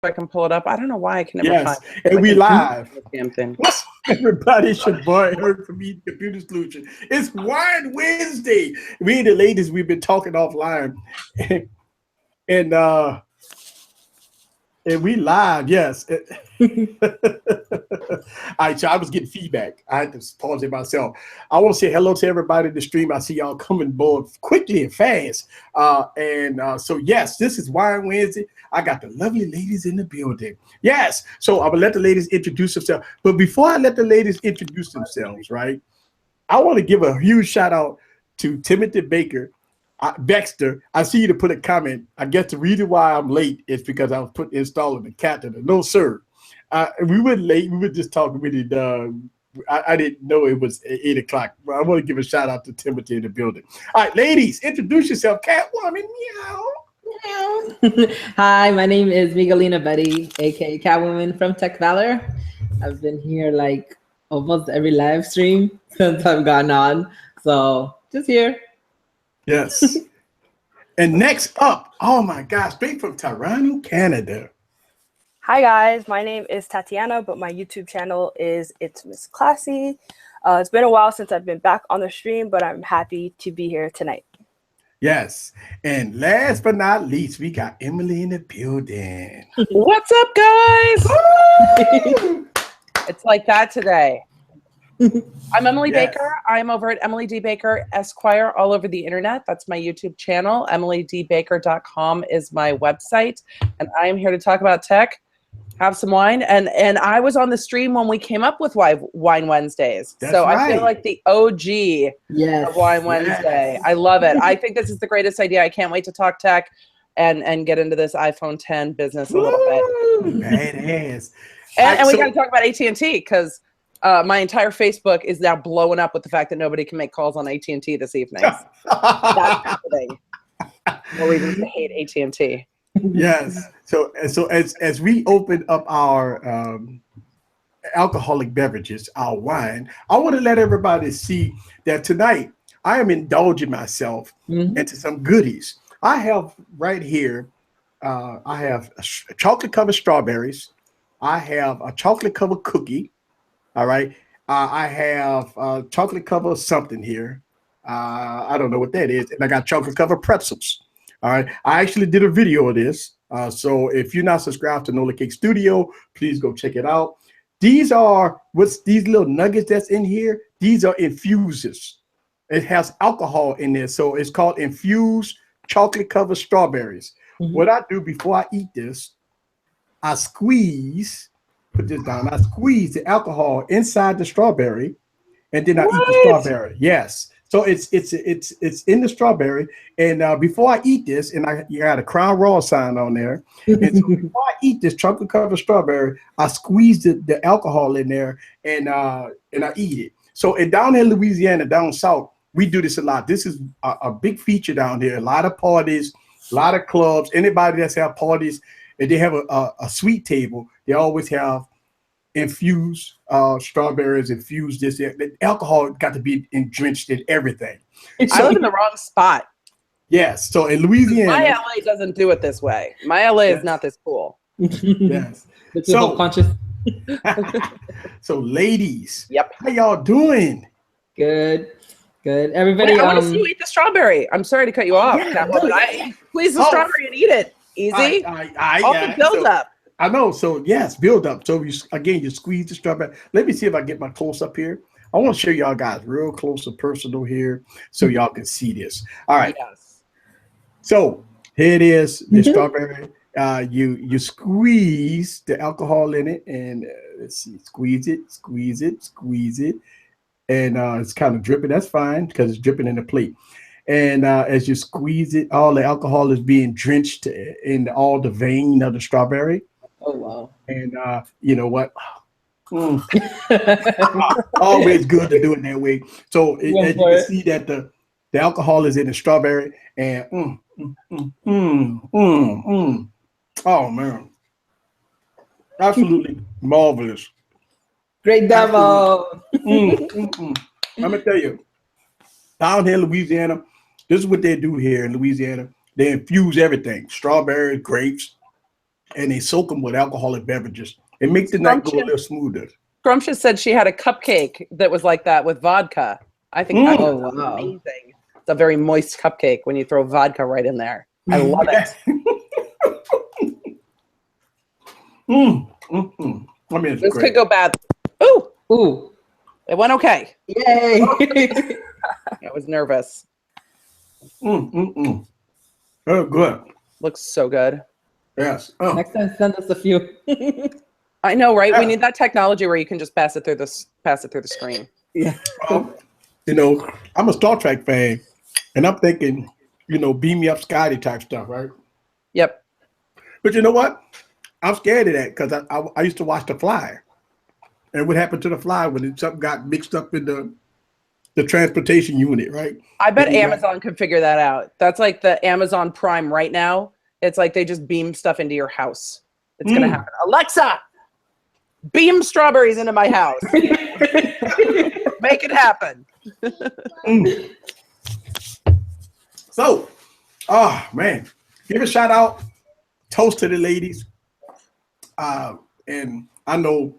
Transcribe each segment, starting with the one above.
I can pull it up. I don't know why I can never Yes, find it. and we live. Damn thing. What's everybody? It's your boy Eric from Eat Computer Solution. It's Wine Wednesday. Me and the ladies, we've been talking offline, and we live. Yes. All right, so I was getting feedback. I had to pause it myself. I want to say hello to everybody in the stream. I see y'all coming board quickly and fast. So yes, this is Wine Wednesday. I got the lovely ladies in the building. Yes. So I'm gonna let the ladies introduce themselves. But before I let the ladies introduce themselves, right? I want to give a huge shout out to Timothy Baxter. I see you to put a comment. I guess the reason why I'm late is because I was installing the catheter. No, sir. We were late. We were just talking with it. I didn't know it was 8 o'clock. But I want to give a shout out to Timothy in the building. All right, ladies, introduce yourself. Catwoman, meow. Hi, my name is Miguelina Betty, aka Catwoman from Tech Valor. I've been here like almost every live stream since I've gotten on. So just here. Yes. And next up, oh my gosh, straight from Toronto, Canada. Hi guys, my name is Tatiana, but my YouTube channel is It's Miss Classy. It's been a while since I've been back on the stream, but I'm happy to be here tonight. Yes. And last but not least, we got Emily in the building. What's up, guys? It's like that today. I'm Emily Baker. I'm over at Emily D. Baker Esquire all over the internet. That's my YouTube channel. EmilyDBaker.com is my website. And I'm here to talk about tech, have some wine. And I was on the stream when we came up with Wine Wednesdays. That's so right. I feel like the OG of Wine Wednesday. I love it. I think this is the greatest idea. I can't wait to talk tech and get into this iPhone 10 business a little bit. Badass. And we got to talk about AT&T because my entire Facebook is now blowing up with the fact that nobody can make calls on AT&T this evening. That's happening. More reasons to hate AT&T. Yes. So as we open up our alcoholic beverages, our wine, I want to let everybody see that tonight I am indulging myself into some goodies. I have right here, I have chocolate covered strawberries. I have a chocolate covered cookie. All right. I have chocolate covered something here. I don't know what that is. And I got chocolate covered pretzels. All right. I actually did a video of this. So if you're not subscribed to Nola Cake Studio, please go check it out. These are these little nuggets that's in here. These are infuses. It has alcohol in there. So it's called infused chocolate covered strawberries. What I do before I eat this, I squeeze. Put this down. I squeeze the alcohol inside the strawberry, and then I eat the strawberry. Yes. So it's in the strawberry. And before I eat this, and you got a Crown Raw sign on there. And so before I eat this chocolate covered strawberry, I squeeze the alcohol in there, and I eat it. So and down in Louisiana, down south, we do this a lot. This is a big feature down here. A lot of parties, a lot of clubs. Anybody that's have parties. And they have a sweet table. They always have infused strawberries, infused this. The alcohol got to be drenched in everything. I live in the wrong spot. Yes. So in Louisiana. My LA doesn't do it this way. My LA is not this cool. Yes. So conscious. So ladies. Yep. How y'all doing? Good. Everybody. Wait, I want to see you eat the strawberry. I'm sorry to cut you off. Please the strawberry and eat it. Easy. All the build up. I know. So yes, build up. So you squeeze the strawberry. Let me see if I get my close up here. I want to show y'all guys real close and personal here, so y'all can see this. All right. Yes. So here it is. The strawberry. You squeeze the alcohol in it, and let's see, squeeze it, and it's kind of dripping. That's fine because it's dripping in the plate. And as you squeeze it, all the alcohol is being drenched in all the vein of the strawberry. Oh, wow. And you know what? Always good to do it that way. So as you can see that the alcohol is in the strawberry. And oh, man. Absolutely marvelous. Great demo. I'm going to tell you, down here in Louisiana, this is what they do here in Louisiana. They infuse everything. Strawberries, grapes, and they soak them with alcoholic beverages. It makes the night go a little smoother. Scrumptious said she had a cupcake that was like that with vodka. I think that's amazing. It's a very moist cupcake when you throw vodka right in there. I love it. I mean, this could go bad. Ooh. It went okay. Yay. I was nervous. Oh, good. Looks so good. Yes. Next time, send us a few. I know, right? Yeah. We need that technology where you can just pass it through the screen. Yeah. You know, I'm a Star Trek fan, and I'm thinking, you know, beam me up, Scotty type stuff, right? Yep. But you know what? I'm scared of that because I used to watch The Fly, and what happened to The Fly when something got mixed up in the transportation unit, right? I bet Amazon could figure that out. That's like the Amazon Prime right now. It's like they just beam stuff into your house. It's going to happen. Alexa, beam strawberries into my house. Make it happen. So, oh man, give a shout out, toast to the ladies. And I know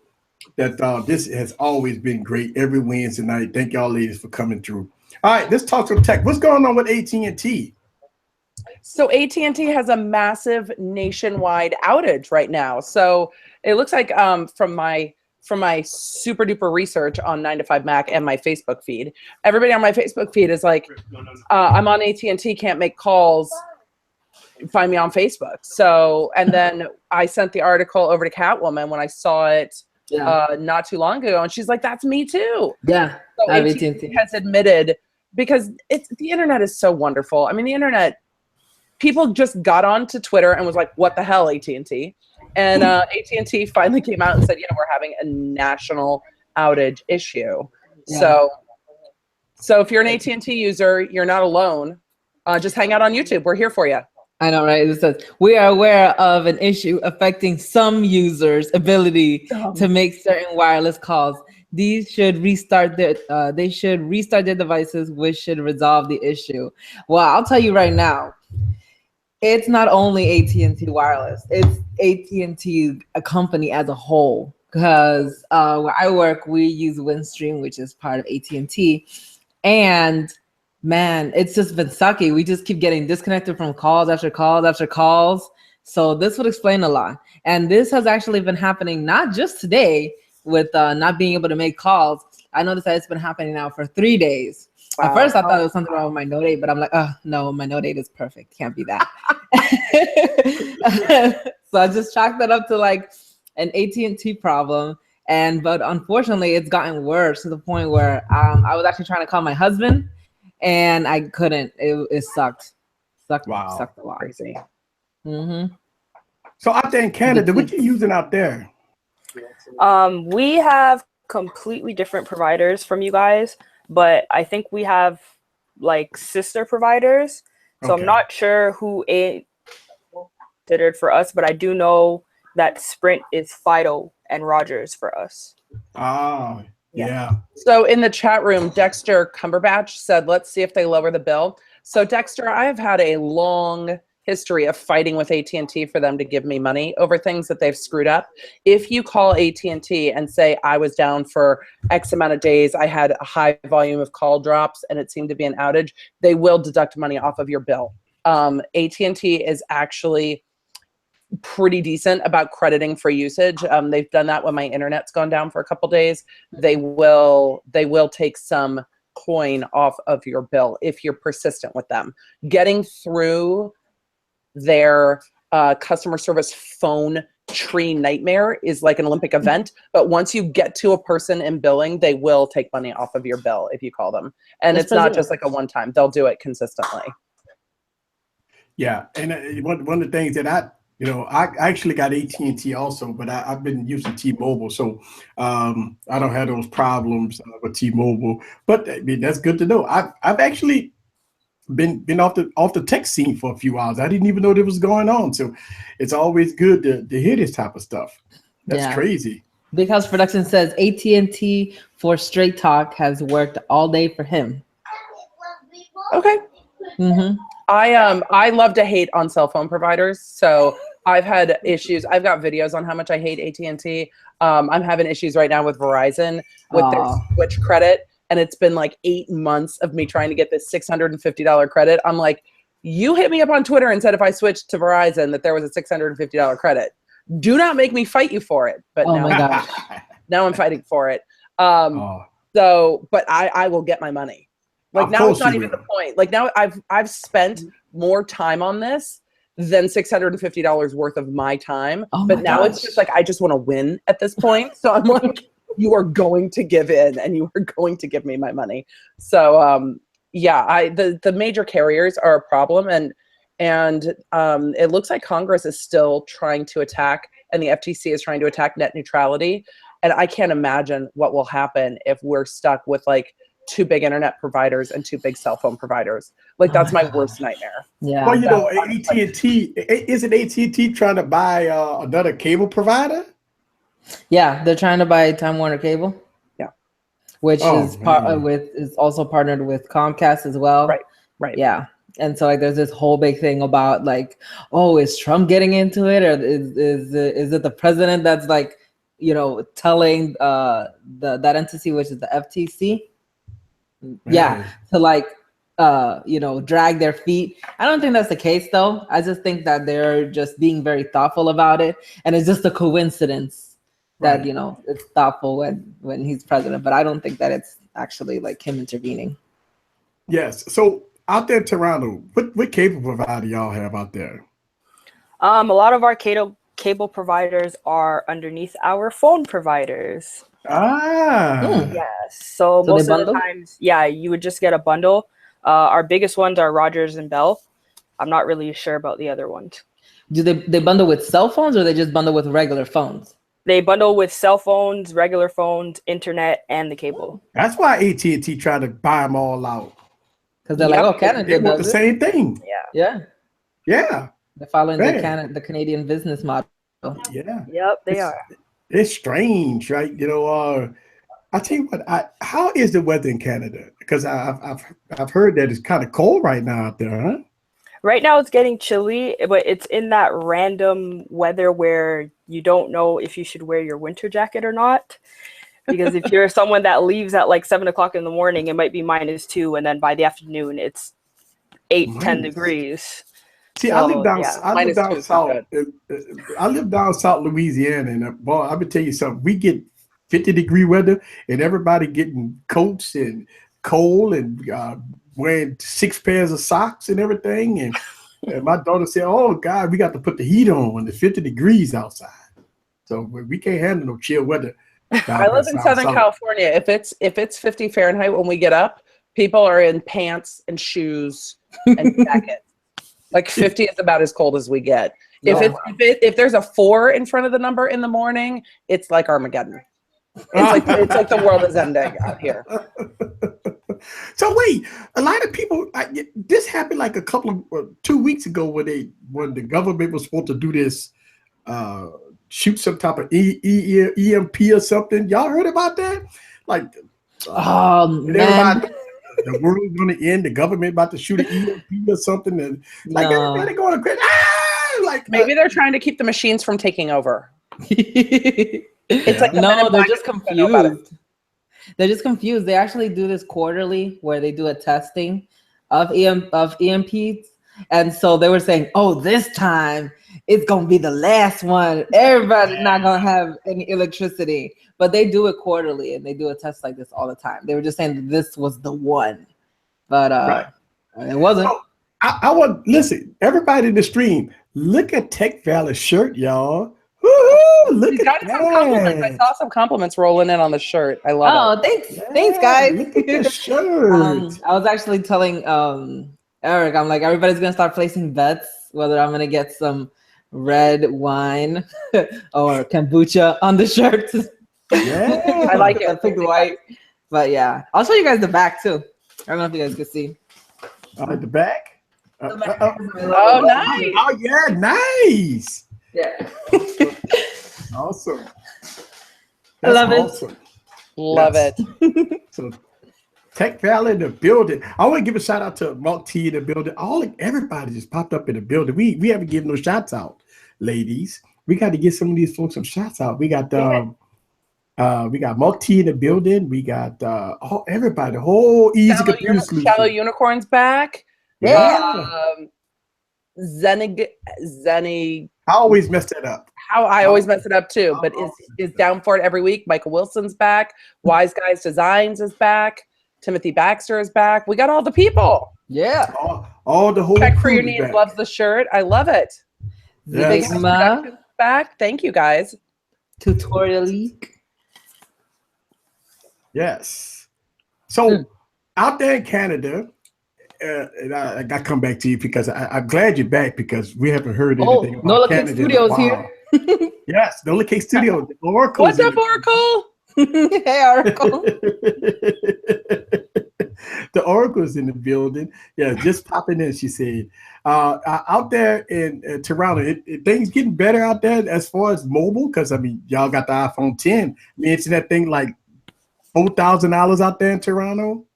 that this has always been great every Wednesday night. Thank y'all ladies for coming through. All right, let's talk some tech. What's going on with AT&T? So AT&T has a massive nationwide outage right now. So it looks like from my super duper research on 9to5Mac and my Facebook feed, everybody on my Facebook feed is like, I'm on AT&T, can't make calls. Find me on Facebook. So, and then I sent the article over to Catwoman when I saw it not too long ago, and she's like, "That's me too." Yeah. So AT&T has admitted, because the internet is so wonderful. I mean, the internet, people just got onto Twitter and was like, "What the hell, AT&T?" And AT&T finally came out and said, "Yeah, we're having a national outage issue." Yeah. So if you're an AT&T user, you're not alone. Just hang out on YouTube. We're here for you. I know, right? It says, we are aware of an issue affecting some users' ability to make certain wireless calls. These should restart their devices, which should resolve the issue. Well, I'll tell you right now, it's not only AT&T Wireless, it's AT&T, a company as a whole. Because where I work, we use Windstream, which is part of AT&T, and man, it's just been sucky. We just keep getting disconnected from calls after calls after calls. So this would explain a lot. And this has actually been happening not just today with not being able to make calls. I noticed that it's been happening now for 3 days. Wow. At first, I thought it was something wrong with my no date, but I'm like, oh, no, my no date is perfect. Can't be that. So I just chalked that up to like an AT&T problem. But unfortunately, it's gotten worse to the point where I was actually trying to call my husband, and I couldn't. It sucked. Wow. Sucked a lot. Crazy. Mm-hmm. So out there in Canada, what you using out there? We have completely different providers from you guys, but I think we have like sister providers. So I'm not sure who did it for us, but I do know that Sprint is Fido and Rogers for us. Oh, yeah. So in the chat room, Dexter Cumberbatch said, let's see if they lower the bill. So Dexter, I have had a long history of fighting with AT&T for them to give me money over things that they've screwed up. If you call AT&T and say, I was down for X amount of days, I had a high volume of call drops, and it seemed to be an outage, they will deduct money off of your bill. AT&T is actually pretty decent about crediting for usage. They've done that when my internet's gone down for a couple days. They will take some coin off of your bill if you're persistent with them. Getting through their customer service phone tree nightmare is like an Olympic event, but once you get to a person in billing, they will take money off of your bill if you call them. And it's not just like a one time, they'll do it consistently. Yeah, and one of the things that I actually got AT&T also, but I've been using T-Mobile, so I don't have those problems with T-Mobile. But I mean, that's good to know. I've actually been off the tech scene for a few hours. I didn't even know what was going on. So it's always good to hear this type of stuff. That's crazy. Big House Production says AT&T for Straight Talk has worked all day for him. Okay. Mm-hmm. I love to hate on cell phone providers. So I've had issues. I've got videos on how much I hate AT&T. I'm having issues right now with Verizon with their Switch credit, and it's been like 8 months of me trying to get this $650 credit. I'm like, you hit me up on Twitter and said if I switched to Verizon that there was a $650 credit. Do not make me fight you for it. But Oh my gosh. now I'm fighting for it. So, but I will get my money. Like now it's not even the point. Like now I've spent more time on this than $650 worth of my time. But now it's just like I just want to win at this point. So I'm like, you are going to give in and you are going to give me my money. So yeah, the major carriers are a problem, and it looks like Congress is still trying to attack, and the FTC is trying to attack net neutrality. And I can't imagine what will happen if we're stuck with like 2 big internet providers and 2 big cell phone providers. Like that's my worst nightmare. Yeah. Well, you know, AT&T, isn't AT&T trying to buy another cable provider? Yeah, they're trying to buy Time Warner Cable. Yeah. Which is is also partnered with Comcast as well. Right. Yeah. And so like there's this whole big thing about like, oh, is Trump getting into it, or is it the president that's like, you know, telling that entity, which is the FTC, to like you know, drag their feet. I don't think that's the case though. I just think that they're just being very thoughtful about it, and it's just a coincidence that you know it's thoughtful when he's president. But I don't think that it's actually like him intervening. Yes. So out there in Toronto, what cable provider y'all have out there? A lot of our cable providers are underneath our phone providers. Yes. So most of the times, you would just get a bundle. Our biggest ones are Rogers and Bell. I'm not really sure about the other ones. Do they bundle with cell phones, or they just bundle with regular phones? They bundle with cell phones, regular phones, internet, and the cable. That's why AT&T tried to buy them all out. Because they're like, oh, Canada they want the same thing. Yeah. They're following the Canadian business model. Yeah. Yep, they are. It's strange, right? You know, I tell you what, how is the weather in Canada? Because I've heard that it's kind of cold right now out there, huh? Right now it's getting chilly, but it's in that random weather where you don't know if you should wear your winter jacket or not. Because if you're someone that leaves at like 7 o'clock in the morning, it might be -2, and then by the afternoon it's 10 degrees. See, I live down south. I live down South Louisiana, and boy, I'm gonna tell you something. We get 50-degree weather, and everybody getting coats and cold and wearing 6 pairs of socks and everything. And my daughter said, "Oh God, we got to put the heat on when it's 50 degrees outside." So we can't handle no chill weather. I live in Southern California. If it's 50 Fahrenheit when we get up, people are in pants and shoes and jackets. Like 50 is about as cold as we get. If there's a 4 in front of the number in the morning, it's like Armageddon. It's like the world is ending out here. So wait, a lot of people. This happened like 2 weeks ago when the government was supposed to do this. Shoot some type of EMP or something. Y'all heard about that? Like, man. The world's going to end. The government about to shoot an EMP or something, and like everybody going to quit. Like maybe they're trying to keep the machines from taking over. It's like they're just confused. They're just confused. They actually do this quarterly where they do a testing of EMPs, and so they were saying, "Oh, this time it's gonna be the last one. Everybody's not gonna have any electricity." But they do it quarterly, and they do a test like this all the time. They were just saying that this was the one, but it wasn't. Oh, I want listen. Everybody in the stream, look at Tech Valley's shirt, y'all. Woo-hoo, look at that. Some compliments. I saw some compliments rolling in on the shirt. I love it. Thanks, guys. Look at the shirt. I was actually telling Eric, I'm like, everybody's gonna start placing bets whether I'm gonna get some red wine or kombucha on the shirt. Yeah, I like it. I picked white, but yeah, I'll show you guys the back too. I don't know if you guys can see. The back. Oh, nice. Oh yeah, nice. Yeah. Awesome. I love awesome. it. Love it. So Tech Valley in the building. I want to give a shout out to Mark T in the building. Everybody just popped up in the building. We haven't given no shots out. ladies. We got to get some of these folks some shots out. We got Mark T in the building. We got everybody, the whole Easy Computer Solution. Shallow Unicorn's back. Yeah. Zenig. I always mess that up. I always mess it up too, but is down for it every week. Michael Wilson's back. Wise Guys Designs is back. Timothy Baxter is back. We got all the people. Yeah. All the whole Check for your crew needs. back. Loves the shirt. I love it. Yes. Big Productions back. Thank you guys. Tutorial leak. Yes. So out there in Canada, and I got to come back to you because I'm glad you're back because we haven't heard anything about Nola Canada Cake Studios here. Yes, Nola Cake Studios. Oracle. What's up, Oracle? Hey, Oracle. The Oracle's in the building. Yeah, just popping in, she said. Out there in Toronto, things getting better out there as far as mobile? Because, I mean, y'all got the iPhone 10. I mean, isn't that thing like $4,000 out there in Toronto?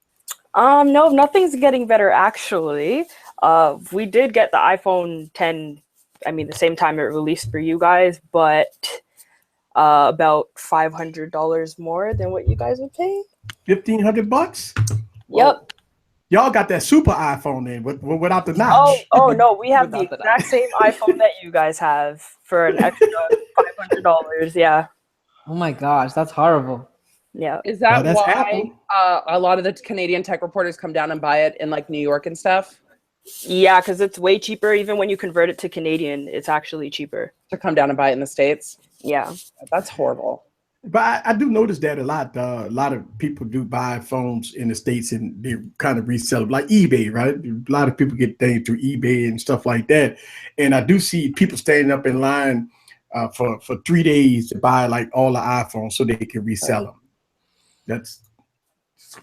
No, nothing's getting better, actually. We did get the iPhone 10, I mean, the same time it released for you guys, but about $500 more than what you guys would pay. $1,500? Yep. Y'all got that super iPhone then without the notch. Oh no, we have the exact same iPhone that you guys have for an extra $500. Yeah. Oh my gosh, that's horrible. Yeah. Is that that's why Apple. a lot of the Canadian tech reporters come down and buy it in like New York and stuff? Yeah, because it's way cheaper. Even when you convert it to Canadian, it's actually cheaper. To come down and buy it in the States? Yeah. That's horrible. But I do notice that a lot. A lot of people do buy phones in the States and they kind of resell them, like eBay, right? A lot of people get things through eBay and stuff like that. And I do see people standing up in line for 3 days to buy like all the iPhones so they can resell them. That's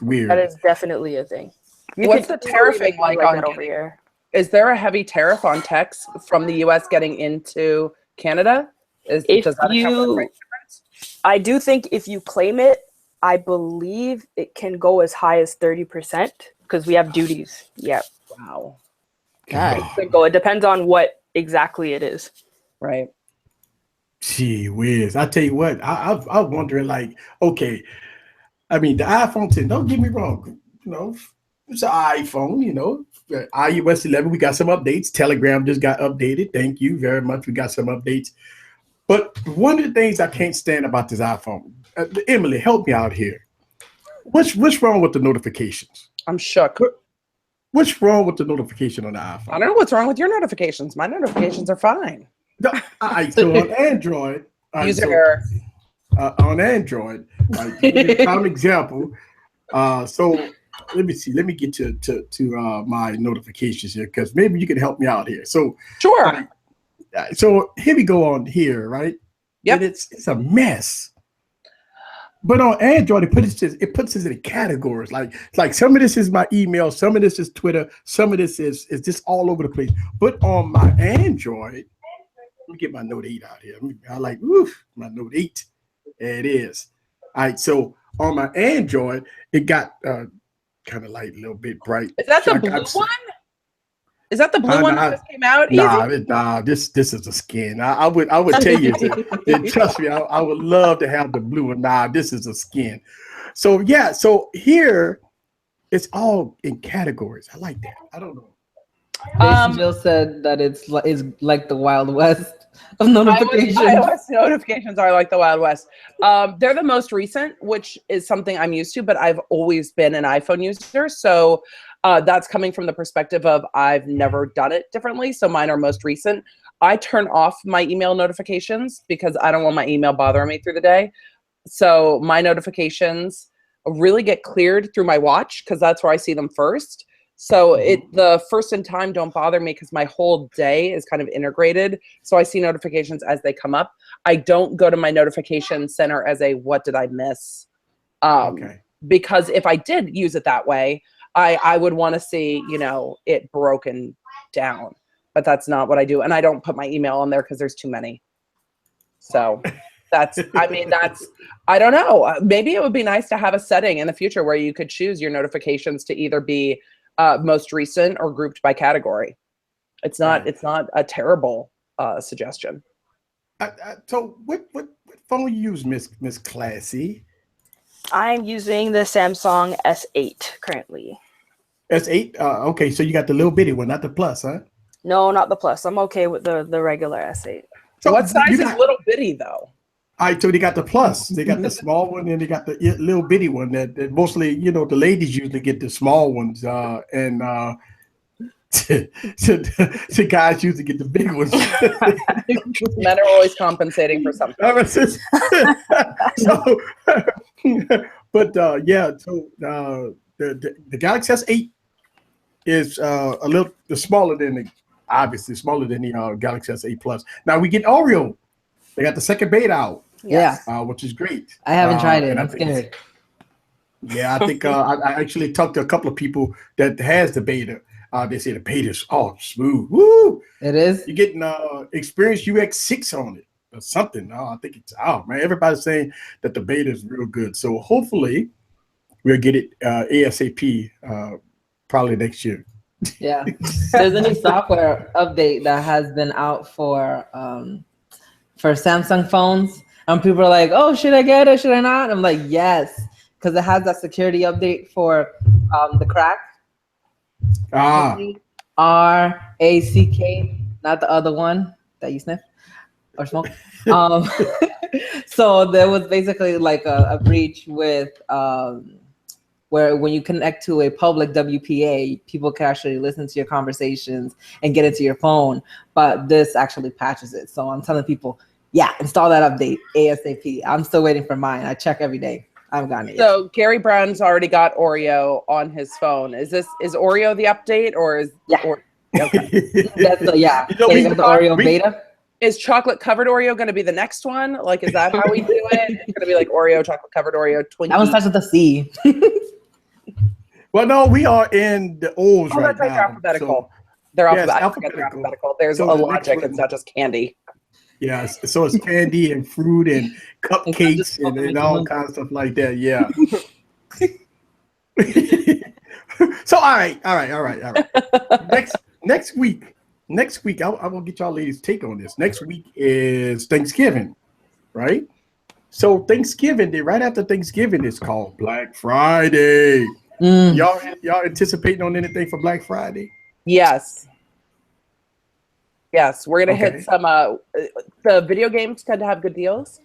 weird. That is definitely a thing. What's the tariffing like on that over here? Is there a heavy tariff on techs from the US getting into Canada? Does that account for the price difference? I do think if you claim it, I believe it can go as high as 30% because we have duties. Yeah. Wow. It depends on what exactly it is. Right. Gee whiz. I tell you what, I'm wondering, like, okay, I mean, the iPhone 10, don't get me wrong, you know, it's an iPhone, you know, iOS 11, we got some updates. Telegram just got updated. Thank you very much. We got some updates. But one of the things I can't stand about this iPhone, Emily, help me out here. What's wrong with the notifications? I'm shook. What's wrong with the notification on the iPhone? I don't know what's wrong with your notifications. My notifications are fine. So on Android, User error. On Android, prime example. So let me see. Let me get to my notifications here because maybe you can help me out here. So sure. So here we go on here, right? Yep. And it's a mess. But on Android, it puts us in categories. Like some of this is my email, some of this is Twitter, some of this is just all over the place. But on my Android, let me get my Note 8 out here. I like my Note 8. There it is. All right. So on my Android, it got kind of like a little bit bright. Is that the blue one? Is that the blue one that just came out? Nah, this is a skin. I would tell you, trust me, I would love to have the blue one. Nah, this is a skin. So yeah, so here it's all in categories. I like that. I don't know. Jill said that it's like the Wild West of notifications. iOS notifications are like the Wild West. They're the most recent, which is something I'm used to, but I've always been an iPhone user. So that's coming from the perspective of I've never done it differently. So mine are most recent. I turn off my email notifications because I don't want my email bothering me through the day. So my notifications really get cleared through my watch because that's where I see them first. So the first in time don't bother me because my whole day is kind of integrated. So I see notifications as they come up. I don't go to my notification center as a what did I miss? Because if I did use it that way, I would want to see, it broken down, but that's not what I do. And I don't put my email on there because there's too many. So I don't know. Maybe it would be nice to have a setting in the future where you could choose your notifications to either be most recent or grouped by category. It's not a terrible suggestion. So what phone you use, Miss Classy? I'm using the Samsung S8 currently. S8. Okay, so you got the little bitty one, not the plus, huh? No, not the Plus. I'm okay with the regular S8. So What size you is got, little bitty though? all right, so they got the plus. They got the small one, and they got the little bitty one. That mostly, the ladies usually get the small ones, and the guys usually get the big ones. Men are always compensating for something. So, but yeah, so the Galaxy S8 is a little smaller than obviously smaller than the Galaxy S8 Plus. Now we get Oreo. They got the second beta out, Yes. which is great. I haven't tried it. and I'm scared. Yeah, I think I actually talked to a couple of people that has the beta. They say the beta's smooth. Woo! It is. You're getting Experience UX6 on it or something. I think it's man. Everybody's saying that the beta is real good. So hopefully we'll get it ASAP probably next year. Yeah. There's a new software update that has been out for Samsung phones. And people are like, oh, should I get it? Should I not? I'm like, yes, because it has that security update for the crack. RACK, not the other one that you sniff or smoke. So there was basically like a breach with where when you connect to a public WPA, people can actually listen to your conversations and get into your phone. But this actually patches it. So I'm telling people, yeah, install that update ASAP. I'm still waiting for mine. I check every day. I haven't gotten it yet. So Gary Brown's already got Oreo on his phone. Is Oreo the update or is okay. That's the the Oreo beta. Is chocolate covered Oreo going to be the next one? Like, is that how we do it? It's going to be like Oreo, chocolate covered Oreo, Twinkie. That one starts with a C. Well, no, we are in the O's right that's right. now. They're alphabetical. So, they're alphabetical. alphabetical. There's So a the logic. next It's not just candy. Yeah, so it's candy and fruit and cupcakes and all kinds of stuff like that. Yeah. So all right. Next week, I will get y'all ladies' take on this. Next week is Thanksgiving, right? So Thanksgiving Day, right after Thanksgiving, is called Black Friday. Y'all anticipating on anything for Black Friday? Yes, we're gonna hit some. The video games tend to have good deals.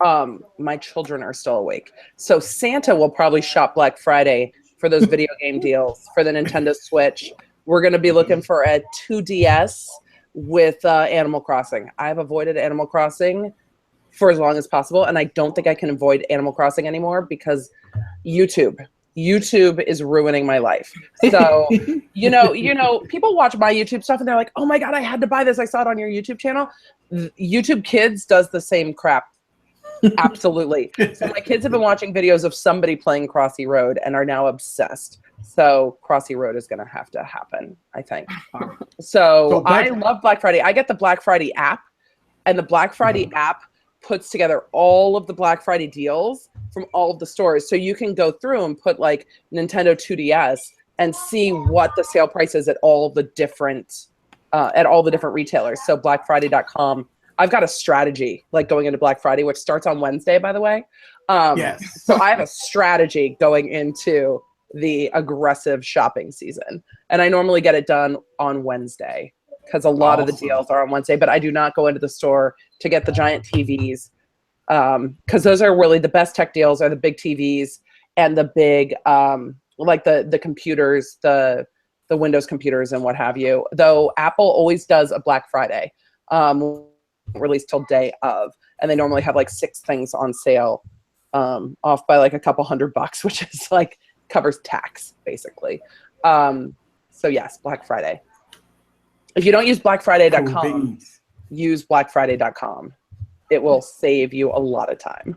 My children are still awake, so Santa will probably shop Black Friday for those video game deals for the Nintendo Switch. We're gonna be looking for a 2DS with Animal Crossing. I've avoided Animal Crossing for as long as possible, and I don't think I can avoid Animal Crossing anymore because YouTube is ruining my life. So, people watch my YouTube stuff and they're like, oh my God, I had to buy this. I saw it on your YouTube channel. YouTube Kids does the same crap. Absolutely. So my kids have been watching videos of somebody playing Crossy Road and are now obsessed. So Crossy Road is going to have to happen, I think. So I love Black Friday. I get the Black Friday app, and the Black Friday app puts together all of the Black Friday deals from all of the stores. So you can go through and put like Nintendo 2DS and see what the sale price is at all the different retailers. So blackfriday.com. I've got a strategy like going into Black Friday, which starts on Wednesday, by the way. Yes. So I have a strategy going into the aggressive shopping season. And I normally get it done on Wednesday because a lot of the deals are on Wednesday, but I do not go into the store to get the giant TVs because those are really the best tech deals are the big TVs and the big, like the computers, the Windows computers and what have you. Though Apple always does a Black Friday release till day of, and they normally have like 6 things on sale off by like a couple $100, which is like covers tax basically. So yes, Black Friday. If you don't use blackfriday.com, use blackfriday.com. It will save you a lot of time.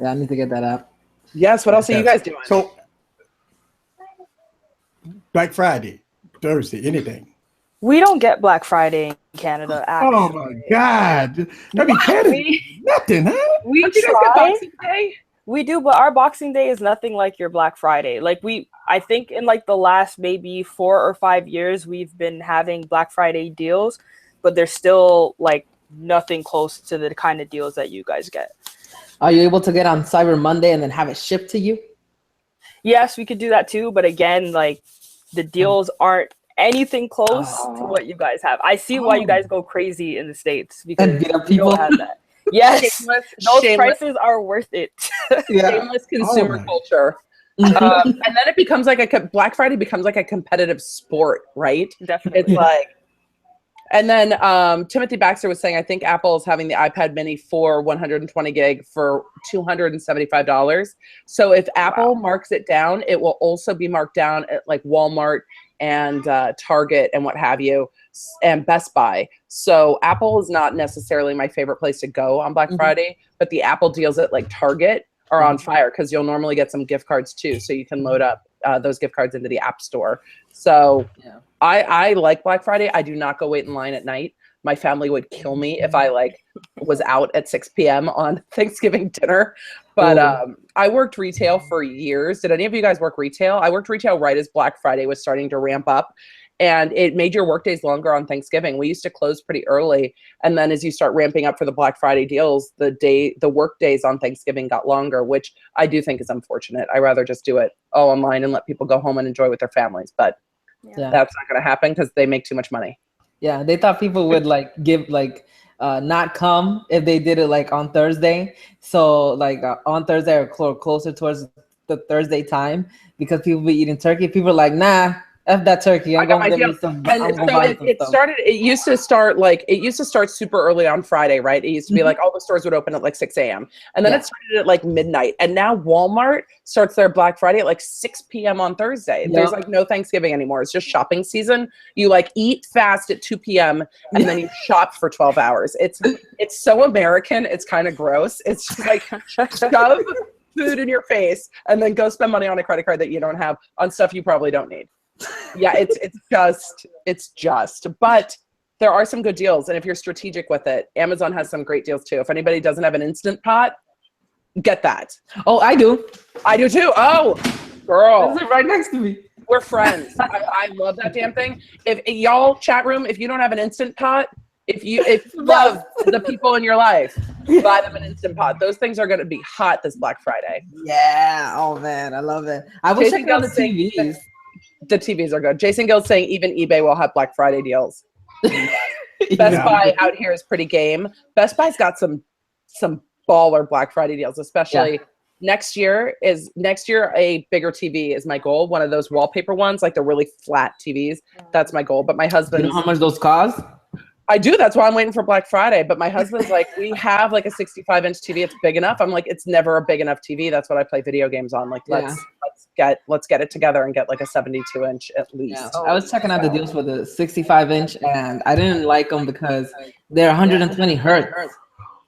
Yeah, I need to get that app. Yes, what else are you guys doing? So Black Friday, Thursday, anything. We don't get Black Friday in Canada, actually. Oh my God. I mean, Canada, nothing, huh? We Don't you guys get Boxing Day? We do, but our Boxing Day is nothing like your Black Friday. Like I think in like the last maybe 4 or 5 years, we've been having Black Friday deals, but they're still like nothing close to the kind of deals that you guys get. Are you able to get on Cyber Monday and then have it shipped to you? Yes, we could do that too, but again, like the deals aren't anything close to what you guys have. I see why you guys go crazy in the States because And beat up you don't people? have that. Yes, those Shameless, prices are worth it. shameless consumer my. culture. And then it becomes like Black Friday becomes like a competitive sport, right? Definitely. It's like, and then Timothy Baxter was saying, I think Apple is having the iPad mini for 120 gig for $275. So if Apple marks it down, it will also be marked down at like Walmart and Target and what have you, and Best Buy. So Apple is not necessarily my favorite place to go on Black Friday, but the Apple deals at like Target are on fire because you'll normally get some gift cards too. So you can load up those gift cards into the App Store. So I like Black Friday. I do not go wait in line at night. My family would kill me if I like was out at 6 p.m. on Thanksgiving dinner. But I worked retail for years. Did any of you guys work retail? I worked retail right as Black Friday was starting to ramp up. And it made your work days longer on Thanksgiving. We used to close pretty early. And then as you start ramping up for the Black Friday deals, the work days on Thanksgiving got longer, which I do think is unfortunate. I rather just do it all online and let people go home and enjoy with their families. But that's not going to happen because they make too much money. Yeah, they thought people would like give like not come if they did it like on Thursday. So like on Thursday or closer towards the Thursday time because people be eating turkey. People are like, nah. F that turkey. I'm gonna get me some. And so it used to start super early on Friday, right? It used to be like all the stores would open at like 6 a.m. And then it started at like midnight. And now Walmart starts their Black Friday at like 6 p.m. on Thursday. There's like no Thanksgiving anymore. It's just shopping season. You like eat fast at 2 p.m. and then you shop for 12 hours. It's so American. It's kind of gross. It's just like shove food in your face and then go spend money on a credit card that you don't have on stuff you probably don't need. Yeah, it's just, but there are some good deals. And if you're strategic with it, Amazon has some great deals too. If anybody doesn't have an Instant Pot, get that. Oh, I do. I do too. Oh, girl. This is right next to me. We're friends. I love that damn thing. If y'all chat room, if you don't have an Instant Pot, if you love the people in your life, buy them an Instant Pot. Those things are going to be hot this Black Friday. Yeah. Oh man, I love it. I was checking out the TVs. The TVs are good. Jason Gill's saying even eBay will have Black Friday deals. Best Buy out here is pretty game. Best Buy's got some baller Black Friday deals, especially next year. A bigger TV is my goal. One of those wallpaper ones, like the really flat TVs. That's my goal. But my husband, you know how much those cost? I do. That's why I'm waiting for Black Friday. But my husband's like, we have like a 65-inch TV. It's big enough. I'm like, it's never a big enough TV. That's what I play video games on. Like, let's get it together and get like a 72-inch at least. Yeah. I was checking out the deals for the 65-inch, and I didn't like them because they're 120 hertz.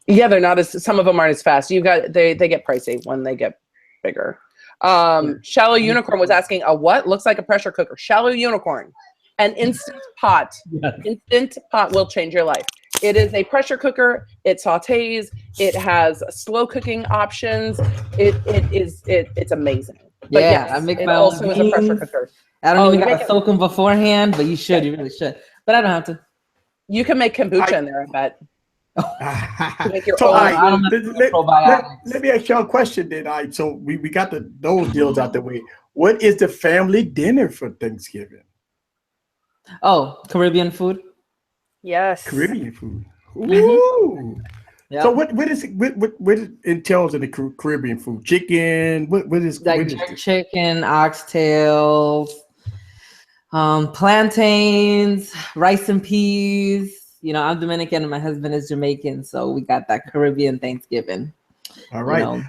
Yeah, they're not as. Some of them aren't as fast. They get pricey when they get bigger. Shallow Unicorn was asking a what? Looks like a pressure cooker. Shallow Unicorn. An Instant Pot. Instant Pot will change your life. It is a pressure cooker. It sautés. It has slow cooking options. It's amazing. But I make my also own is a pressure cooker. I don't even gotta soak them beforehand, but you should. You really should. But I don't have to. You can make kombucha in there, I bet. Make your own. Let me ask y'all a question then. So we got those deals out the way. What is the family dinner for Thanksgiving? Oh, Caribbean food. Yes. Caribbean food. Ooh. Yep. So what entails in the Caribbean food? Chicken. What is like chicken, oxtails, plantains, rice and peas. You know, I'm Dominican and my husband is Jamaican, so we got that Caribbean Thanksgiving. All right. You know.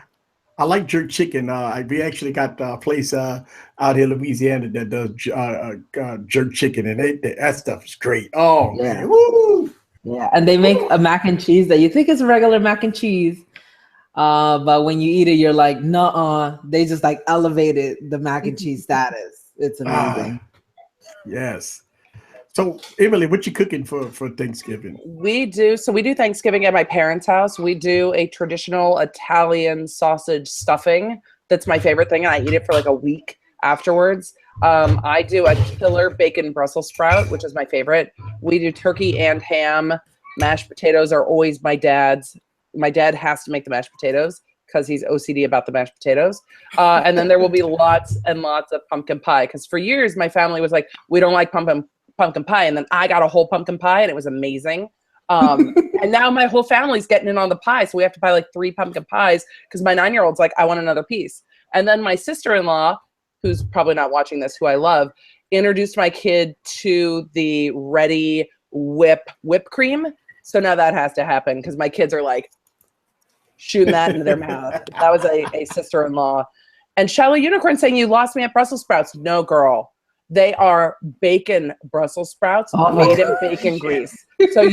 I like jerk chicken. We actually got a place out here in Louisiana that does jerk chicken, and that stuff is great. Oh, man. Woo! Yeah, and they make a mac and cheese that you think is regular mac and cheese, but when you eat it, you're like, nuh-uh. They just like elevated the mac and cheese status. It's amazing. Yes. So, Emily, what you cooking for Thanksgiving? We do Thanksgiving at my parents' house. We do a traditional Italian sausage stuffing. That's my favorite thing, and I eat it for like a week afterwards. I do a killer bacon Brussels sprout, which is my favorite. We do turkey and ham Mashed potatoes are always my dad's. My dad has to make the mashed potatoes because he's OCD about the mashed potatoes. And then there will be lots and lots of pumpkin pie. Because for years, my family was like, we don't like pumpkin pie. And then I got a whole pumpkin pie and it was amazing. And now my whole family's getting in on the pie. So we have to buy like 3 pumpkin pies because my 9-year-old's like, I want another piece. And then my sister-in-law, who's probably not watching this, who I love, introduced my kid to the Ready whipped cream. So now that has to happen because my kids are like, shooting that into their mouth. That was a sister-in-law. And Shallow Unicorn saying, you lost me at Brussels sprouts. No, girl. They are bacon Brussels sprouts made in bacon grease. So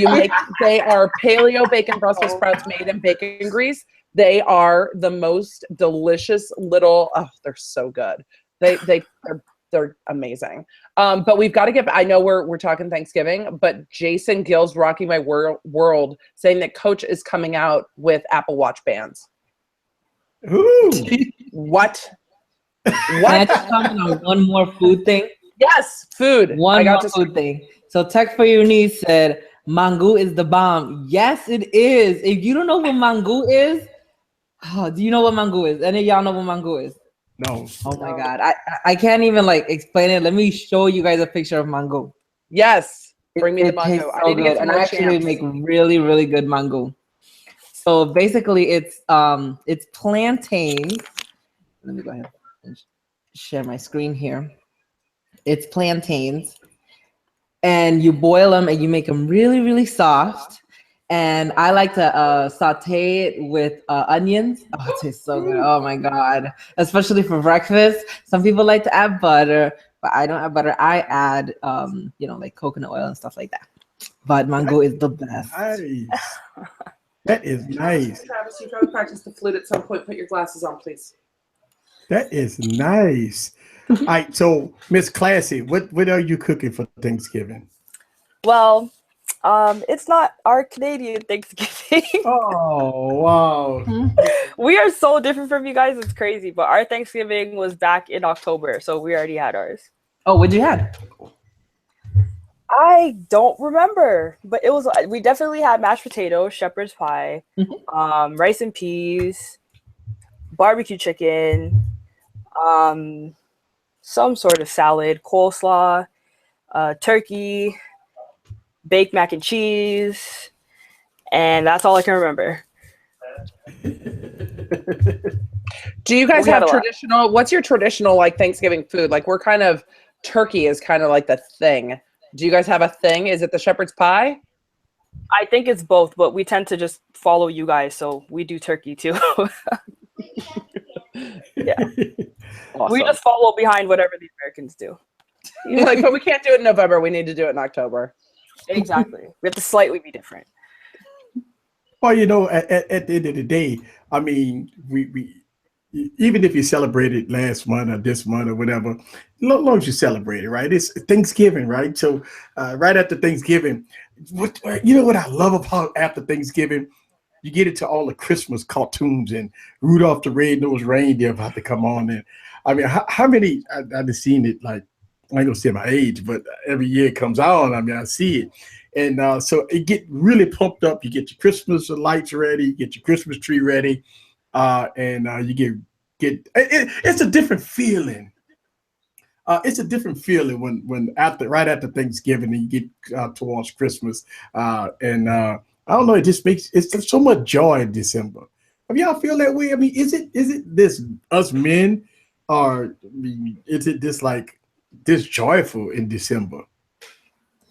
they are paleo bacon Brussels sprouts made in bacon grease. They are the most delicious little, they're so good. They're amazing. But we've got to get, I know we're talking Thanksgiving, but Jason Gill's Rocking My World saying that Coach is coming out with Apple Watch bands. Ooh. What? Can I just comment on one more food thing? Yes, food. One more food thing. So Text for Your Niece said, mango is the bomb. Yes, it is. If you don't know what mango is, do you know what mango is? Any of y'all know what mango is? No. Oh my God. I can't even like explain it. Let me show you guys a picture of mango. Yes. Bring me the mango. I need to get some more actually make really, really good mango. So basically it's plantains. Let me go ahead and share my screen here. It's plantains. And you boil them and you make them really, really soft. And I like to saute it with onions. Oh, it tastes so good. Oh my God. Especially for breakfast. Some people like to add butter, but I don't add butter. I add, like coconut oil and stuff like that. But mango is the best. Nice. That is nice. Travis, you probably practice the flute at some point. Put your glasses on, please. That is nice. All right. So, Miss Classy, what are you cooking for Thanksgiving? Well, it's not our Canadian Thanksgiving. Oh, wow. We are so different from you guys. It's crazy. But our Thanksgiving was back in October, so we already had ours. Oh, what'd you have? I don't remember, but we definitely had mashed potatoes, shepherd's pie, rice and peas, barbecue chicken, some sort of salad, coleslaw, turkey, baked mac and cheese, and that's all I can remember. Do you guys have traditional? What's your traditional like Thanksgiving food? Like we're kind of turkey is kind of like the thing. Do you guys have a thing? Is it the shepherd's pie? I think it's both, but we tend to just follow you guys, so we do turkey too. Yeah, awesome. We just follow behind whatever the Americans do. You're like, but we can't do it in November. We need to do it in October. Exactly. We have to slightly be different. Well, at the end of the day, I mean, we even if you celebrated last month or this month or whatever, as long as you celebrate it, right? It's Thanksgiving, right? So right after Thanksgiving, what I love about after Thanksgiving, you get into all the Christmas cartoons and Rudolph the Red-Nosed Reindeer about to come on. And I mean, how many, I've seen it, like, I ain't gonna say my age, but every year it comes on. I mean, I see it. And so it get really pumped up. You get your Christmas lights ready, you get your Christmas tree ready, and you get it's a different feeling. It's a different feeling when right after Thanksgiving and you get towards Christmas. I don't know, it's so much joy in December. Have y'all feel that way? I mean, is it this us men, or is it this joyful in December?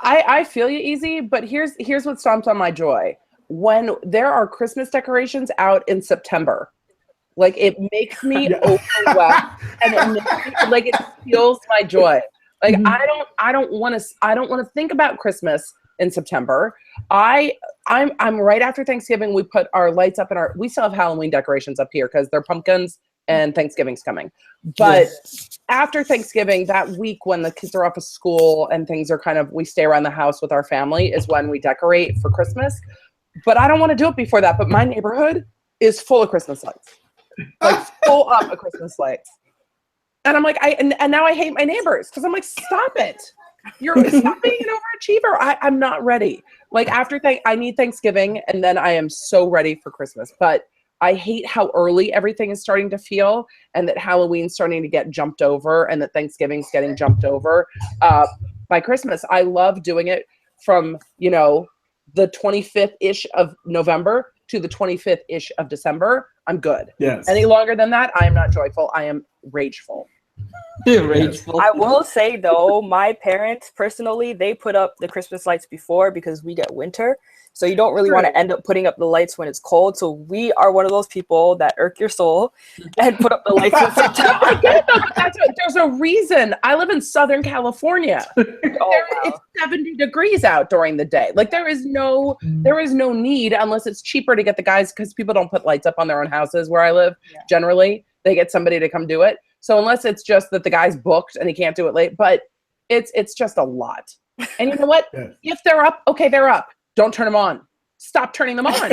I feel you, Easy, but here's what stomps on my joy. When there are Christmas decorations out in September, like it makes me overwhelmed, and it makes me, like it steals my joy. Like I don't want to think about Christmas in September. I'm right after Thanksgiving. We put our lights up we still have Halloween decorations up here because they're pumpkins and Thanksgiving's coming. But after Thanksgiving, that week when the kids are off of school and things are we stay around the house with our family is when we decorate for Christmas. But I don't want to do it before that. But my neighborhood is full of Christmas lights, like full up of Christmas lights. And I'm like, and now I hate my neighbors because I'm like, stop it. Stop being an overachiever. I'm not ready. Like I need Thanksgiving, and then I am so ready for Christmas. But I hate how early everything is starting to feel, and that Halloween's starting to get jumped over, and that Thanksgiving's getting jumped over by Christmas. I love doing it from, the 25th-ish of November to the 25th-ish of December. I'm good. Yes. Any longer than that, I am not joyful. I am rageful. Rageful. I will say though, my parents personally, they put up the Christmas lights before because we get winter. So you don't really want to end up putting up the lights when it's cold. So we are one of those people that irk your soul and put up the lights in September. I get it, though, there's a reason. I live in Southern California. It's 70 degrees out during the day. Like there is no need, unless it's cheaper to get the guys, because people don't put lights up on their own houses where I live. Yeah. Generally, they get somebody to come do it. So unless it's just that the guy's booked and he can't do it late, but it's just a lot. And you know what? Yeah. If they're up, okay, they're up. Don't turn them on. Stop turning them on.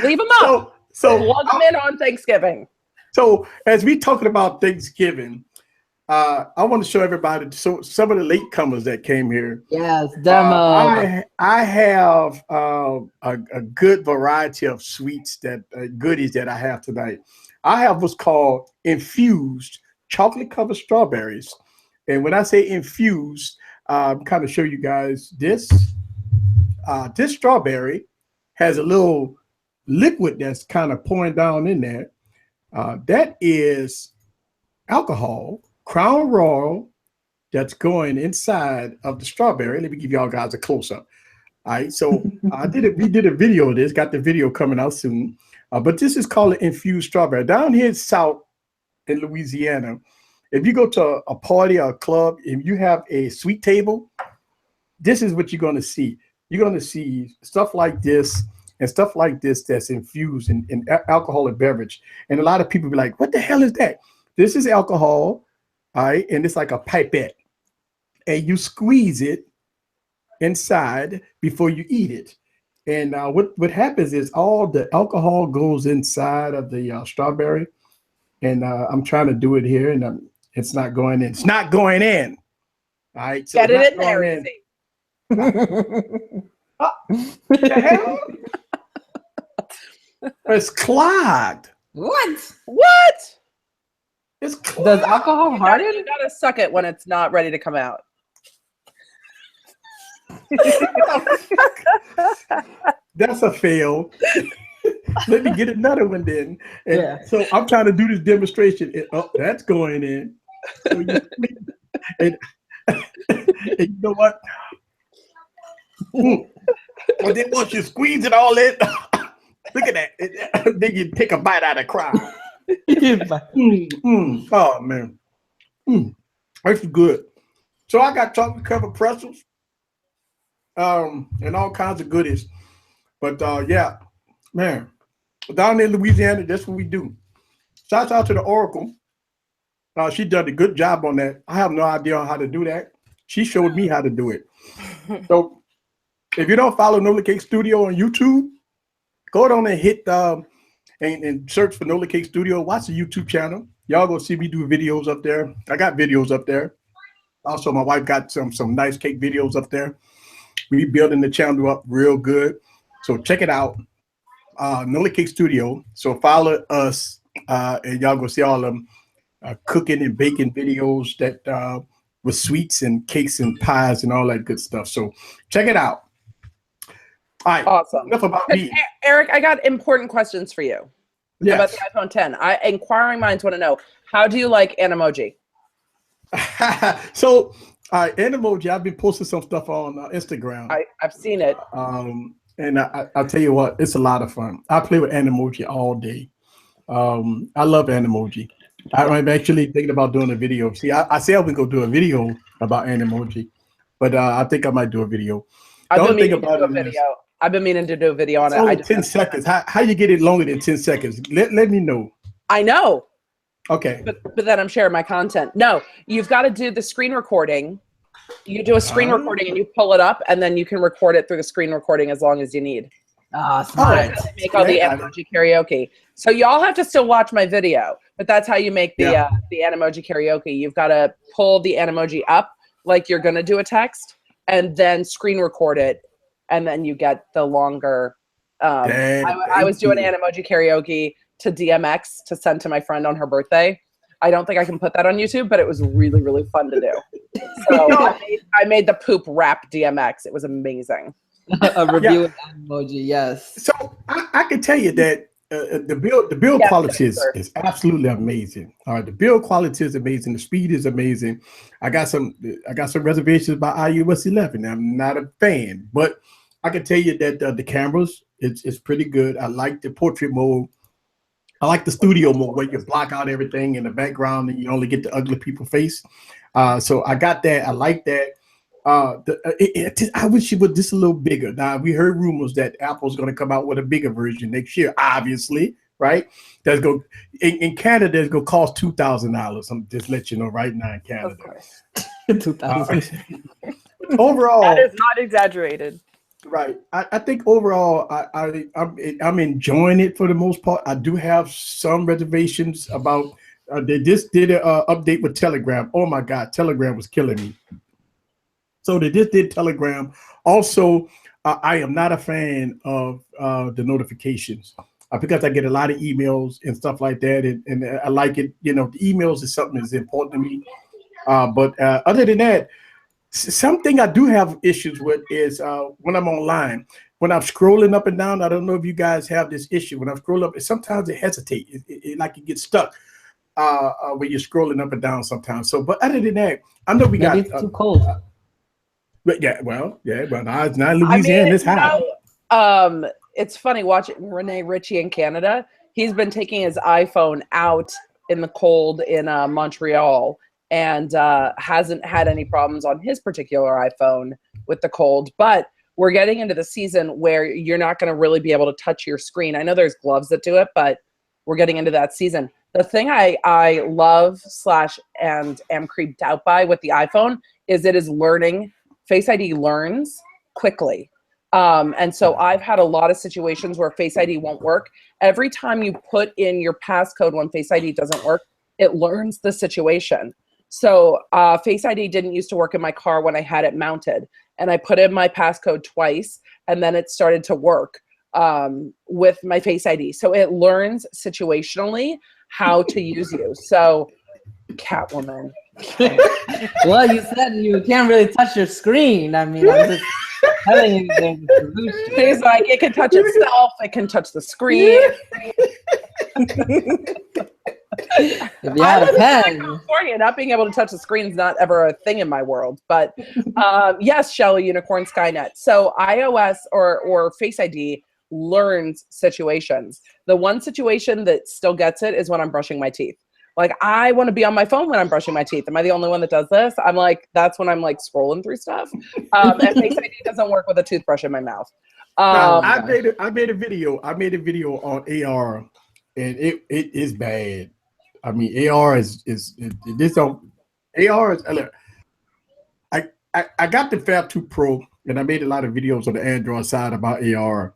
Leave them up. So plug them in on Thanksgiving. So as we talking about Thanksgiving, I want to show everybody some of the latecomers that came here. Yes, demo. I have a good variety of sweets goodies that I have tonight. I have what's called infused chocolate covered strawberries, and when I say infused, I'm kind of show you guys this. This strawberry has a little liquid that's kind of pouring down in there. That is alcohol, Crown Royal, that's going inside of the strawberry. Let me give y'all guys a close-up. All right, so we did a video of this, got the video coming out soon. But this is called an infused strawberry. Down here in South in Louisiana, if you go to a party or a club, if you have a sweet table, this is what you're going to see. You're going to see stuff like this and stuff like this that's infused in alcoholic beverage. And a lot of people be like, what the hell is that? This is alcohol, all right? And it's like a pipette. And you squeeze it inside before you eat it. And what happens is all the alcohol goes inside of the strawberry. And I'm trying to do it here, and it's not going in. It's not going in. All right. So get it in there. The hell? It's clogged. What? It's clogged. Does alcohol harden? You gotta suck it when it's not ready to come out. That's a fail. Let me get another one then. And so I'm trying to do this demonstration. That's going in. So and you know what? Well, then once you squeeze it all in, look at that. Then you take a bite out of the crowd. Oh man, that's good. So I got chocolate covered pretzels, and all kinds of goodies. But yeah, man, down in Louisiana, that's what we do. Shouts out to the Oracle. She did a good job on that. I have no idea how to do that. She showed me how to do it. So if you don't follow Nola Cake Studio on YouTube, go down and hit and search for Nola Cake Studio. Watch the YouTube channel. Y'all go see me do videos up there. I got videos up there. Also, my wife got some nice cake videos up there. We building the channel up real good. So check it out. Nola Cake Studio. So follow us, and y'all go see all them cooking and baking videos that with sweets and cakes and pies and all that good stuff. So check it out. All right. Awesome. Enough about me. Eric, I got important questions for you about the iPhone 10. Inquiring minds want to know, how do you like Animoji? So Animoji, I've been posting some stuff on Instagram. I've seen it. And I'll tell you what, it's a lot of fun. I play with Animoji all day. I love Animoji. I'm actually thinking about doing a video. See, I said we go do a video about Animoji, but I think I might do a video. I've been meaning to do a video on it. Only 10 seconds. How you get it longer than 10 seconds? Let me know. I know. Okay. But then I'm sharing my content. No, you've got to do the screen recording. You do a screen recording and you pull it up, and then you can record it through the screen recording as long as you need. Smart. Make all the Animoji karaoke. So y'all have to still watch my video. but that's how you make the Animoji karaoke. You've got to pull the Animoji up like you're going to do a text, and then screen record it, and then you get the longer. I was doing Animoji karaoke to DMX to send to my friend on her birthday. I don't think I can put that on YouTube, but it was really, really fun to do. So I made the poop rap DMX. It was amazing. A review with emoji, yes. So I can tell you that the build quality is absolutely amazing. All right, the build quality is amazing. The speed is amazing. I got some reservations about iOS 11. I'm not a fan, but I can tell you that the cameras it's pretty good. I like the portrait mode. I like the studio mode where you block out everything in the background and you only get the ugly people face. So I got that. I like that. I wish it was just a little bigger. Now we heard rumors that Apple's going to come out with a bigger version next year. Obviously, right? That's go in Canada. It's going to cost $2,000. I'm just let you know right now in Canada. $2,000. Overall, that is not exaggerated. Right. I think overall, I'm enjoying it for the most part. I do have some reservations about. They just did an update with Telegram. Oh my God, Telegram was killing me. So they just did Telegram. Also, I am not a fan of the notifications because I get a lot of emails and stuff like that, and I like it. You know, the emails is something that's important to me. But other than that. Something I do have issues with is when I'm online, when I'm scrolling up and down. I don't know if you guys have this issue. When I scroll up, sometimes it hesitates. It like it gets stuck when you're scrolling up and down sometimes. So, but other than that, I know Maybe it's too cold. But well, now Louisiana is hot. It's funny watching Rene Ritchie in Canada. He's been taking his iPhone out in the cold in Montreal. And hasn't had any problems on his particular iPhone with the cold. But we're getting into the season where you're not going to really be able to touch your screen. I know there's gloves that do it, but we're getting into that season. The thing I love and am creeped out by with the iPhone is it is learning. Face ID learns quickly. And so I've had a lot of situations where Face ID won't work. Every time you put in your passcode when Face ID doesn't work, it learns the situation. So Face ID didn't used to work in my car when I had it mounted, and I put in my passcode twice, and then it started to work with my Face ID. So it learns situationally how to use you. So Catwoman. Well, you said you can't really touch your screen. I mean, I'm just telling you there's a solution. He's like, it can touch itself. It can touch the screen. If you had a pen. California, not being able to touch the screen is not ever a thing in my world. But yes, Shelly, Unicorn Skynet. So iOS or Face ID learns situations. The one situation that still gets it is when I'm brushing my teeth. Like, I want to be on my phone when I'm brushing my teeth. Am I the only one that does this? I'm like, that's when I'm like scrolling through stuff. And Face ID doesn't work with a toothbrush in my mouth. I made a video on AR, and it is bad. I mean, AR is this don't AR is. I got the Fab 2 Pro, and I made a lot of videos on the Android side about AR,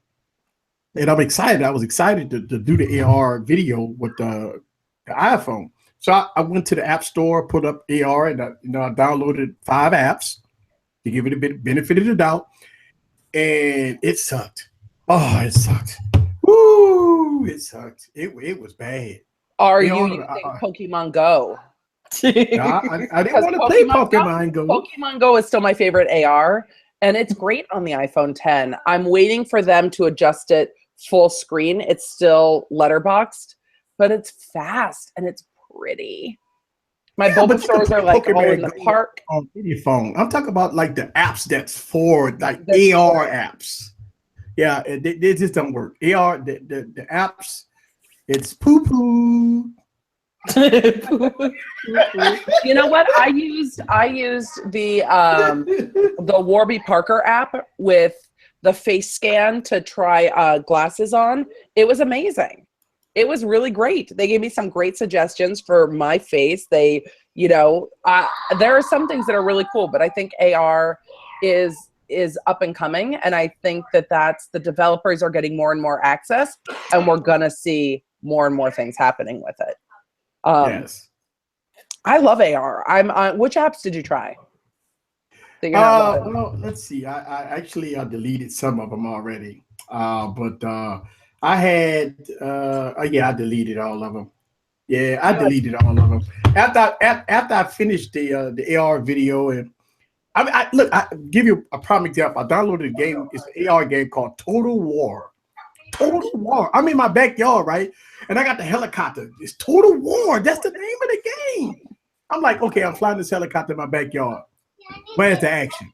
and I'm excited. I was excited to do the AR video with the iPhone. So I went to the App Store, put up AR, and I downloaded 5 apps to give it a bit benefit of the doubt, and it sucked. Oh, it sucked. Woo! It sucked. It was bad. Are you using Pokemon Go? I didn't want to play Pokemon Go. Pokemon Go is still my favorite AR, and it's great on the iPhone 10. I'm waiting for them to adjust it full screen. It's still letterboxed, but it's fast and it's pretty. My Bulbasaurs are like all in the park. On your phone. I'm talking about like the apps that's for like AR apps. Yeah, they just don't work. AR, the apps, it's poo-poo. You know what? I used the Warby Parker app with the face scan to try glasses on. It was amazing. It was really great. They gave me some great suggestions for my face. They, there are some things that are really cool, but I think AR is up and coming, and I think that's the developers are getting more and more access, and we're gonna see more and more things happening with it. Yes. I love AR. I'm on. Which apps did you try? That you're not loving? Well, let's see. I actually deleted some of them already. But I had yeah, I deleted all of them. Yeah, I deleted all of them after I finished the AR video. And I look, I give you a prime example. I downloaded a game. It's an AR game called Total War. Total War. I'm in my backyard, right? And I got the helicopter. It's Total War. That's the name of the game. I'm like, okay, I'm flying this helicopter in my backyard. Where's the action?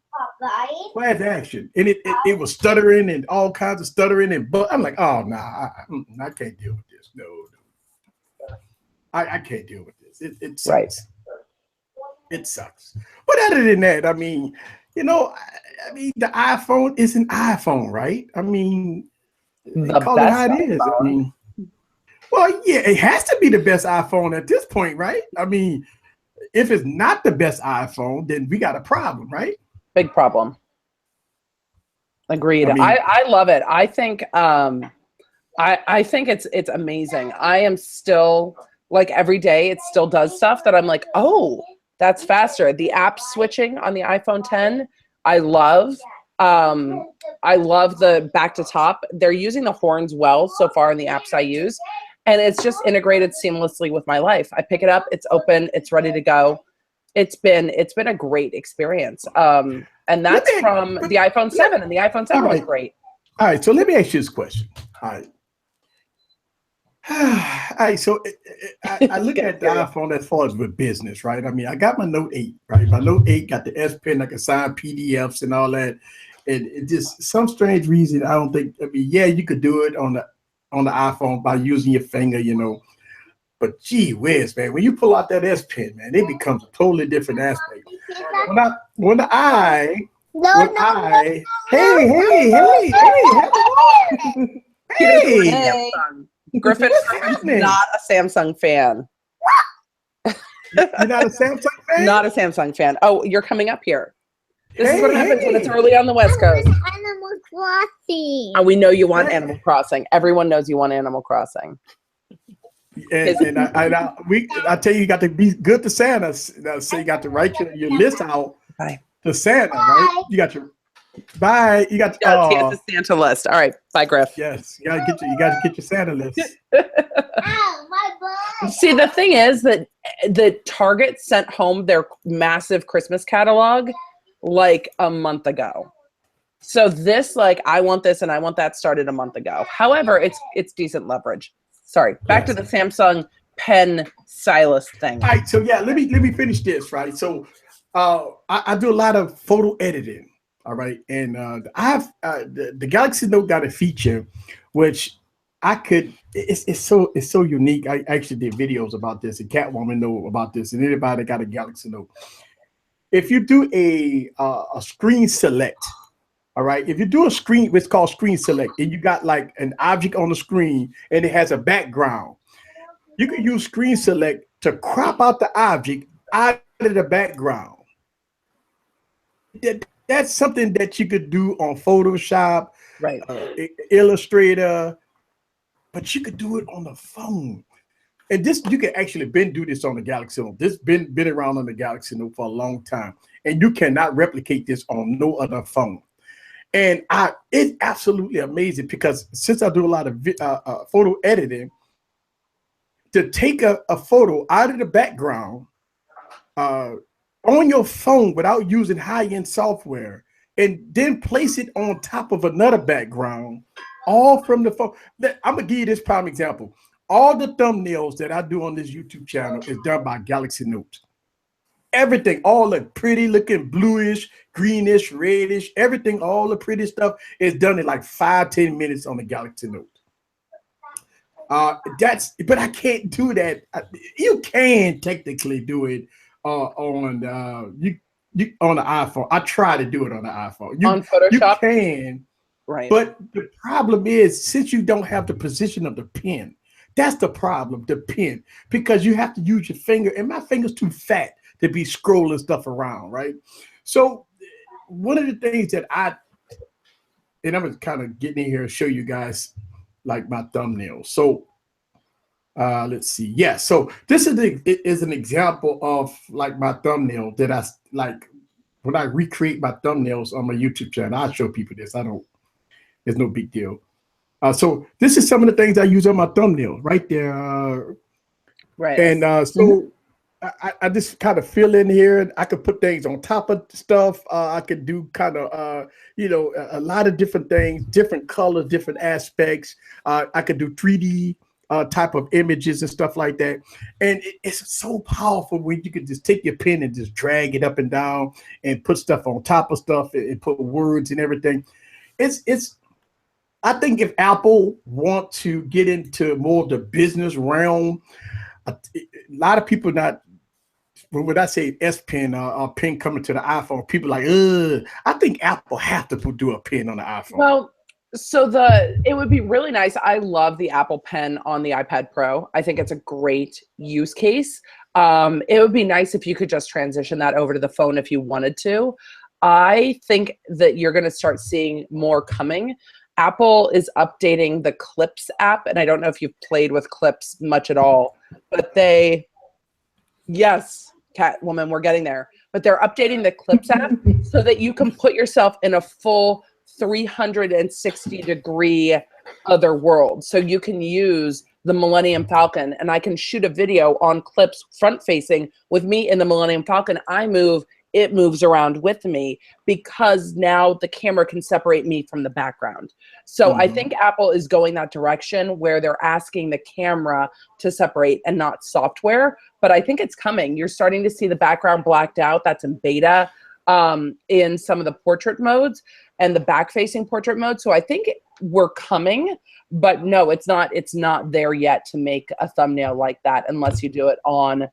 Where's the action? And it was stuttering and all kinds of stuttering but I'm like, oh nah, I can't deal with this. No. I can't deal with this. It sucks. Right. It sucks. But other than that, I mean, you know, I mean, the iPhone is an iPhone, right? I mean, call it how it is. I mean, well, yeah, it has to be the best iPhone at this point, right? I mean, if it's not the best iPhone, then we got a problem, right? Big problem. Agreed. I mean, I love it. I think I think it's amazing. I am still like every day it still does stuff that I'm like, oh, that's faster. The app switching on the iPhone 10, I love. I love the back to top. They're using the horns well so far in the apps I use. And it's just integrated seamlessly with my life. I pick it up, it's open, it's ready to go. It's been a great experience. And that's from the iPhone 7, and the iPhone 7 was great. All right, so let me ask you this question. All right. All right, so I look at the iPhone as far as with business, right? I mean, I got my Note 8, right? My Note 8 got the S Pen, I can sign PDFs and all that. And it just some strange reason, I don't think, I mean, yeah, you could do it on the iPhone by using your finger, you know. But gee whiz, man, when you pull out that S Pen, man, it becomes a totally different aspect. Hey. Griffin's not a Samsung fan. You're not a Samsung fan? Not a Samsung fan. Oh, you're coming up here. This is what happens when it's early on the West Coast. Animal Crossing. And we know you want Animal Crossing. Everyone knows you want Animal Crossing. And I tell you, you got to be good to Santa. So you got to write your list out to Santa, right? You got your You got he has a Santa list. All right, bye, Griff. Yes, you gotta get your Santa list. Ow, my butt. See, the thing is that the Target sent home their massive Christmas catalog like a month ago. So this, like, I want this and I want that started a month ago. However, it's decent leverage. Sorry, back to the Samsung pen stylus thing. All right, so yeah, let me finish this, right? So I do a lot of photo editing, all right, and the Galaxy Note got a feature which I could. It's so unique. I actually did videos about this, and Catwoman know about this, and anybody that got a Galaxy Note. If you do a screen select, all right, if you do a screen, it's called screen select, and you got like an object on the screen and it has a background, you can use screen select to crop out the object out of the background. That's something that you could do on Photoshop, right? Illustrator, but you could do it on the phone. And this, you can actually do this on the Galaxy Note. This been around on the Galaxy Note for a long time, and you cannot replicate this on no other phone. And it's absolutely amazing because since I do a lot of photo editing, to take a photo out of the background on your phone without using high-end software and then place it on top of another background, all from the phone. I'm gonna give you this prime example. All the thumbnails that I do on this YouTube channel is done by Galaxy Note. Everything, all the pretty looking bluish, greenish, reddish, everything, all the pretty stuff is done in like 5-10 minutes on the Galaxy Note. But I can't do that. You can technically do it on the iPhone. I try to do it on the iPhone. On Photoshop, you can, right? But the problem is, since you don't have the position of the pen, that's the problem. The pen, because you have to use your finger, and my finger's too fat to be scrolling stuff around, right? So one of the things that I'm kind of getting in here and show you guys like my thumbnails. So Let's see. Yeah. So this is an example of like my thumbnail that I like when I recreate my thumbnails on my YouTube channel. I show people this. It's no big deal. So this is some of the things I use on my thumbnail right there. Right. And I just kind of fill in here. I could put things on top of stuff. I could do kind of, a lot of different things, different colors, different aspects. I could do 3D type of images and stuff like that. And it's so powerful when you can just take your pen and just drag it up and down and put stuff on top of stuff and put words and everything. I think if Apple want to get into more of the business realm, a lot of people not. When I say S Pen or pen coming to the iPhone, people like, ugh. I think Apple have to do a pen on the iPhone. Well, so it would be really nice. I love the Apple Pen on the iPad Pro. I think it's a great use case. It would be nice if you could just transition that over to the phone if you wanted to. I think that you're going to start seeing more coming. Apple is updating the Clips app, and I don't know if you've played with Clips much at all, but yes, Catwoman, we're getting there. But they're updating the Clips app so that you can put yourself in a full 360-degree other world. So you can use the Millennium Falcon, and I can shoot a video on Clips front-facing with me in the Millennium Falcon. I move, it moves around with me because now the camera can separate me from the background. So I think Apple is going that direction where they're asking the camera to separate and not software. But I think it's coming. You're starting to see the background blacked out. That's in beta in some of the portrait modes and the back-facing portrait mode. So I think we're coming, but no, it's not there yet to make a thumbnail like that unless you do it on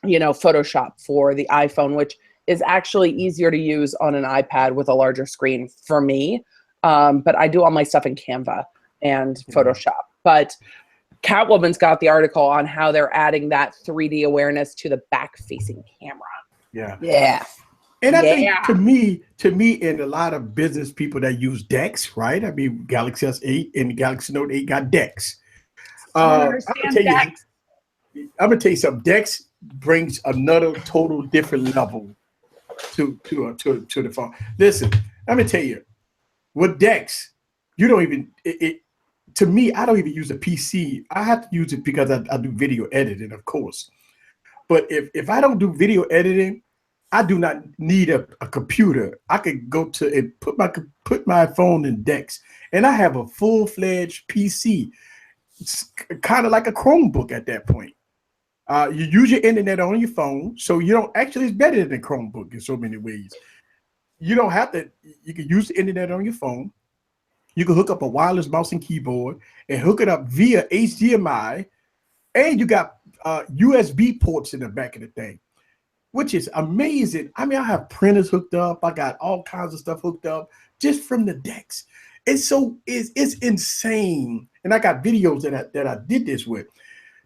Photoshop for the iPhone, which is actually easier to use on an iPad with a larger screen for me. But I do all my stuff in Canva and Photoshop. But Catwoman's got the article on how they're adding that 3D awareness to the back-facing camera. Yeah. Yeah. And I think to me, and a lot of business people that use DeX, right? I mean, Galaxy S8 and Galaxy Note 8 got DeX. I'm gonna tell you something. DeX brings another total different level to the phone. Listen, let me tell you, with DeX, you don't even to me, I don't even use a PC. I have to use it because I do video editing, of course. But if I don't do video editing, I do not need a computer. I could go to and put my phone in DeX, and I have a full-fledged PC. It's kind of like a Chromebook at that point. You use your internet on your phone, so you don't actually. It's better than a Chromebook in so many ways. You don't have to. You can use the internet on your phone. You can hook up a wireless mouse and keyboard and hook it up via HDMI, and you got USB ports in the back of the thing, which is amazing. I mean, I have printers hooked up. I got all kinds of stuff hooked up just from the DeX. It's insane. And I got videos that I did this with.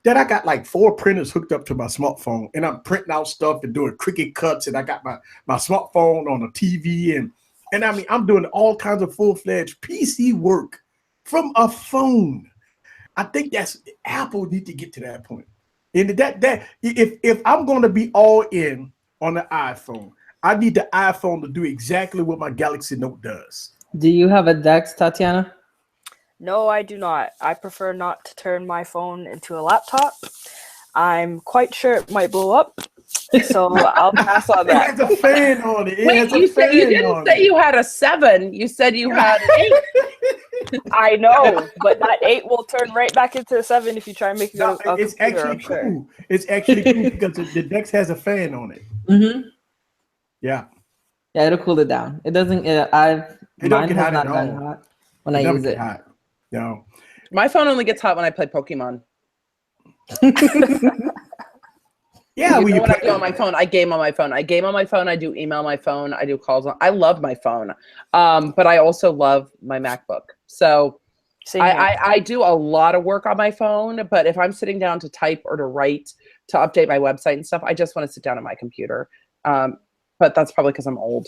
That I got like 4 printers hooked up to my smartphone, and I'm printing out stuff and doing Cricut cuts, and I got my smartphone on a TV, and I mean, I'm doing all kinds of full-fledged PC work from a phone. I think that's Apple need to get to that point. And that if I'm going to be all in on the iPhone, I need the iPhone to do exactly what my Galaxy Note does. Do you have a DeX, Tatiana? No, I do not. I prefer not to turn my phone into a laptop. I'm quite sure it might blow up, so I'll pass on that. It has a fan on it. Wait, you didn't say you had a 7. You said you had an 8. I know, but that 8 will turn right back into a 7 if you try and make it go. It's actually cool. Sure. It's actually cool because the DeX has a fan on it. Mm-hmm. Yeah. Yeah, it'll cool it down. It doesn't. It don't get hot at all hot when I use it. Hot. No. My phone only gets hot when I play Pokemon. Yeah, what I do on my phone. I game on my phone. I game on my phone. I do email on my phone. I do calls on. I love my phone, but I also love my MacBook. So I do a lot of work on my phone. But if I'm sitting down to type or to write, to update my website and stuff, I just want to sit down at my computer. But that's probably because I'm old.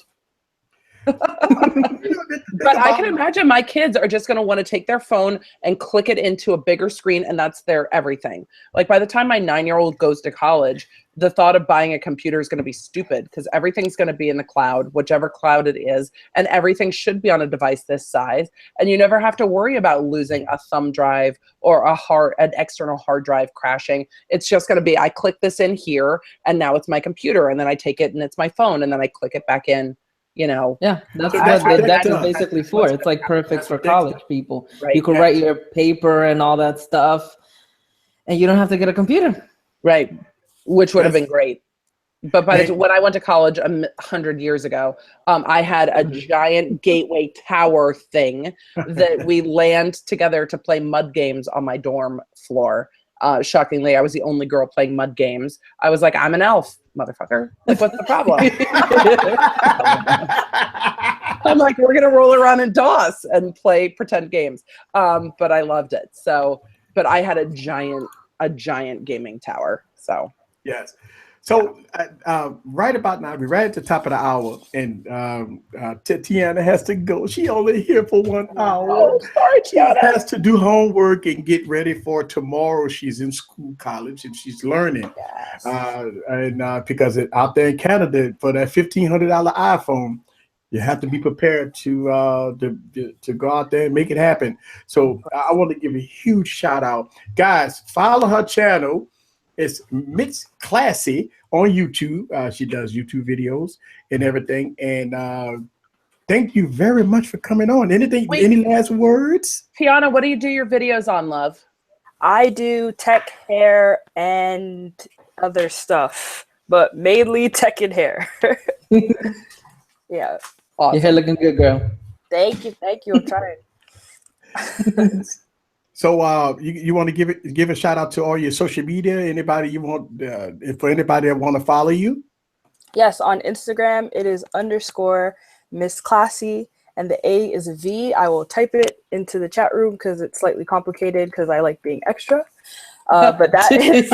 But I can imagine my kids are just going to want to take their phone and click it into a bigger screen, and that's their everything. Like by the time my 9-year-old goes to college, the thought of buying a computer is going to be stupid because everything's going to be in the cloud, whichever cloud it is, and everything should be on a device this size. And you never have to worry about losing a thumb drive or an external hard drive crashing. It's just going to be, I click this in here, and now it's my computer, and then I take it and it's my phone, and then I click it back in. Yeah, that's what the deck is basically for. It's like perfect for college people. Right. You can write your paper and all that stuff, and you don't have to get a computer. Right, which would have been great. But when I went to college 100 years ago, I had a giant gateway tower thing that we land together to play mud games on my dorm floor. Shockingly, I was the only girl playing mud games. I was like, I'm an elf, motherfucker. Like, what's the problem? I'm like, we're gonna roll around in DOS and play pretend games. But I loved it. So, but I had a giant gaming tower. So yes. So right about now, we're right at the top of the hour, and Tiana has to go. She only here for 1 hour. Oh, sorry, Tiana. She has to do homework and get ready for tomorrow. She's in college, and she's learning. Yes. Because out there in Canada, for that $1,500 iPhone, you have to be prepared to go out there and make it happen. So I want to give a huge shout out, guys. Follow her channel. It's Miss Classy on YouTube. She does YouTube videos and everything. And thank you very much for coming on. Any last words? Tiana, what do you do your videos on, love? I do tech, hair, and other stuff, but mainly tech and hair. Yeah. Awesome. Your hair looking good, girl. Thank you. I'm trying. So you want to give a shout out to all your social media? Anybody you want for anybody that want to follow you? Yes, on Instagram it is _Miss Classy, and the A is a V. I will type it into the chat room because it's slightly complicated because I like being extra. But that is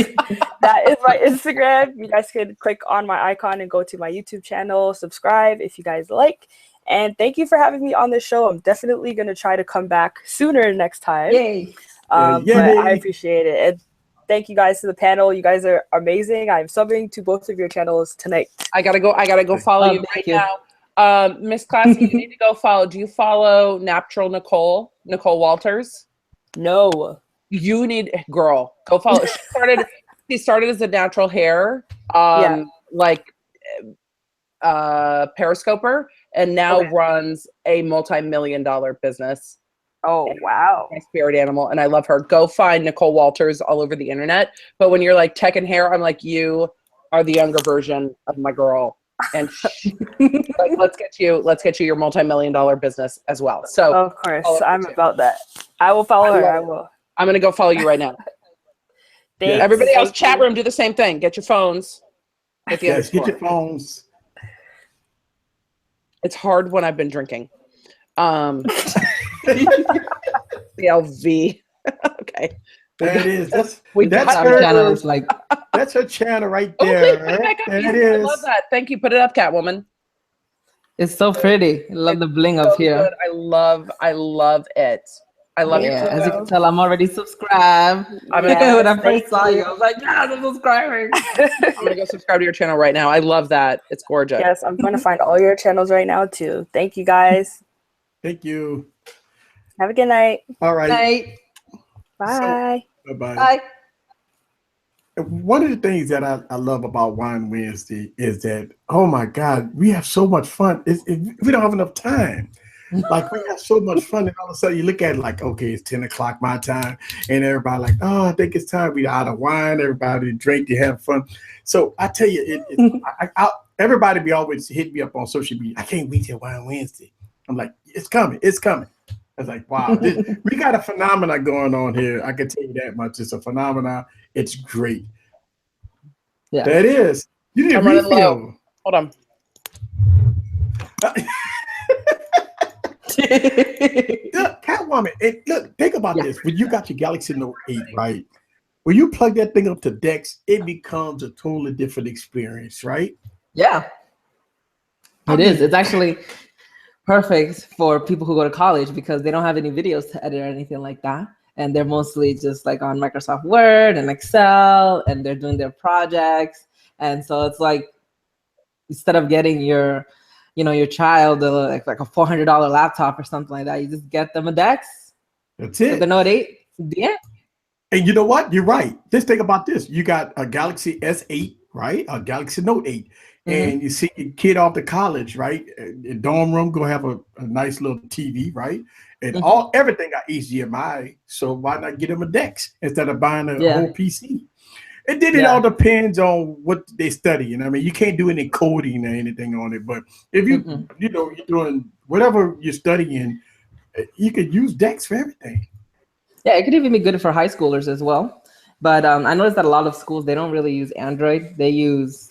my Instagram. You guys can click on my icon and go to my YouTube channel, subscribe if you guys like. And thank you for having me on this show. I'm definitely going to try to come back sooner next time. Yay. But I appreciate it. And thank you guys to the panel. You guys are amazing. I'm subbing to both of your channels tonight. I gotta go follow you right now. Miss Classy, you need to go follow. Do you follow Natural Nicole Walters? No. You need, girl, go follow. She started as a natural hair, periscoper, and now runs a multi-million-dollar business. Oh, wow. My spirit animal, and I love her. Go find Nicole Walters all over the internet. But when you're like tech and hair, I'm like, you are the younger version of my girl. And like, let's get you your multi-million-dollar business as well. So of course, I'm about that. I will follow her. I will. I'm gonna go follow you right now. Everybody else, chat room, do the same thing. Get your phones. Get your phones. It's hard when I've been drinking. The LV. Okay. There it is. That's her channel. Like that's her channel right there. There it is. I love that. Thank you. Put it up, Catwoman. It's so pretty. I love the bling up here. Good. I love it. I love it. As you can tell, I'm already subscribed. When I first saw you, I was like, yes, I'm subscribing. I'm going to go subscribe to your channel right now. I love that. It's gorgeous. Yes, I'm going to find all your channels right now, too. Thank you, guys. Thank you. Have a good night. All right. Night. Bye. Bye-bye. Bye. One of the things that I love about Wine Wednesday is that, oh, my God, we have so much fun. We don't have enough time. Like, we have so much fun, and all of a sudden you look at it like, okay, it's 10 o'clock my time, and everybody like, oh, I think it's time. We out of wine, everybody drink, you have fun. So I tell you, everybody be always hit me up on social media. I can't wait till Wine Wednesday. I'm like, it's coming. I was like, wow, we got a phenomenon going on here. I can tell you that much. It's a phenomenon. It's great. Yeah, that is. You need a refill. Hold on. Look, Catwoman, look, think about this. When you got your Galaxy Note 8, right? When you plug that thing up to Dex, it becomes a totally different experience, right? Yeah. It is. It's actually, perfect for people who go to college because they don't have any videos to edit or anything like that. And they're mostly just like on Microsoft Word and Excel, and they're doing their projects. And so it's like, instead of getting your child like a $400 laptop or something like that, you just get them a Dex. That's it. So the Note 8, yeah. And you know what? You're right. Just think about this. You got a Galaxy S8, right? A Galaxy Note 8. And you see your kid off to college, right? In dorm room, go have a nice little TV, right? And everything got HDMI. So why not get them a Dex instead of buying a whole PC? And then it all depends on what they study. And I mean, you can't do any coding or anything on it. But if you, you're doing whatever you're studying, you could use Dex for everything. Yeah, it could even be good for high schoolers as well. But I noticed that a lot of schools, they don't really use Android. They use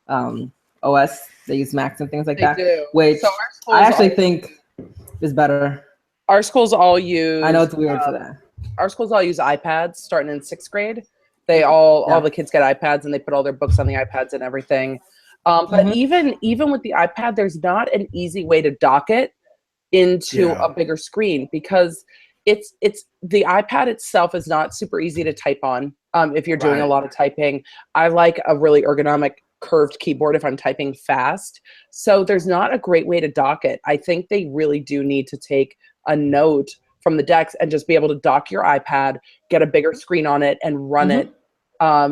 OS. They use Macs and things like that. Do. Which so I actually think is better. Our schools all use. I know it's weird for that. Our schools all use iPads starting in 6th grade. They all the kids get iPads and they put all their books on the iPads and everything. But even with the iPad, there's not an easy way to dock it into a bigger screen because it's the iPad itself is not super easy to type on if you're doing a lot of typing. I like a really ergonomic curved keyboard if I'm typing fast. So there's not a great way to dock it. I think they really do need to take a note from the Dex and just be able to dock your iPad, get a bigger screen on it, and run it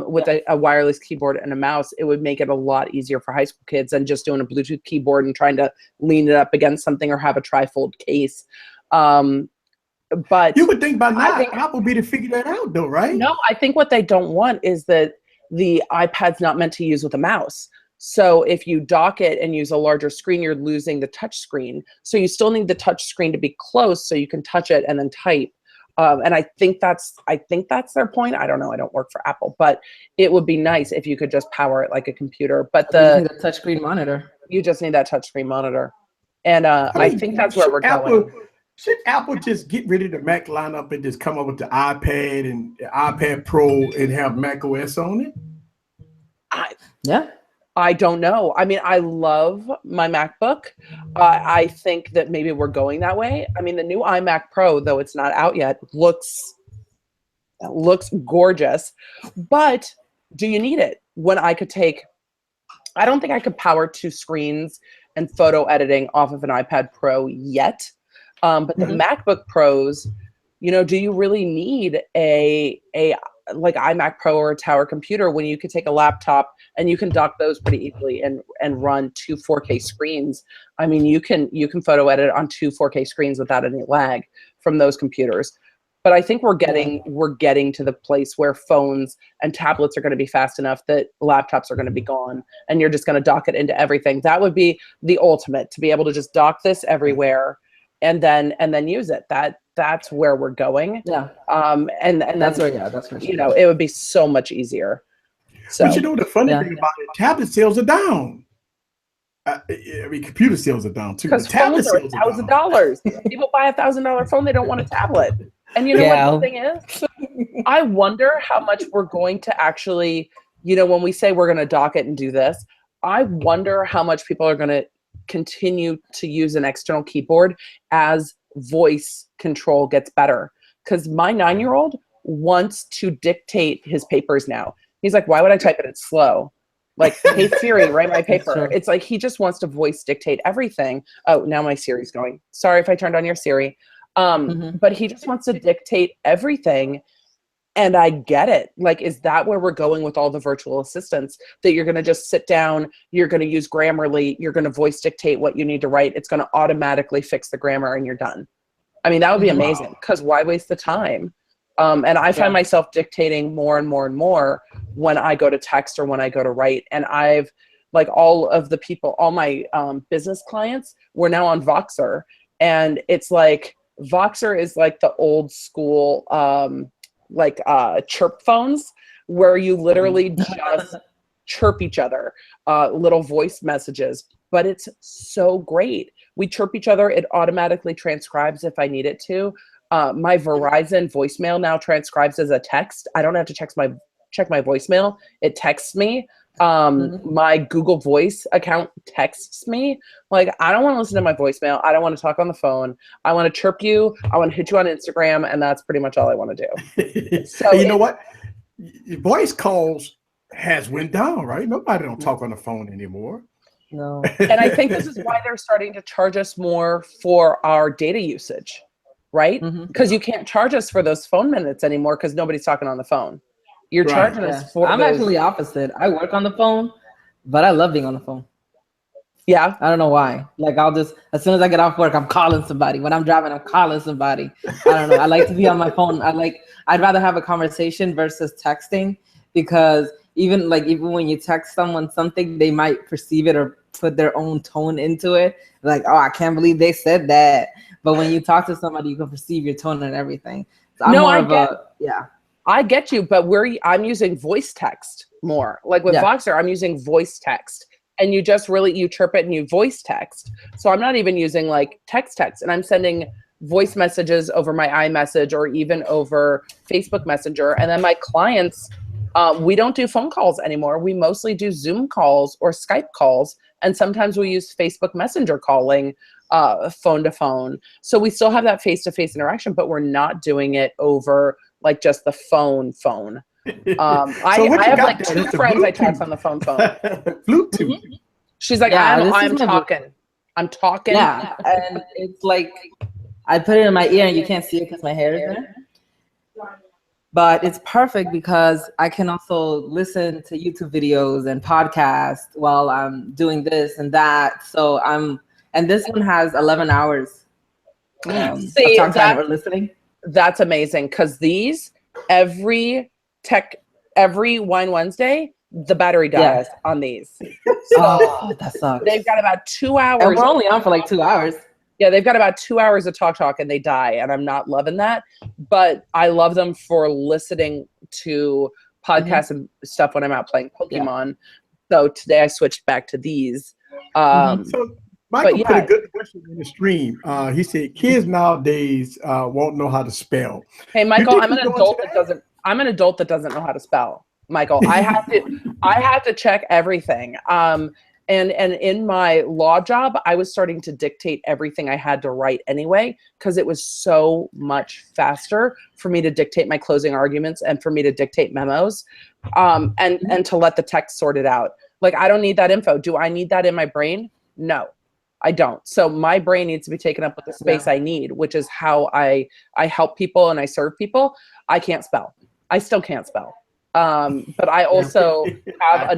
with a wireless keyboard and a mouse. It would make it a lot easier for high school kids than just doing a Bluetooth keyboard and trying to lean it up against something or have a trifold case. But you would think by now Apple would be to figure that out, though, right? No, I think what they don't want is that the iPad's not meant to use with a mouse. So if you dock it and use a larger screen, you're losing the touch screen. So you still need the touch screen to be close so you can touch it and then type. And I think that's their point. I don't know. I don't work for Apple, but it would be nice if you could just power it like a computer. But you need a touchscreen monitor. You just need that touchscreen monitor, and I think that's where we're going. Should Apple just get rid of the Mac lineup and just come up with the iPad and the iPad Pro and have Mac OS on it? I don't know. I mean, I love my MacBook. I think that maybe we're going that way. I mean, the new iMac Pro, though it's not out yet, looks gorgeous. But do you need it? When I don't think I could power 2 screens and photo editing off of an iPad Pro yet. But the MacBook Pros, do you really need a like iMac Pro or a tower computer when you could take a laptop and you can dock those pretty easily and run 2 4K screens? I mean, you can photo edit on 2 4K screens without any lag from those computers. But I think we're getting to the place where phones and tablets are going to be fast enough that laptops are going to be gone, and you're just going to dock it into everything. That would be the ultimate, to be able to just dock this everywhere and then use it. That's where we're going. Yeah. And that's where, that's for sure. It would be so much easier. So, but the funny thing about it, tablet sales are down. I mean, computer sales are down too. Because phones are $1,000. People buy $1,000 phone, they don't want a tablet. And you know what the thing is? I wonder how much we're going to actually, when we say we're going to dock it and do this, I wonder how much people are going to continue to use an external keyboard as voice control gets better. Because my 9-year-old wants to dictate his papers now. He's like, why would I type it? It's slow. Like, hey Siri, write my paper. It's like he just wants to voice dictate everything. Oh, now my Siri's going. Sorry if I turned on your Siri. But he just wants to dictate everything. And I get it. Like, is that where we're going with all the virtual assistants? That you're going to just sit down, you're going to use Grammarly, you're going to voice dictate what you need to write. It's going to automatically fix the grammar and you're done. I mean, that would be amazing, because why waste the time? And I find myself dictating more and more and more when I go to text or when I go to write. And I've, like, all my business clients, we're now on Voxer. And it's like, Voxer is like the old school, chirp phones, where you literally just chirp each other, little voice messages. But it's so great. We chirp each other. It automatically transcribes if I need it to. My Verizon voicemail now transcribes as a text. I don't have to check my voicemail. It texts me. My Google Voice account texts me. Like, I don't want to listen to my voicemail. I don't want to talk on the phone. I want to chirp you. I want to hit you on Instagram, and that's pretty much all I want to do. So you know what? Voice calls has went down, right? Nobody don't talk on the phone anymore. No. And I think this is why they're starting to charge us more for our data usage, right? Because you can't charge us for those phone minutes anymore because nobody's talking on the phone. You're charging us for I'm those. actually opposite. I work on the phone, but I love being on the phone. Yeah. I don't know why. Like, I'll just, as soon as I get off work, I'm calling somebody. When I'm driving, I'm calling somebody. I don't know. I like to be on my phone. I'd rather have a conversation versus texting, because even when you text someone something, they might perceive it or put their own tone into it. Like, oh, I can't believe they said that. But when you talk to somebody, you can perceive your tone and everything. So I get you, but I'm using voice text more. Like with Voxer, I'm using voice text, and you chirp it and you voice text. So I'm not even using like text, and I'm sending voice messages over my iMessage or even over Facebook Messenger. And then my clients, we don't do phone calls anymore. We mostly do Zoom calls or Skype calls. And sometimes we use Facebook Messenger calling, phone to phone. So we still have that face-to-face interaction, but we're not doing it over like just the phone. I have like 2 friends I text on the phone. Bluetooth. She's like, I'm talking. I'm talking. Yeah, and it's like, I put it in my ear and you can't see it because my hair is there. But it's perfect because I can also listen to YouTube videos and podcasts while I'm doing this and that. So and this one has 11 hours of talk time or listening. That's amazing, because these every Wine Wednesday, the battery dies on these. So that sucks. They've got about 2 hours. And we're only on for like 2 hours. Yeah, they've got about 2 hours of talk and they die, and I'm not loving that. But I love them for listening to podcasts and stuff when I'm out playing Pokemon. So today I switched back to these. So Michael put a good question in the stream. He said, "Kids nowadays won't know how to spell." Hey, Michael, I'm an adult that doesn't know how to spell. Michael, I have to check everything. And in my law job, I was starting to dictate everything I had to write anyway, because it was so much faster for me to dictate my closing arguments and for me to dictate memos, and to let the text sort it out. Like, I don't need that info. Do I need that in my brain? No, I don't. So my brain needs to be taken up with the space I need, which is how I help people and I serve people. I can't spell. I still can't spell. But I also have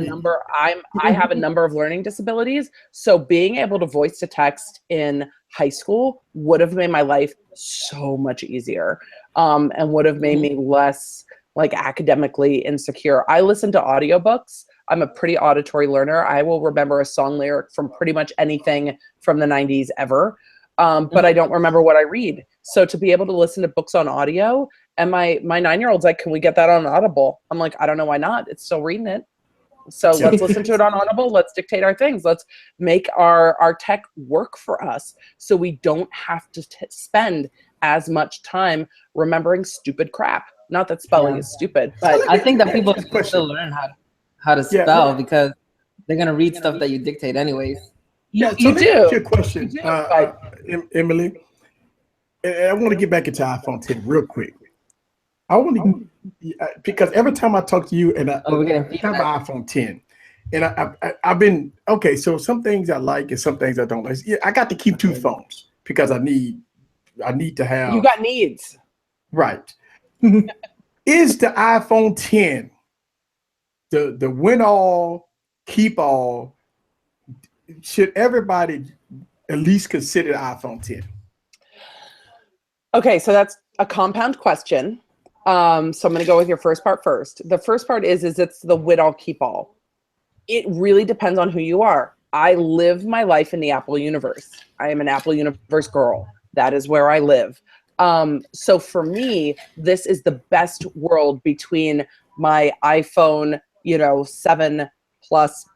I have a number of learning disabilities. So being able to voice to text in high school would have made my life so much easier, and would have made me less like academically insecure. I listen to audiobooks. I'm a pretty auditory learner. I will remember a song lyric from pretty much anything from the 90s ever. But I don't remember what I read. So to be able to listen to books on audio, and my 9-year-old's like, "Can we get that on Audible?" I'm like, "I don't know why not. It's still reading it." So let's listen to it on Audible. Let's dictate our things. Let's make our tech work for us, so we don't have to spend as much time remembering stupid crap. Not that spelling is stupid, but I think that people still learn how to spell because they're gonna read stuff that you dictate anyways. Yeah, so you do. Your question, Emily. I want to get back into iPhone 10 real quick. I want to because every time I talk to you and I have an iPhone 10, and I've been okay. So some things I like and some things I don't like. Yeah, I got to keep 2 phones because I need to have. You got needs, right? Is the iPhone 10 the win all, keep all? Should everybody at least consider the iPhone 10? Okay, so that's a compound question. So I'm going to go with your first part first. The first part is it's the win all, keep all. It really depends on who you are. I live my life in the Apple universe. I am an Apple universe girl. That is where I live. So for me, this is the best world between my iPhone, 7 Plus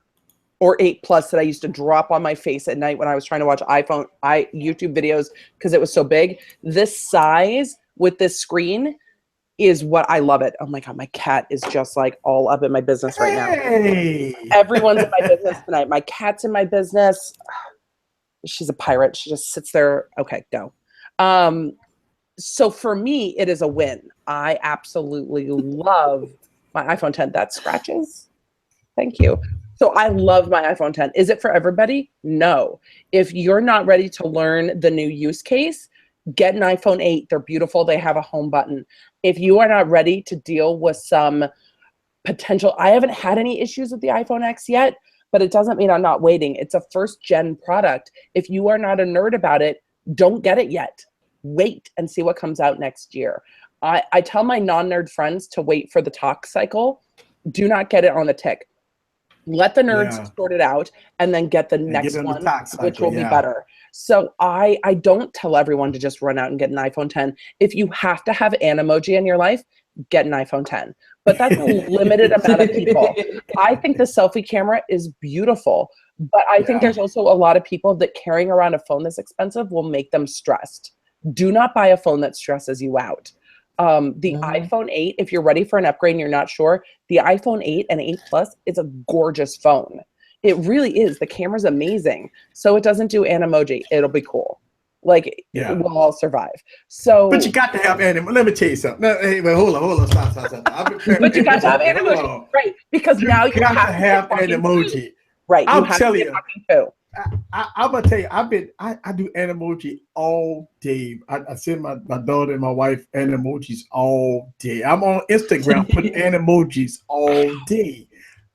or 8 Plus that I used to drop on my face at night when I was trying to watch YouTube videos because it was so big. This size with this screen is what I love it. Oh my God, my cat is just like all up in my business right now. Hey. Everyone's in my business tonight. My cat's in my business. She's a pirate. She just sits there. Okay, go. So for me, it is a win. I absolutely love my iPhone 10. That scratches. Thank you. So I love my iPhone 10. Is it for everybody? No. If you're not ready to learn the new use case, get an iPhone 8. They're beautiful. They have a home button. If you are not ready to deal with some potential, I haven't had any issues with the iPhone X yet, but it doesn't mean I'm not waiting. It's a first gen product. If you are not a nerd about it, don't get it yet. Wait and see what comes out next year. I tell my non-nerd friends to wait for the talk cycle. Do not get it on the tick. Let the nerds sort it out and then get the next one, which will be better. So I don't tell everyone to just run out and get an iPhone 10. If you have to have Animoji in your life, get an iPhone 10. But that's a limited amount of people. I think the selfie camera is beautiful, but I think there's also a lot of people that carrying around a phone this expensive will make them stressed. Do not buy a phone that stresses you out. The iPhone 8, if you're ready for an upgrade and you're not sure, the iPhone 8 and 8 Plus is a gorgeous phone. It really is. The camera's amazing. So it doesn't do Animoji. It'll be cool. Like, we'll all survive. So, but you got to have Animoji. Let me tell you something. No, hey, wait, hold on, stop. But you got to have Animoji, right? Because now you have to have Animoji. Right. I'm telling you. I'm gonna tell you, I do Animoji all day. I send my daughter and my wife Animojis all day. I'm on Instagram putting Animojis all day.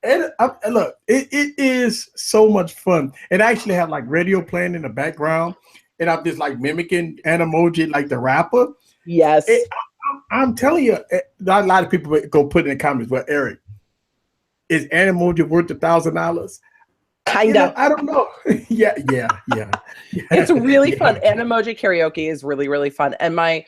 And look, it is so much fun. And I actually have like radio playing in the background, and I'm just like mimicking Animoji like the rapper. Yes. I'm telling you, a lot of people go put in the comments, well, Eric, is Animoji worth $1,000? Kinda. I don't know. Yeah. It's really fun. Animoji karaoke is really, really fun. And I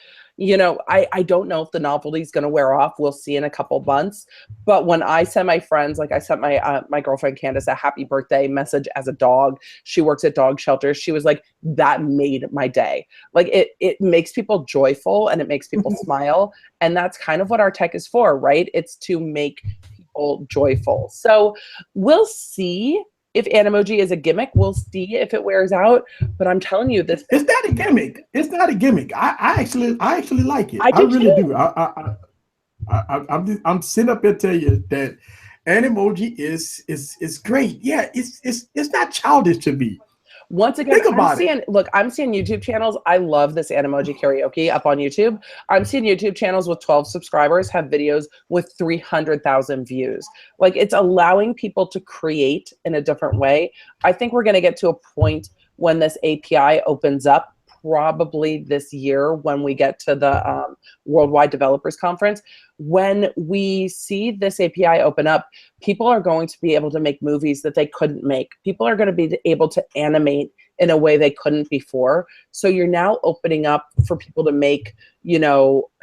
don't know if the novelty is going to wear off. We'll see in a couple months. But when I send my friends, like I sent my girlfriend Candace a happy birthday message as a dog. She works at dog shelters. She was like, that made my day. Like it makes people joyful and it makes people smile. And that's kind of what our tech is for, right? It's to make people joyful. So we'll see. If Animoji is a gimmick, we'll see if it wears out. But I'm telling you, this it's not a gimmick. It's not a gimmick. I actually like it. I really do. I'm sitting up here tell you that Animoji is great. Yeah, it's not childish to me. Once again, I'm seeing YouTube channels. I love this Animoji karaoke up on YouTube. I'm seeing YouTube channels with 12 subscribers have videos with 300,000 views. Like, it's allowing people to create in a different way. I think we're going to get to a point when this API opens up, probably this year when we get to the Worldwide Developers Conference. When we see this API open up, people are going to be able to make movies that they couldn't make. People are going to be able to animate in a way they couldn't before. So you're now opening up for people to make,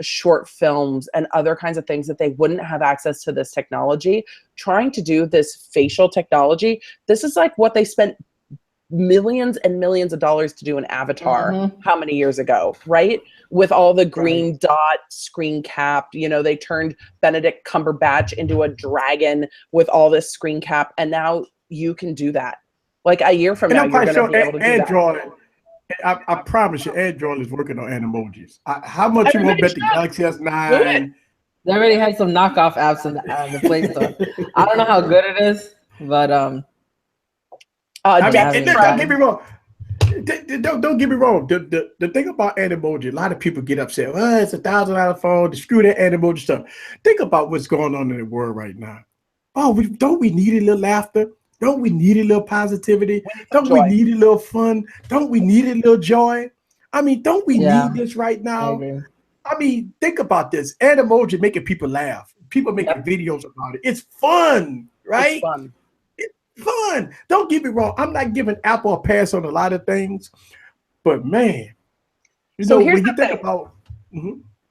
short films and other kinds of things that they wouldn't have access to this technology. Trying to do this facial technology, this is like what they spent millions and millions of dollars to do an Avatar how many years ago, right? With all the green dot screen cap, they turned Benedict Cumberbatch into a dragon with all this screen cap, and now you can do that. Like a year from now, you're going to be able to do Android, that. I promise you, Android is working on Animojis. How much you want to bet the Galaxy S9? They already have some knockoff apps in the Play Store. I don't know how good it is, but don't get me wrong. Don't get me wrong. The thing about Animoji, a lot of people get upset. Well, it's $1,000 phone. Screw that Animoji stuff. Think about what's going on in the world right now. Oh, don't we need a little laughter? Don't we need a little positivity? Don't we need a little fun? Don't we need a little joy? I mean, don't we need this right now? I mean, think about this. Animoji making people laugh. People making videos about it. It's fun, right? It's fun. Fun. Don't get me wrong. I'm not giving Apple a pass on a lot of things, but man, so here's when you the think thing. about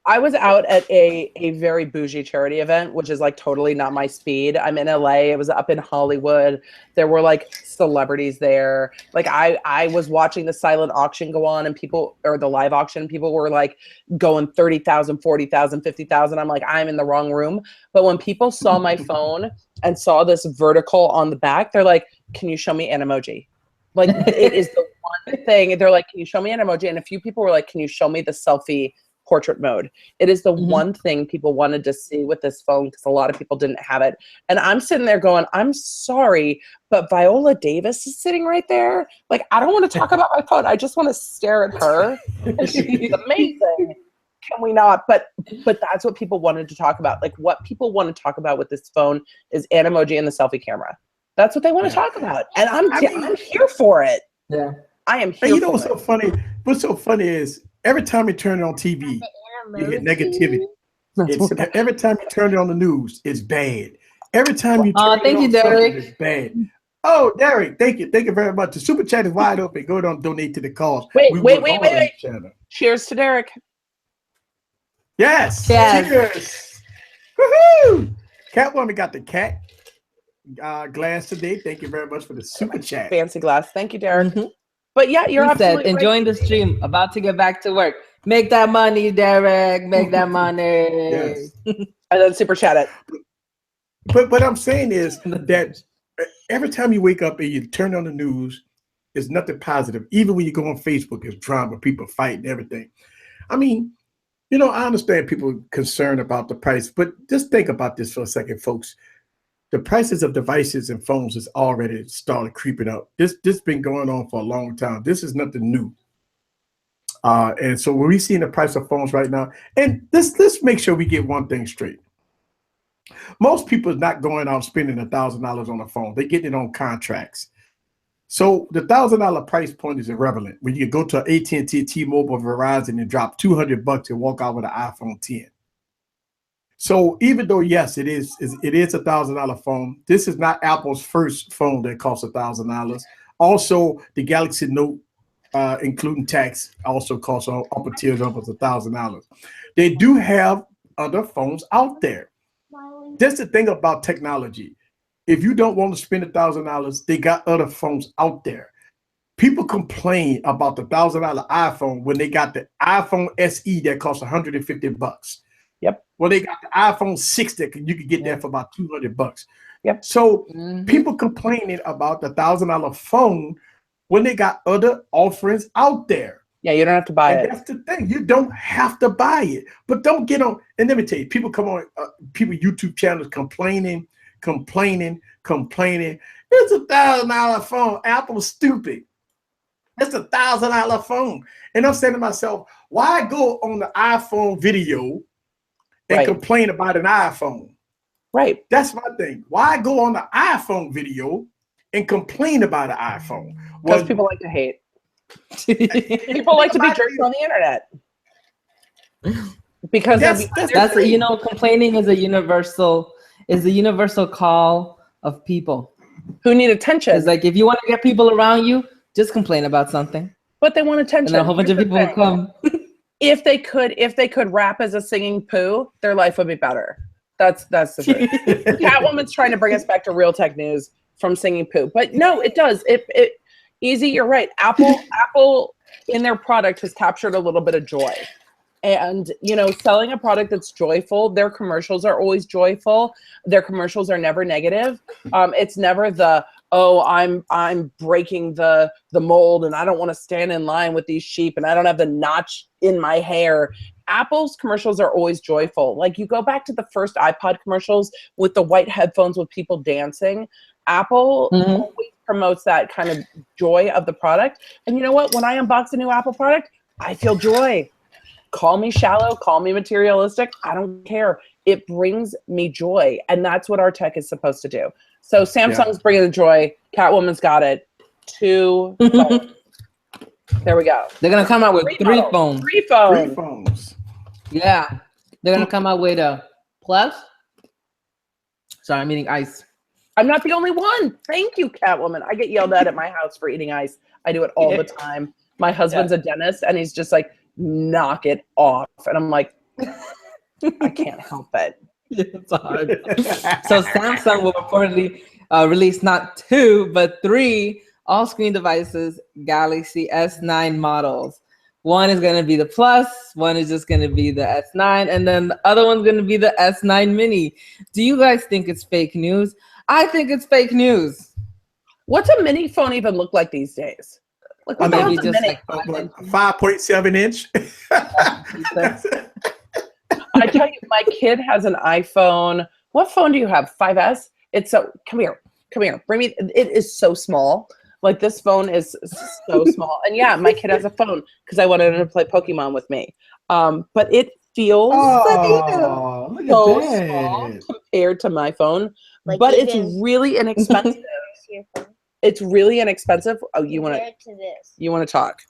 I was out at a very bougie charity event, which is like totally not my speed. I'm in LA. It was up in Hollywood. There were like celebrities there. Like I was watching the silent auction go on and people, or the live auction, people were like going 30,000, 40,000, 50,000. I'm like, I'm in the wrong room. But when people saw my phone and saw this vertical on the back, they're like, can you show me an emoji? Like it is the one thing. They're like, can you show me an emoji? And a few people were like, can you show me the selfie portrait mode? It is the one thing people wanted to see with this phone because a lot of people didn't have it. And I'm sitting there going, I'm sorry, but Viola Davis is sitting right there. Like, I don't want to talk about my phone. I just want to stare at her. She's amazing. Can we not? But that's what people wanted to talk about. Like, what people want to talk about with this phone is an emoji and the selfie camera. That's what they want to talk about. And I'm here for it. Yeah. I am here. And you know what's so funny? What's so funny is every time you turn it on TV, you get negativity. Every time you turn it on the news, it's bad. Every time you turn it on Derek. it's bad. Oh, Derek, thank you very much. The super chat is wide open. Go down, donate to the cause. Wait. Cheers to Derek. Yes. Yes. Cheers. Woohoo! Catwoman got the cat glass today. Thank you very much for the super chat. Fancy glass. Thank you, Derek. But yeah, you're absolutely right. Enjoying the stream, about to get back to work. Make that money, Derek. Make that money. Yes. And then super chat it. But what I'm saying is that every time you wake up and you turn on the news, it's nothing positive. Even when you go on Facebook, it's drama, people fighting, everything. I mean, you know, I understand people concerned about the price, but just think about this for a second, folks. The prices of devices and phones has already started creeping up. This been going on for a long time. This is nothing new. And so when we see the price of phones right now, and let's make sure we get one thing straight. Most people are not going out spending $1,000 on a phone. They're getting it on contracts. So the $1,000 price point is irrelevant. When you go to AT&T, T-Mobile, Verizon, and drop $200 and walk out with an iPhone 10. So even though, yes, it is a $1,000 phone, this is not Apple's first phone that costs $1,000. Also, the Galaxy Note, including tax, also costs upper tiers of $1,000. They do have other phones out there. That's the thing about technology. If you don't want to spend $1,000, they got other phones out there. People complain about the $1,000 iPhone when they got the iPhone SE that costs $150. Yep. Well, they got the iPhone 6 that you could get that for about $200. Yep. So people complaining about the $1,000 phone when they got other offerings out there. Yeah, you don't have to buy it. That's the thing. You don't have to buy it. But don't get on. And let me tell you, people come on, people YouTube channels complaining. It's a $1,000 phone. Apple's stupid. It's a $1,000 phone. And I'm saying to myself, why go on the iPhone video and complain about an iPhone? Right. That's my thing. Why go on the iPhone video and complain about an iPhone? Because people like to hate. People like to be jerks on the internet. Because that's you know, complaining is a universal call of people who need attention. It's like if you want to get people around you, just complain about something. But they want attention. And a whole bunch of people will come. If they could rap as a singing poo, their life would be better. That's the truth. Catwoman's trying to bring us back to real tech news from singing poo. But no, it does. It Easy, you're right. Apple in their product has captured a little bit of joy. And, you know, selling a product that's joyful, their commercials are always joyful. Their commercials are never negative. It's never the, oh, I'm breaking the mold and I don't want to stand in line with these sheep and I don't have the notch in my hair. Apple's commercials are always joyful. Like you go back to the first iPod commercials with the white headphones with people dancing. Apple always promotes that kind of joy of the product. And you know what? When I unbox a new Apple product, I feel joy. Call me shallow, call me materialistic. I don't care. It brings me joy. And that's what our tech is supposed to do. So Samsung's bringing the joy. Catwoman's got it. 2 phones. There we go. They're going to come out with three phones. Three phones. Yeah. They're going to come out with a Plus. Sorry, I'm eating ice. I'm not the only one. Thank you, Catwoman. I get yelled at my house for eating ice. I do it all the time. My husband's a dentist, and he's just like, knock it off. And I'm like, I can't help it. It's hard. So Samsung will reportedly release not 2 but 3 all-screen devices, Galaxy S9 models. One is going to be the Plus, one is just going to be the S9, and then the other one's going to be the S9 Mini. Do you guys think it's fake news? I think it's fake news. What's a mini phone even look like these days? Like, what the Maybe hell's a just mini? like 5.7 inch. I tell you, my kid has an iPhone. What phone do you have? 5S? It's so, come here. Bring me, it is so small. Like, this phone is so small. And yeah, my kid has a phone because I wanted him to play Pokemon with me. But it feels Oh, look so at small that. compared to my phone. Like, But it's even- really inexpensive. Your phone. It's really inexpensive. Oh, you want Compare it to this. to talk?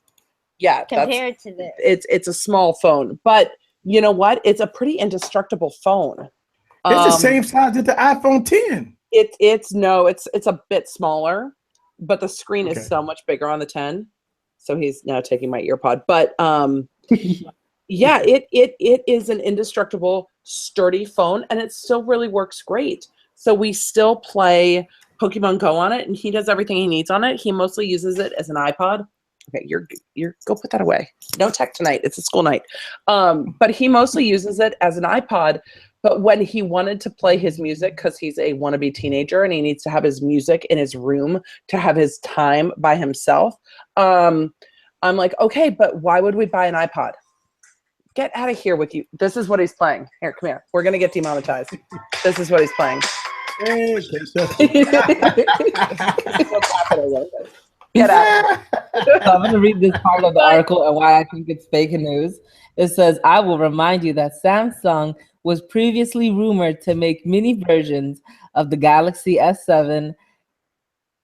Yeah, Compare it to this. it's a small phone, but you know what? It's a pretty indestructible phone. It's the same size as the iPhone 10. It's a bit smaller, but the screen Okay. is so much bigger on the 10. So he's now taking my ear pod. But yeah, it is an indestructible, sturdy phone, and it still really works great. So we still play Pokemon Go on it, and he does everything he needs on it. He mostly uses it as an iPod. Okay, you're go put that away. No tech tonight. It's a school night. But he mostly uses it as an iPod. But when he wanted to play his music, because he's a wannabe teenager and he needs to have his music in his room to have his time by himself, I'm like, okay, but why would we buy an iPod? Get out of here with you. This is what he's playing. Here, come here. We're gonna get demonetized. This is what he's playing. Get out. So I'm going to read this part of the article and why I think it's fake news. It says, I will remind you that Samsung was previously rumored to make mini versions of the Galaxy S7,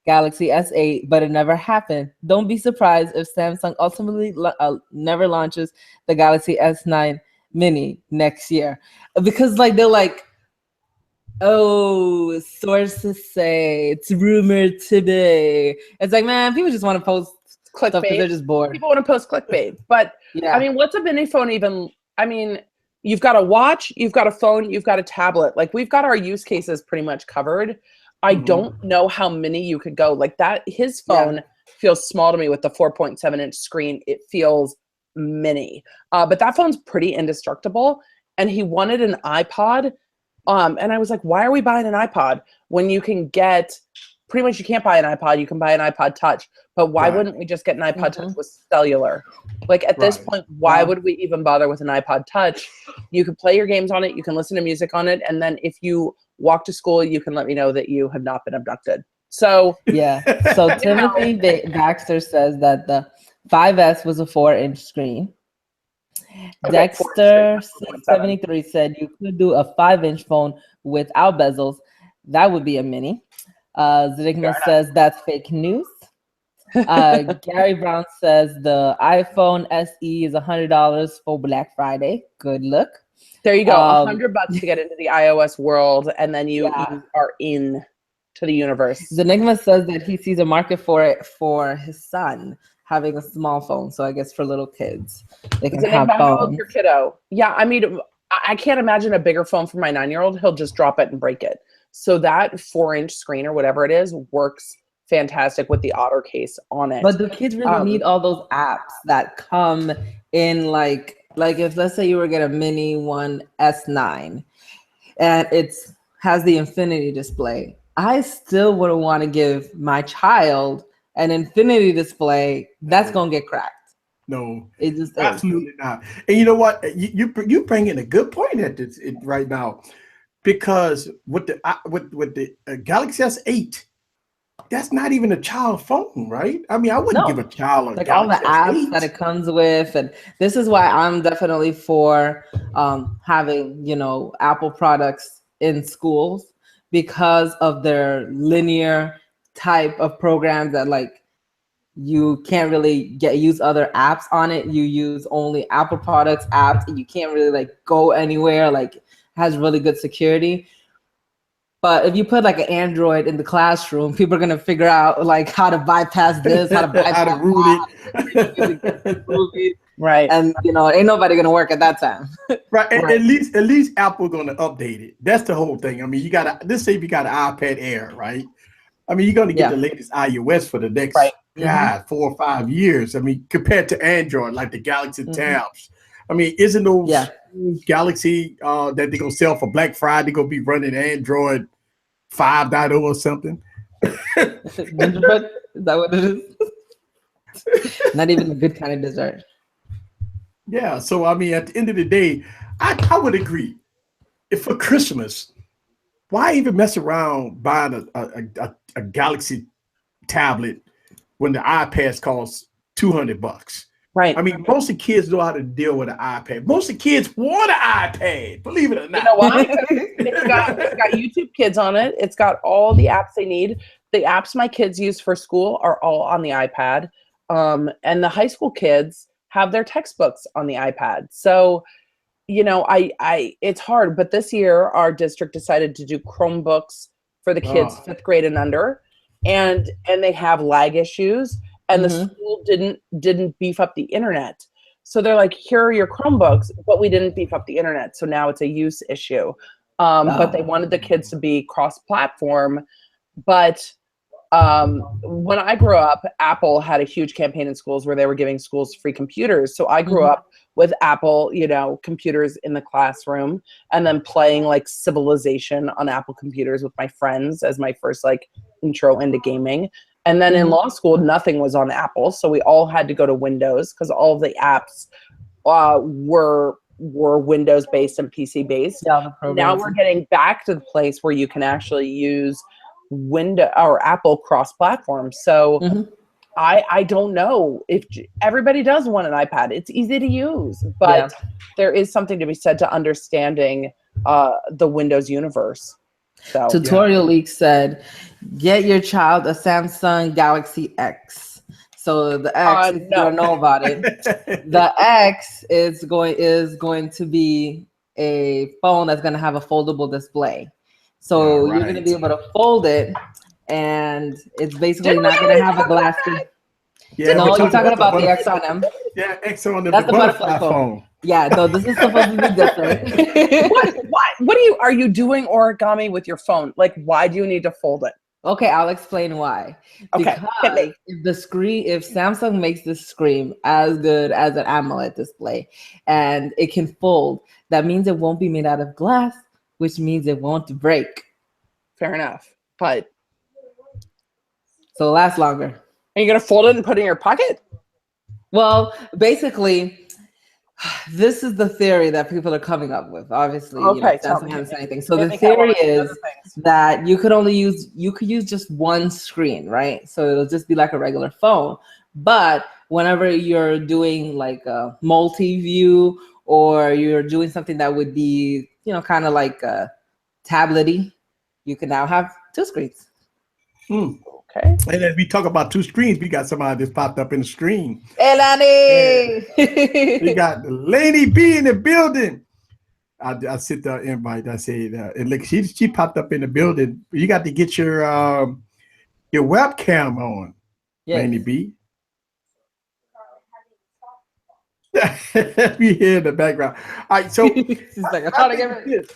Galaxy S8, but it never happened. Don't be surprised if Samsung ultimately never launches the Galaxy S9 Mini next year. Because like they're like, oh, sources say it's rumored today. It's like, man, people just want to post stuff because they're Clickbait. just bored. People want to post clickbait. But Yeah. I mean, what's a mini phone even? I mean, you've got a watch, you've got a phone, you've got a tablet. Like, we've got our use cases pretty much covered. I don't know how many you could go. Like that, his phone feels small to me with the 4.7-inch screen. It feels mini. But that phone's pretty indestructible. And he wanted an iPod. And I was like, why are we buying an iPod when you can get, pretty much you can't buy an iPod, you can buy an iPod Touch, but why wouldn't we just get an iPod Touch with cellular? Like at this point, why would we even bother with an iPod Touch? You can play your games on it, you can listen to music on it, and then if you walk to school, you can let me know that you have not been abducted. So yeah. So Timothy Baxter says that the 5S was a 4-inch screen. Okay, Dexter C73 said you could do a 5-inch phone without bezels. That would be a mini. Zdigma says that's fake news. Gary Brown says the iPhone SE is $100 for Black Friday. Good look. There you go. $100 to get into the iOS world, and then you are in to the universe. Zenigma says that he sees a market for it for his son having a small phone. So I guess for little kids, they can have How old's phones. your kiddo? Yeah, I mean, I can't imagine a bigger phone for my 9-year-old. He'll just drop it and break it. So that 4-inch screen or whatever it is works fantastic with the otter case on it. But the kids really need all those apps that come in like if let's say you were get a mini one S9 and it's has the infinity display. I still wouldn't want to give my child an infinity display that's gonna get cracked. No, it just absolutely not. And you know what? You bring in a good point at this right now, because with the Galaxy S8, that's not even a child phone, right? I mean, I wouldn't give a child a like Galaxy all the apps S8. that it comes with, and this is why I'm definitely for having Apple products in schools because of their linear type of programs that like you can't really use other apps on it. You use only Apple products apps. You can't really like go anywhere. Like has really good security. But if you put like an Android in the classroom, people are gonna figure out like how to bypass this, how to bypass How to root it. Right. And ain't nobody gonna work at that time. Right. Right. At least Apple gonna update it. That's the whole thing. I mean, let's say if you got an iPad Air, right? I mean, you're gonna get the latest iOS for the next Right. 4 or 5 years. I mean, compared to Android, like the Galaxy Tabs. I mean, isn't those Galaxy that they're gonna sell for Black Friday gonna be running Android 5.0 or something? Gingerbread? Is that what it is? Not even a good kind of dessert. Yeah. So I mean, at the end of the day, I would agree. If for Christmas, why even mess around buying a Galaxy tablet when the iPads cost $200? Right. I mean, most of the kids know how to deal with an iPad. Most of the kids want an iPad, believe it or not. You know why? It's got YouTube Kids on it. It's got all the apps they need. The apps my kids use for school are all on the iPad. And the high school kids have their textbooks on the iPad. So, it's hard. But this year, our district decided to do Chromebooks for the kids 5th grade and under, and they have lag issues. And the school didn't beef up the internet. So they're like, here are your Chromebooks, but we didn't beef up the internet. So now it's a use issue. But they wanted the kids to be cross-platform. But when I grew up, Apple had a huge campaign in schools where they were giving schools free computers. So I grew up with Apple, computers in the classroom, and then playing like Civilization on Apple computers with my friends as my first like intro into gaming. And then in law school, nothing was on Apple. So we all had to go to Windows because all of the apps were Windows based and PC based. Now we're getting back to the place where you can actually use Windows or Apple cross platform. So I don't know if everybody does want an iPad. It's easy to use, but there is something to be said to understanding the Windows universe. So, Tutorial Leak said, get your child a Samsung Galaxy X. So the X, if you don't know about it, the X is going to be a phone that's going to have a foldable display. So you're going to be able to fold it, and it's basically not going to have a glass screen. Yeah, no, you're talking about the X-on-M. Yeah, X-on-M. That's the butterfly phone. Yeah, no, this is supposed to be different. What are you doing origami with your phone? Like, why do you need to fold it? Okay, I'll explain why. Okay. Because if Samsung makes the screen as good as an AMOLED display and it can fold, that means it won't be made out of glass, which means it won't break. Fair enough. But so it'll last longer. Are you gonna fold it and put it in your pocket? Well, basically, this is the theory that people are coming up with. Obviously, Samsung hasn't said anything. So the theory is that you could use just one screen, right? So it'll just be like a regular phone. But whenever you're doing like a multi-view or you're doing something that would be, kind of like tablet-y, you can now have two screens. Okay. And as we talk about two screens, we got somebody that's popped up in the screen. Elani! We got Laney B in the building. I sent the invite. I say, and look, she popped up in the building. You got to get your webcam on, Laney B. We hear in the background. All right, so she's like, I'm trying to get it.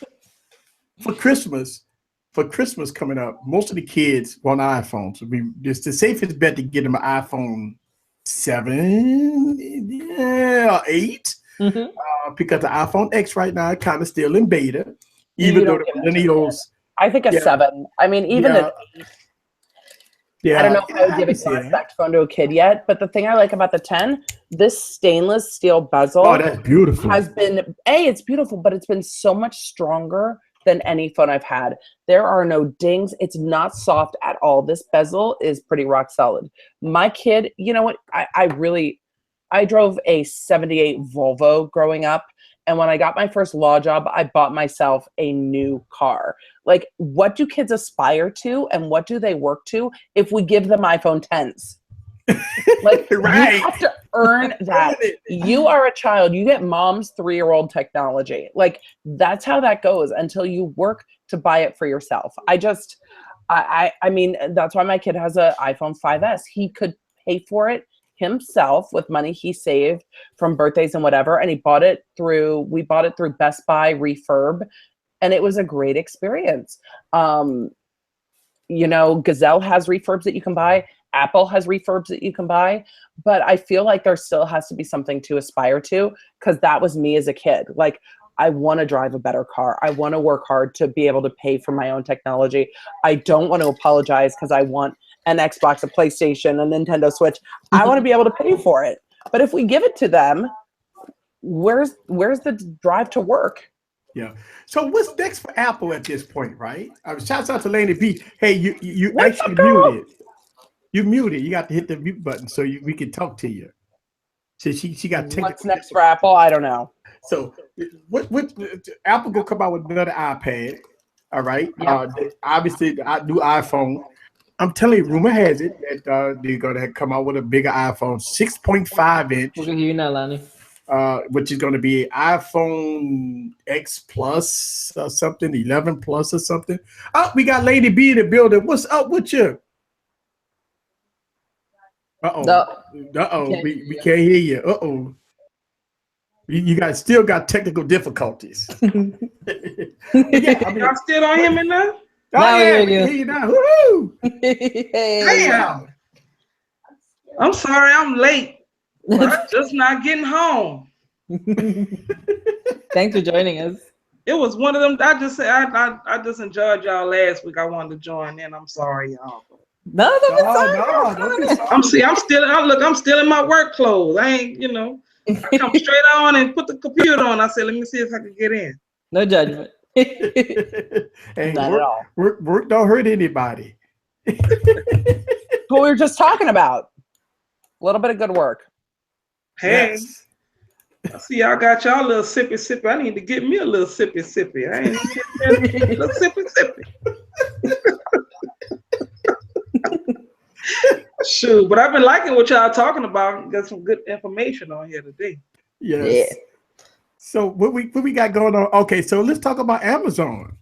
For Christmas coming up, most of the kids want iPhones. It's the safest bet to get them an iPhone 7 or 8. Because the iPhone X right now is kind of still in beta, even though the millennials. I think a 7. I mean, even an 8. I don't know if I would give a glass-backed phone to a kid yet, but the thing I like about the 10, this stainless steel bezel. Oh, that's beautiful. Has been it's beautiful, but it's been so much stronger than any phone I've had. There are no dings. It's not soft at all. This bezel is pretty rock solid. My kid, you know what? I drove a 78 Volvo growing up. And when I got my first law job, I bought myself a new car. Like, what do kids aspire to and what do they work to if we give them iPhone 10s? Like, right. earn that. You are a child. You get mom's 3-year-old technology. Like, that's how that goes until you work to buy it for yourself. I mean, that's why my kid has an iPhone 5S. He could pay for it himself with money he saved from birthdays and whatever. And we bought it through Best Buy refurb. And it was a great experience. You know, Gazelle has refurbs that you can buy. Apple has refurbs that you can buy. But I feel like there still has to be something to aspire to, because that was me as a kid. Like, I want to drive a better car. I want to work hard to be able to pay for my own technology. I don't want to apologize because I want an Xbox, a PlayStation, a Nintendo Switch. I want to be able to pay for it. But if we give it to them, where's the drive to work? Yeah. So what's next for Apple at this point, right? Shouts out to Lady B. Hey, you actually muted. You muted. You got to hit the mute button so we can talk to you. So she got technical. What's next for Apple? I don't know. So what Apple gonna come out with another iPad? All right. Yep. Obviously the new iPhone. I'm telling you, rumor has it that they're gonna come out with a bigger iPhone, 6.5 inch. We can hear you now, Lonnie. Which is going to be iPhone X Plus or something, 11 Plus or something. Oh, we got Lady B in the building. What's up with you? We can't hear you. You guys still got technical difficulties. Y'all still don't hear me now? Now we hear you. Hear you now. Woo-hoo! Damn. I'm sorry I'm late. I'm just not getting home. Thanks for joining us. It was one of them. I just enjoyed y'all last week. I wanted to join in. I'm sorry, y'all. No, don't be sorry. I'm still in my work clothes. I ain't, I come straight on and put the computer on. I said, let me see if I can get in. No judgment. Hey, Not at all. Work don't hurt anybody. What we were just talking about. A little bit of good work. Hey, Yes. I see y'all got y'all little sippy. I need to get me a little sippy. I ain't getting a little sippy. Shoot, but I've been liking what y'all talking about. Got some good information on here today. Yes. Yeah. So what we got going on? Okay, so let's talk about Amazon.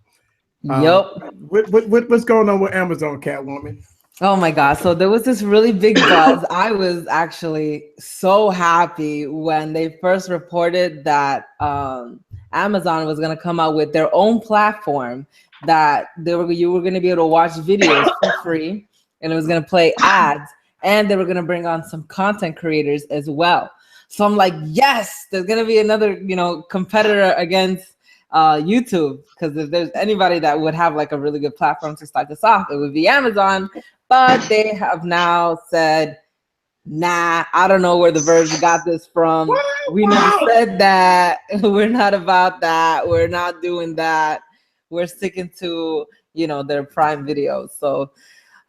Yep. What's going on with Amazon, Catwoman? Oh my God. So there was this really big buzz. I was actually so happy when they first reported that Amazon was going to come out with their own platform that you were going to be able to watch videos for free, and it was going to play ads, and they were going to bring on some content creators as well. So I'm like, yes, there's going to be another, competitor against YouTube, because if there's anybody that would have like a really good platform to start this off, it would be Amazon. But they have now said, nah, I don't know where the Verge got this from. We never said that. We're not about that. We're not doing that. We're sticking to, their Prime videos. So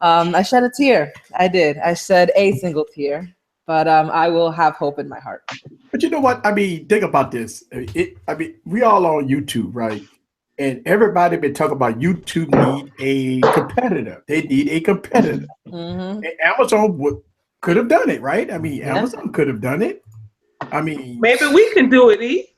I shed a tear. I did. I shed a single tear. But I will have hope in my heart. But you know what? I mean, think about this. We all on YouTube, right? And everybody been talking about YouTube need a competitor. They need a competitor. Mm-hmm. And Amazon could have done it, right? I mean, Amazon could have done it. I mean, Maybe we can do it, E.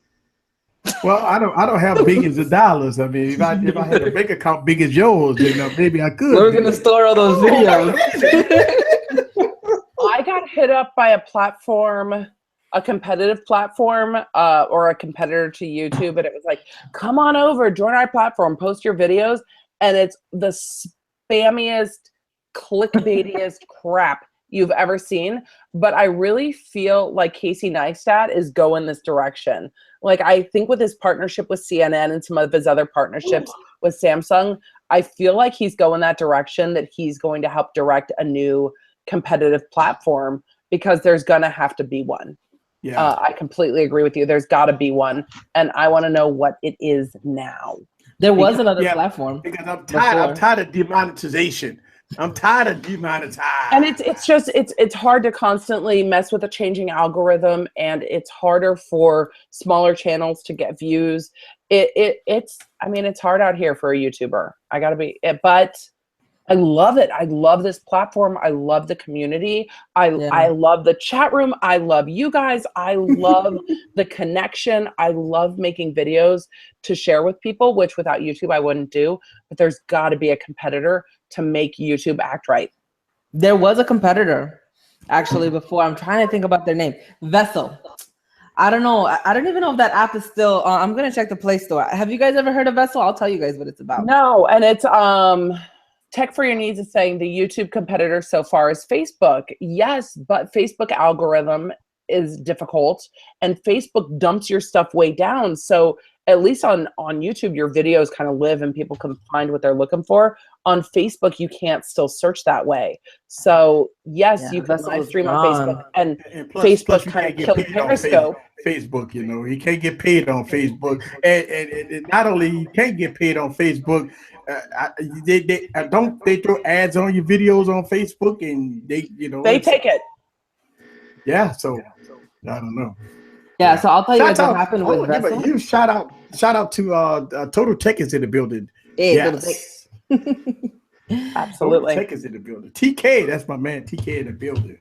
well, I don't have billions of dollars. I mean, if I had a bank account big as yours, then maybe I could. We're gonna store all those videos. I got hit up by a platform, a competitive platform, or a competitor to YouTube, and it was like, come on over, join our platform, post your videos, and it's the spammiest, clickbaitiest crap you've ever seen. But I really feel like Casey Neistat is going this direction. Like, I think with his partnership with CNN and some of his other partnerships with Samsung, I feel like he's going that direction, that he's going to help direct a new competitive platform, because there's gonna have to be one. Yeah, I completely agree with you. There's got to be one, and I want to know what it is now. There was another platform. Because I'm tired of demonetization. I'm tired of demonetizing. And it's hard to constantly mess with a changing algorithm, and it's harder for smaller channels to get views. It's hard out here for a YouTuber. I gotta be, but I love it. I love this platform. I love the community. I love the chat room. I love you guys. I love the connection. I love making videos to share with people, which without YouTube I wouldn't do. But there's got to be a competitor to make YouTube act right. There was a competitor actually before. I'm trying to think about their name. Vessel. I don't know. I don't even know if that app is still on. I'm going to check the Play Store. Have you guys ever heard of Vessel? I'll tell you guys what it's about. No, and it's Tech for Your Needs is saying the YouTube competitor so far is Facebook. Yes, but Facebook algorithm is difficult and Facebook dumps your stuff way down. So at least on YouTube, your videos kind of live and people can find what they're looking for. On Facebook, you can't still search that way. So yes, you can live stream on Facebook and Facebook kind of killed Periscope. Facebook, you know, he can't get paid on Facebook, and not only you can't get paid on Facebook, they throw ads on your videos on Facebook, and they take it. Yeah, so I don't know. Yeah, so I'll tell you what happened with Vessel. You shout out to Total Tech is in the building. Yes. Absolutely. Total Tech is in the building. TK, that's my man. TK in the building.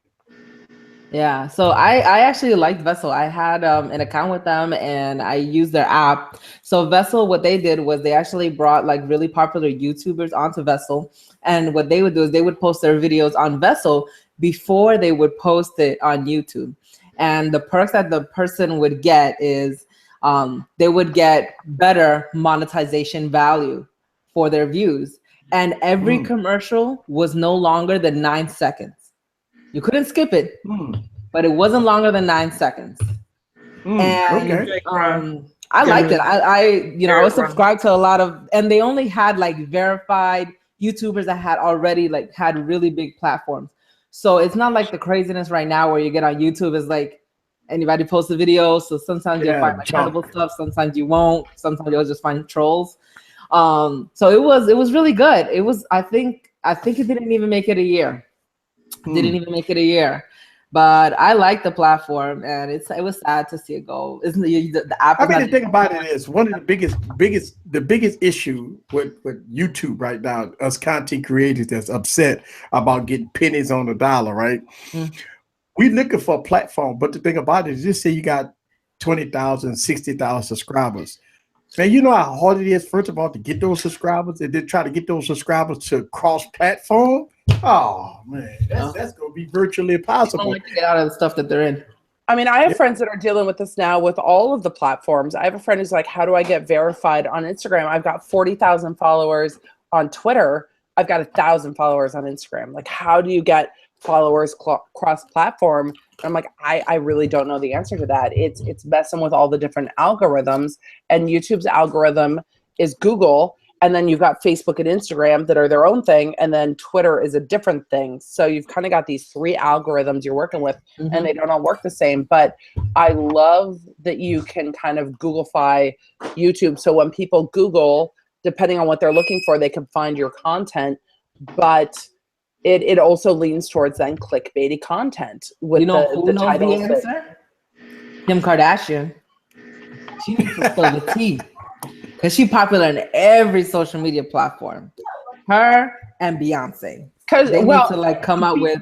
Yeah, so I actually liked Vessel. I had an account with them and I used their app. So Vessel, what they did was they actually brought like really popular YouTubers onto Vessel. And what they would do is they would post their videos on Vessel before they would post it on YouTube. And the perks that the person would get is they would get better monetization value for their views. And every commercial was no longer than 9 seconds. You couldn't skip it, but it wasn't longer than 9 seconds. And I liked it. I was subscribed to a lot of, and they only had like verified YouTubers that had already like had really big platforms. So it's not like the craziness right now where you get on YouTube is like anybody posts a video. So sometimes you'll find like credible stuff, sometimes you won't. Sometimes you'll just find trolls. So it was really good. It was I think it didn't even make it a year. Didn't even make it a year, but I like the platform, and it was sad to see it go. Isn't the app? I mean, the thing about it is one of the biggest issue with YouTube right now. Us content creators that's upset about getting pennies on the dollar, right? We looking for a platform, but the thing about it is, just say you got 20,000, 60,000 subscribers. Man, you know how hard it is, first of all, to get those subscribers, and then try to get those subscribers to cross-platform. Oh man, that's gonna be virtually impossible. Don't like to get out of the stuff that they're in. I mean, I have friends that are dealing with this now with all of the platforms. I have a friend who's like, how do I get verified on Instagram? I've got 40,000 followers on Twitter. I've got 1,000 followers on Instagram. Like, how do you get followers cross-platform? And I'm like, I really don't know the answer to that. It's messing with all the different algorithms, and YouTube's algorithm is Google. And then you've got Facebook and Instagram that are their own thing. And then Twitter is a different thing. So you've kind of got these three algorithms you're working with, and they don't all work the same. But I love that you can kind of Googlify YouTube. So when people Google, depending on what they're looking for, they can find your content. But it also leans towards then clickbaity content with the titles. The answer? Kim Kardashian. She needs to spill the tea. Because she's popular in every social media platform. Her and Beyonce. Because they need to like come out with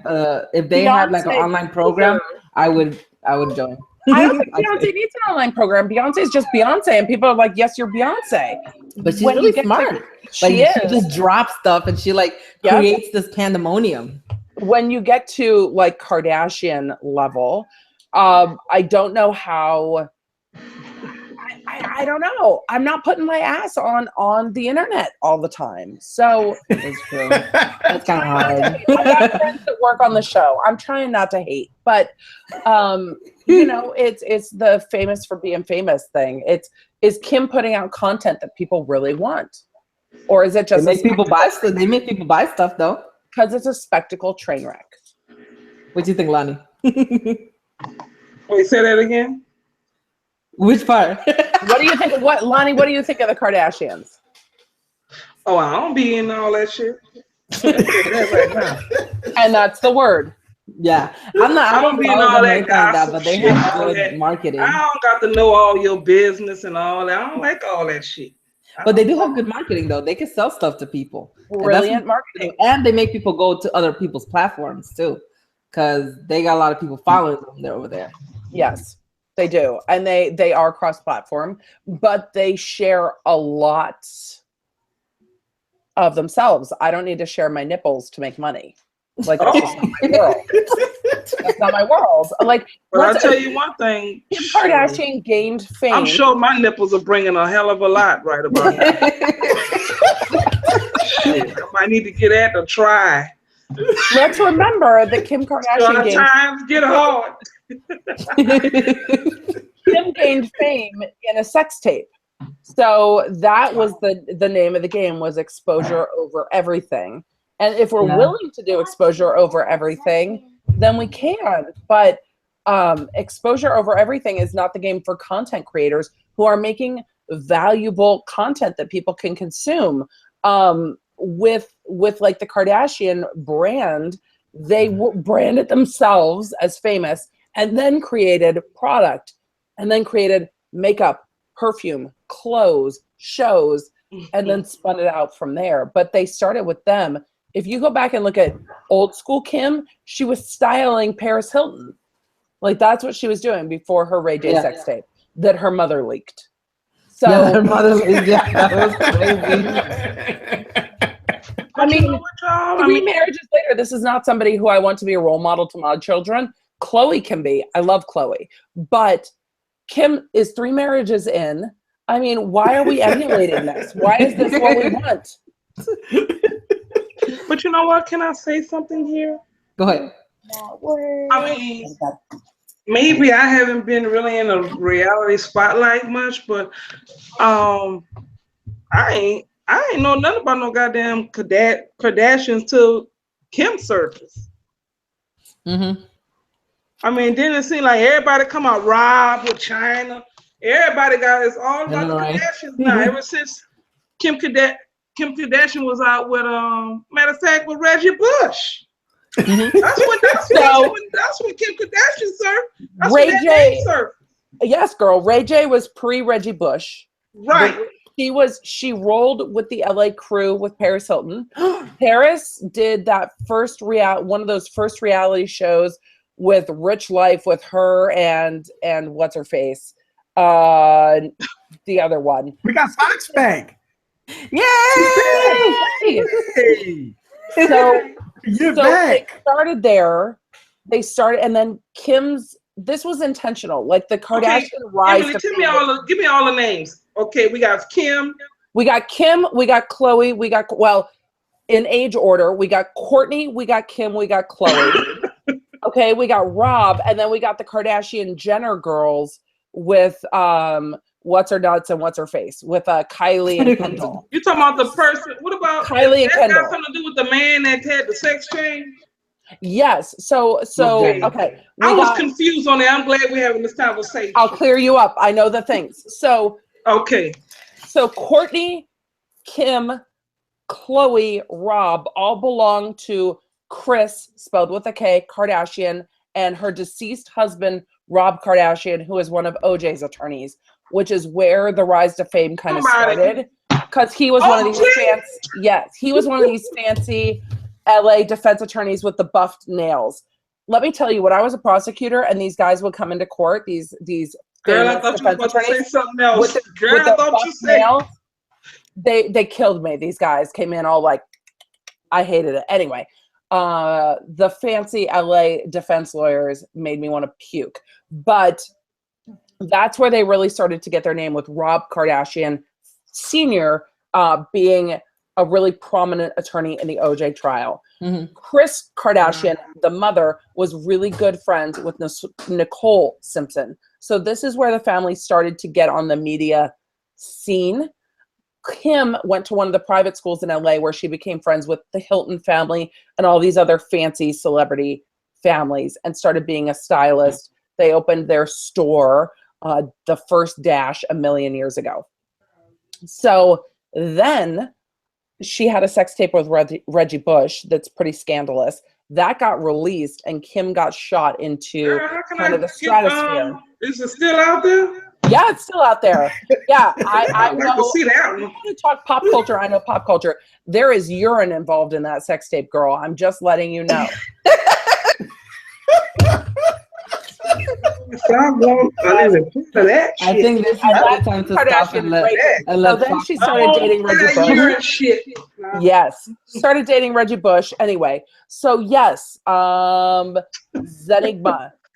if they had like an online program, I would join. I don't think Beyonce needs an online program. Beyonce is just Beyonce, and people are like, "Yes, you're Beyonce." But she's really smart. She just drops stuff and she like creates this pandemonium. When you get to like Kardashian level, I don't know how. I don't know. I'm not putting my ass on the internet all the time. So it's true. That's kind of hard. I got friends that work on the show. I'm trying not to hate, but it's the famous for being famous thing. Is Kim putting out content that people really want? Or is it just they make people buy stuff? They make people buy stuff though. Because it's a spectacle train wreck. What do you think, Lonnie? Wait, say that again. Which part? What do you think? Lonnie? What do you think of the Kardashians? Oh, I don't be in all that shit. And that's the word. Yeah, I don't be in all that but they have good marketing. I don't got to know all your business and all that. I don't like all that shit. But they do have good marketing though. They can sell stuff to people. Brilliant marketing. And they make people go to other people's platforms too, because they got a lot of people following them there over there. Yes, they do. And they are cross-platform, but they share a lot of themselves. I don't need to share my nipples to make money. Like, that's just not my world. That's not my world. Like, But I'll tell you one thing. Kim Kardashian gained fame. I'm sure my nipples are bringing a hell of a lot right about now. Shit, I might need to get at to try. Let's remember that Kim Kardashian gained times get hard. Kim gained fame in a sex tape. So that was the name of the game, was exposure over everything. And if we're willing to do exposure over everything, then we can. But exposure over everything is not the game for content creators who are making valuable content that people can consume. With like the Kardashian brand, they branded themselves as famous and then created product and then created makeup, perfume, clothes, shows, and then spun it out from there. But they started with them. If you go back and look at old school Kim, she was styling Paris Hilton. Like, that's what she was doing before her Ray J sex tape that her mother leaked. So her mother leaked. Yeah, that was crazy. I mean, 3 marriages later, this is not somebody who I want to be a role model to my children. Khloe can be. I love Khloe. But Kim is 3 marriages in. I mean, why are we emulating this? Why is this what we want? But you know what? Can I say something here? Go ahead. I mean, maybe I haven't been really in a reality spotlight much, but I ain't know nothing about no goddamn Kardashians till Kim surfaced. Mm-hmm. I mean, didn't it seem like everybody come out Rob with China? Everybody it's all about the Kardashians now. Ever since Kim Kardashian was out with matter of fact with Reggie Bush. Mm-hmm. That's when Kim Kardashian surfed. That's Ray when J surfed. Yes, girl. Ray J was pre-Reggie Bush. Right. She rolled with the LA crew with Paris Hilton. Paris did that one of those first reality shows with Rich Life with her and what's her face? The other one. We got Fox back. Yay! Hey. So You're back. They started there. And then this was intentional. Like the Kardashian rise. Emily, give me all the names. Okay, we got Kim. We got Khloe, in age order, we got Courtney, we got Kim, we got Khloe. Okay, we got Rob, and then we got the Kardashian Jenner girls with what's her nuts and what's her face with Kylie and Kendall. You talking about the person? What about Kylie and Kendall? That got something to do with the man that had the sex change? Yes. So okay. I was confused on that. I'm glad we're having this conversation. I'll clear you up. I know the things. So okay. So Courtney, Kim, Khloe, Rob all belong to Kris, spelled with a K, Kardashian, and her deceased husband, Rob Kardashian, who is one of OJ's attorneys, which is where the rise to fame kind of started. Because he was one of these fancy LA defense attorneys with the buffed nails. Let me tell you, when I was a prosecutor and these guys would come into court, these girl, I thought you were about to say something else. Girl, I thought you said nails, they killed me. These guys came in all like, I hated it. Anyway, the fancy LA defense lawyers made me want to puke. But that's where they really started to get their name, with Rob Kardashian Sr. Being a really prominent attorney in the OJ trial. Mm-hmm. Kris Kardashian, the mother, was really good friends with Nicole Simpson. So this is where the family started to get on the media scene. Kim went to one of the private schools in LA where she became friends with the Hilton family and all these other fancy celebrity families and started being a stylist. They opened their store, the first Dash, 1 million years ago. So then she had a sex tape with Reggie Bush that's pretty scandalous. That got released and Kim got shot into kind of the stratosphere. Is it still out there? Yeah, it's still out there. Yeah, I I'd like to know. see that one. You talk pop culture. I know pop culture. There is urine involved in that sex tape, girl. I'm just letting you know. So I'm going for that shit. I think this is the time to stop and let So then she started dating Reggie that Bush. urine shit. Yes, started dating Reggie Bush. Anyway, so yes, Zenigma.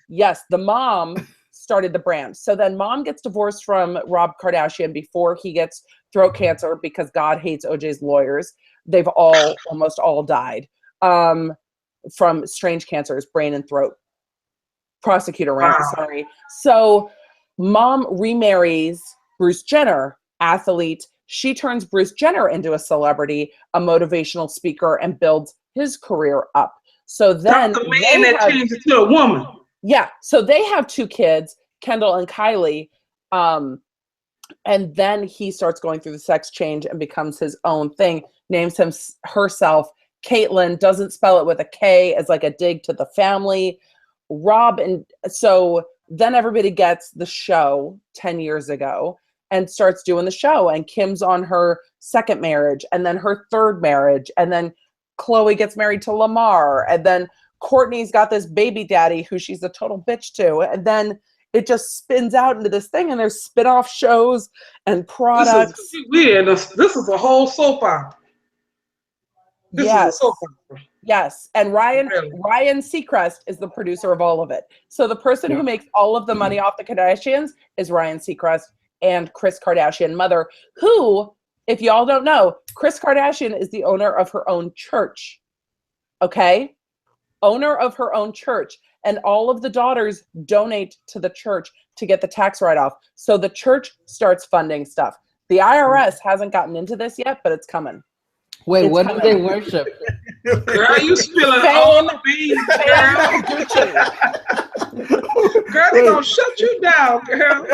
Yes, the mom started the brand. So then mom gets divorced from Rob Kardashian before he gets throat cancer because God hates OJ's lawyers. They've almost all died from strange cancers, brain and throat. Prosecutor rant, sorry. So mom remarries Bruce Jenner, athlete. She turns Bruce Jenner into a celebrity, a motivational speaker, and builds his career up. So then the man that changed it to a woman. Yeah. So they have 2 kids, Kendall and Kylie. And then he starts going through the sex change and becomes his own thing, names herself Caitlyn, doesn't spell it with a K as like a dig to the family. Rob, and so then everybody gets the show 10 years ago and starts doing the show, and Kim's on her 2nd marriage and then her 3rd marriage, and then Khloe gets married to Lamar, and then Courtney's got this baby daddy who she's a total bitch to, and then it just spins out into this thing, and there's spin-off shows and products. This is weird. This is a whole soap opera. This is a soap opera. Yes, and Ryan Seacrest is the producer of all of it. So the person who makes all of the money off the Kardashians is Ryan Seacrest and Kris Kardashian mother, who, if y'all don't know, Kris Kardashian is the owner of her own church. Okay? Owner of her own church. And all of the daughters donate to the church to get the tax write-off. So the church starts funding stuff. The IRS hasn't gotten into this yet, but it's coming. Wait, It's what coming. do they worship? Girl, you spilling all the beans, girl. Girl, they gonna shut you down, girl.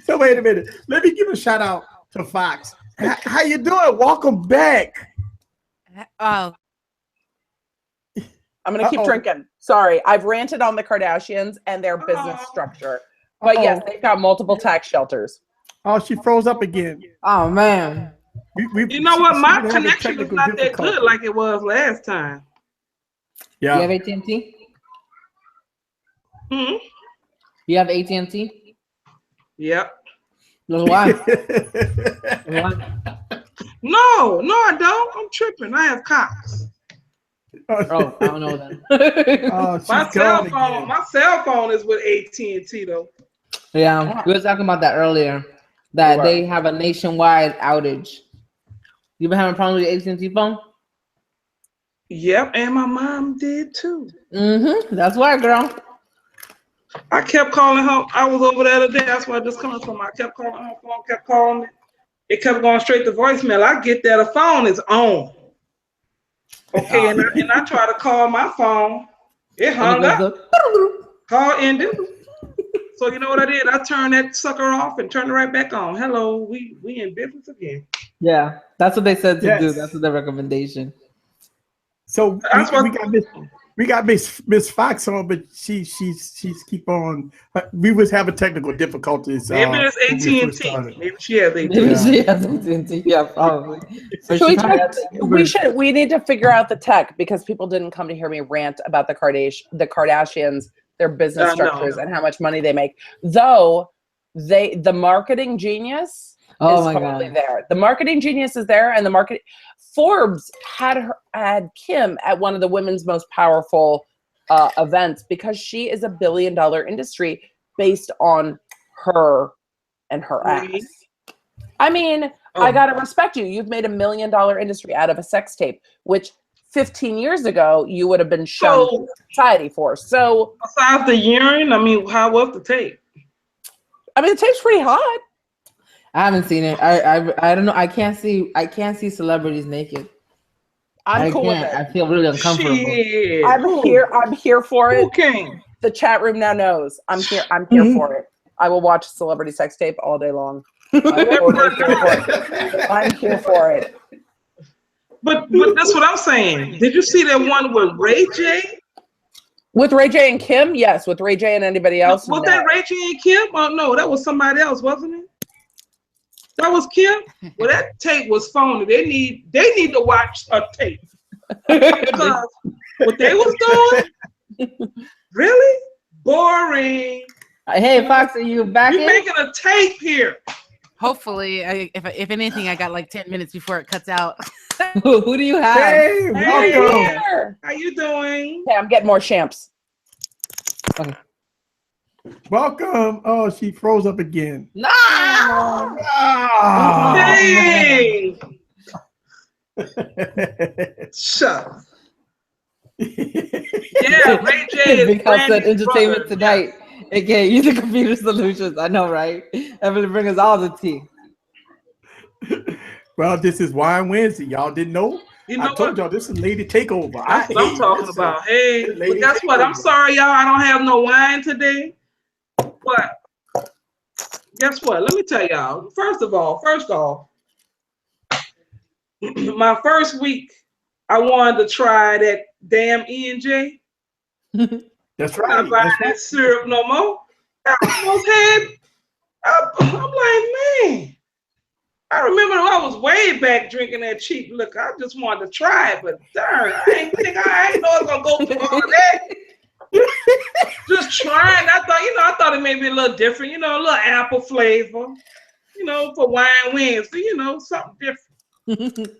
So wait a minute. Let me give a shout out to Fox. How you doing? Welcome back. I'm gonna keep drinking. Sorry, I've ranted on the Kardashians and their business structure. But yes, they've got multiple tax shelters. Oh, she froze up again. Oh man. You know what? My connection is not that good like it was last time. Yeah. You have AT&T? You have AT&T? Yep. Why? No, I don't. I'm tripping. I have Cox. Oh, I don't know that. My cell phone is with AT&T though. Yeah, we were talking about that earlier. That they have a nationwide outage. You been having problems with your AT&T phone? Yep, and my mom did too. That's why, girl. I kept calling her. I was over the other day. That's where I just coming from. I kept calling her phone, kept calling it. It kept going straight to voicemail. I get that the phone is on. Okay, and I try to call my phone. It hung up. Call ended. So you know what I did? I turned that sucker off and turned it right back on. Hello, we in business again. Yeah, that's what they said to do. That's the recommendation. So we got Miss Fox on, but she's keep on. We was having technical difficulties. Maybe it's AT&T. Maybe she has AT&T. Maybe she has AT&T. Yeah, probably. We need to figure out the tech because people didn't come to hear me rant about the Kardashians, their business structures, and how much money they make. Though the marketing genius is totally there. The marketing genius is there, and Forbes had Kim at one of the women's most powerful events because she is $1 billion industry based on her and her ass. I mean, I gotta respect you. You've made $1 million industry out of a sex tape, which 15 years ago you would have been shunned from society for. So besides the urine, I mean, how was the tape? I mean, the tape's pretty hot. I haven't seen it. I don't know. I can't see celebrities naked. I'm cool with it. I feel really uncomfortable. Shit. I'm here for it. Okay. The chat room now knows. I'm here for it. I will watch celebrity sex tape all day long. I'm here for it. But that's what I'm saying. Did you see that one with Ray J? With Ray J and Kim, yes. With Ray J and anybody else, Was no. that Ray J and Kim? Oh no, that was somebody else, wasn't it? That was Kim. Well, that tape was phony. They need to watch a tape because what they was doing really boring. Hey, Fox, are you back You're in? making a tape here. Hopefully, if anything, I got like 10 minutes before it cuts out. Who do you have? Hey, welcome. How you doing? Okay, I'm getting more champs. Okay. Welcome. Oh, she froze up again. No! Ah. Hey! Shut. Yeah, Ray J is Big House said Brandy's entertainment brother. tonight. AKA using computer solutions. I know, right? Emily bring us all the tea. Well, this is Wine Wednesday. Y'all didn't know? You know I told what? y'all this is Lady Takeover. That's what I'm talking listen, about. Hey, Lady but guess what? I'm Takeover. sorry, y'all. I don't have no wine today. But guess what? Let me tell y'all. First off, my first week, I wanted to try that damn E&J. That's I'm right. not buying That's right. that syrup no more. I almost had. I'm like, man. I remember I was way back drinking that cheap liquor. I just wanted to try it, but darn, I ain't know it's gonna go through all that. Just trying. I thought it may be a little different, a little apple flavor, for Wine Wednesday, something different.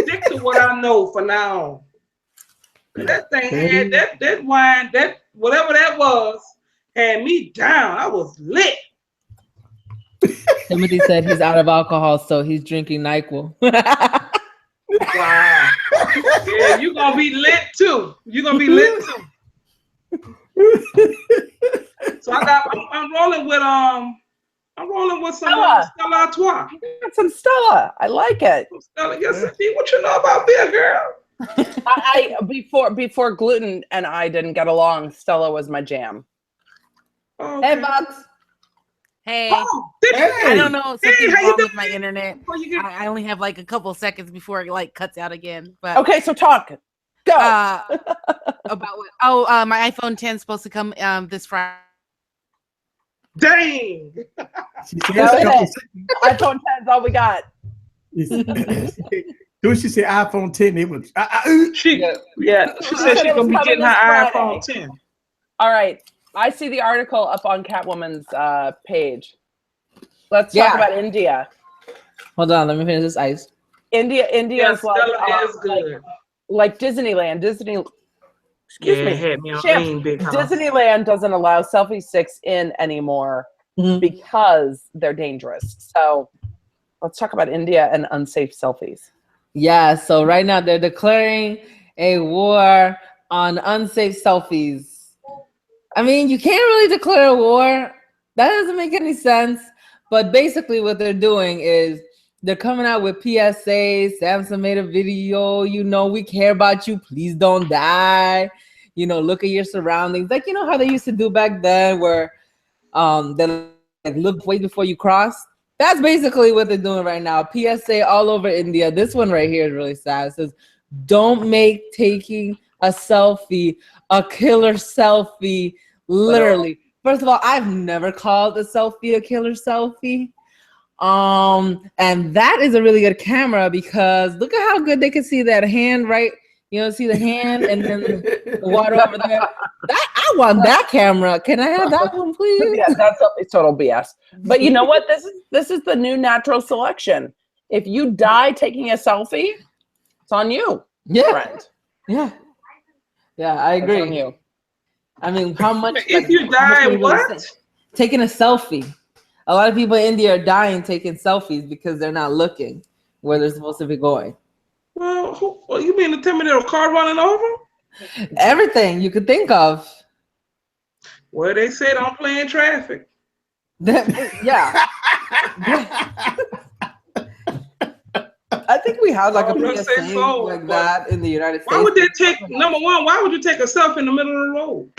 Stick to what I know for now. That thing had that wine, that whatever that was, had me down. I was lit. Timothy said he's out of alcohol, so he's drinking NyQuil. Wow. Yeah, you're gonna be lit too. So I'm rolling with some Stella Artois. You got some Stella. I like it. Stella, yes, indeed. What you know about beer, girl? Before gluten and I didn't get along, Stella was my jam. Okay. Hey, Fox. Hey, Oh, I don't know. Something's how you wrong with doing? my internet. I only have like a couple seconds before it like cuts out again. But Okay, so talk. Go. about what? Oh, my iPhone 10 is supposed to come this Friday. Dang. She said a couple seconds. iPhone 10 is all we got. Don't she say iPhone 10? It was She said she's gonna be getting her iPhone 10. All right. I see the article up on Catwoman's page. Let's talk about India. Hold on, let me finish this ice. India is Stella is good. like Disneyland. Excuse me. Had me on Champs, lean, big house. Disneyland doesn't allow selfie sticks in anymore because they're dangerous. So let's talk about India and unsafe selfies. Yeah, so right now they're declaring a war on unsafe selfies. I mean, you can't really declare a war. That doesn't make any sense. But basically what they're doing is they're coming out with PSAs. Samsung made a video, we care about you. Please don't die. Look at your surroundings. Like, how they used to do back then where they like look way before you cross. That's basically what they're doing right now. PSA all over India. This one right here is really sad. It says, don't make taking a selfie a killer selfie. Literally. First of all, I've never called a selfie a killer selfie. And that is a really good camera because look at how good they can see that hand, right? See the hand and then the water over there. I want that camera. Can I have that one, please? Yeah, it's total BS. But you know what? This is the new natural selection. If you die taking a selfie, it's on you. Yeah. Friend. Yeah, I agree. It's on you. I mean, how much? If you die, what? Taking a selfie. A lot of people in India are dying taking selfies because they're not looking where they're supposed to be going. Well, you mean to tell me there a car running over? Everything you could think of. Well, they say don't play in traffic. Yeah. I think we have like a PSA like that in the United States. Why would they take, number one, why would you take a selfie in the middle of the road?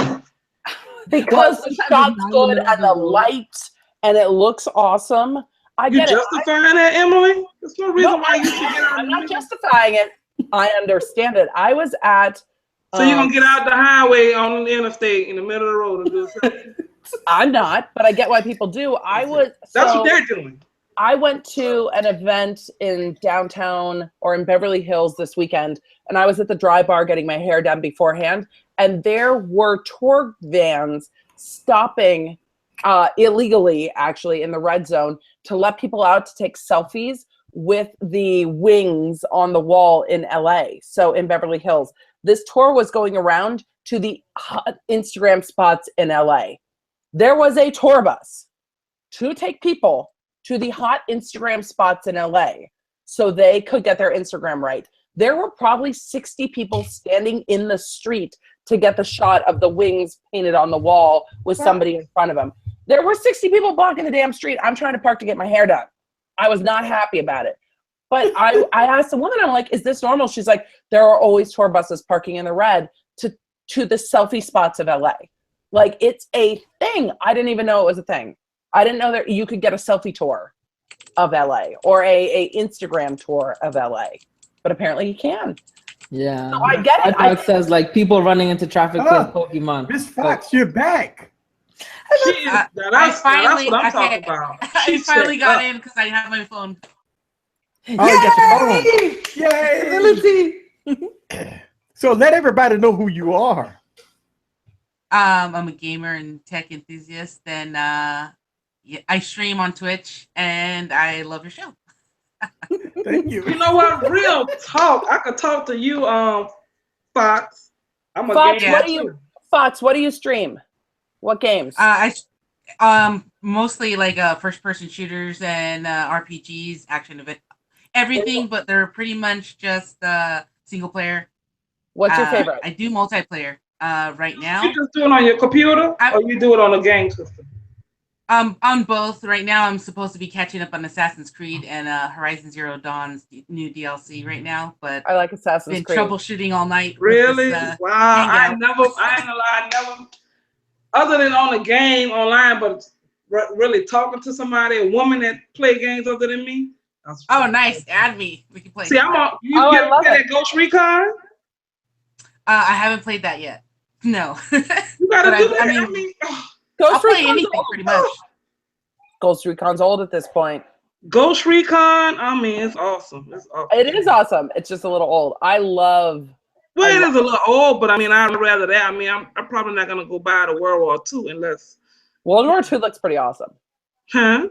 Because the shot's good and the light and it looks awesome. I get it. You justifying that, Emily? There's no reason why you should get out. I'm not justifying it. I understand it. I was at So you're gonna get out the highway on the interstate in the middle of the road and do something? I'm not, but I get why people do. That's what they're doing. I went to an event in downtown or in Beverly Hills this weekend, and I was at the Dry Bar getting my hair done beforehand, and there were tour vans stopping illegally, actually, in the red zone to let people out to take selfies with the wings on the wall in LA, so in Beverly Hills. This tour was going around to the hot Instagram spots in LA. There was a tour bus to take people to the hot Instagram spots in LA so they could get their Instagram right. There were probably 60 people standing in the street to get the shot of the wings painted on the wall with somebody in front of them. There were 60 people blocking the damn street. I'm trying to park to get my hair done. I was not happy about it. But I asked the woman, I'm like, is this normal? She's like, there are always tour buses parking in the red to the selfie spots of LA. Like, it's a thing. I didn't even know it was a thing. I didn't know that you could get a selfie tour of LA or a Instagram tour of LA, but apparently you can. Yeah, so I get it. It says like people running into traffic play Pokemon. Miss Fox, you're back. That's what I'm talking about. I finally got in because I have my phone. Oh, you got your phone. Yay! So let everybody know who you are. I'm a gamer and tech enthusiast, and I stream on Twitch, and I love your show. Thank you. You know what? Real talk. I could talk to you, Fox. I'm a Fox, gamer. Fox, what do you stream? What games? I mostly like first person shooters and RPGs, action event, everything, but they're pretty much just single player. What's your favorite? I do multiplayer right now. You just do it on your computer, or you do it on a game system? On both. Right now, I'm supposed to be catching up on Assassin's Creed and Horizon Zero Dawn's new DLC right now, but I like Assassin's Creed. Been troubleshooting all night. Really? This, wow. I ain't gonna lie, I never, other than on the game online, but really talking to somebody, a woman that play games other than me. Oh, nice. Add me. We can play. See, I'm on. You ever play that Ghost Recon? I haven't played that yet. No. You gotta do that. I mean, Ghost I'll play anything pretty much. Ghost Recon's old at this point. Ghost Recon, I mean, it's awesome. It's awesome. It is awesome. It's just a little old. Well, it is a little old, but I mean, I'd rather that. I mean, I'm probably not gonna go buy the World War II unless. World War II looks pretty awesome. Huh?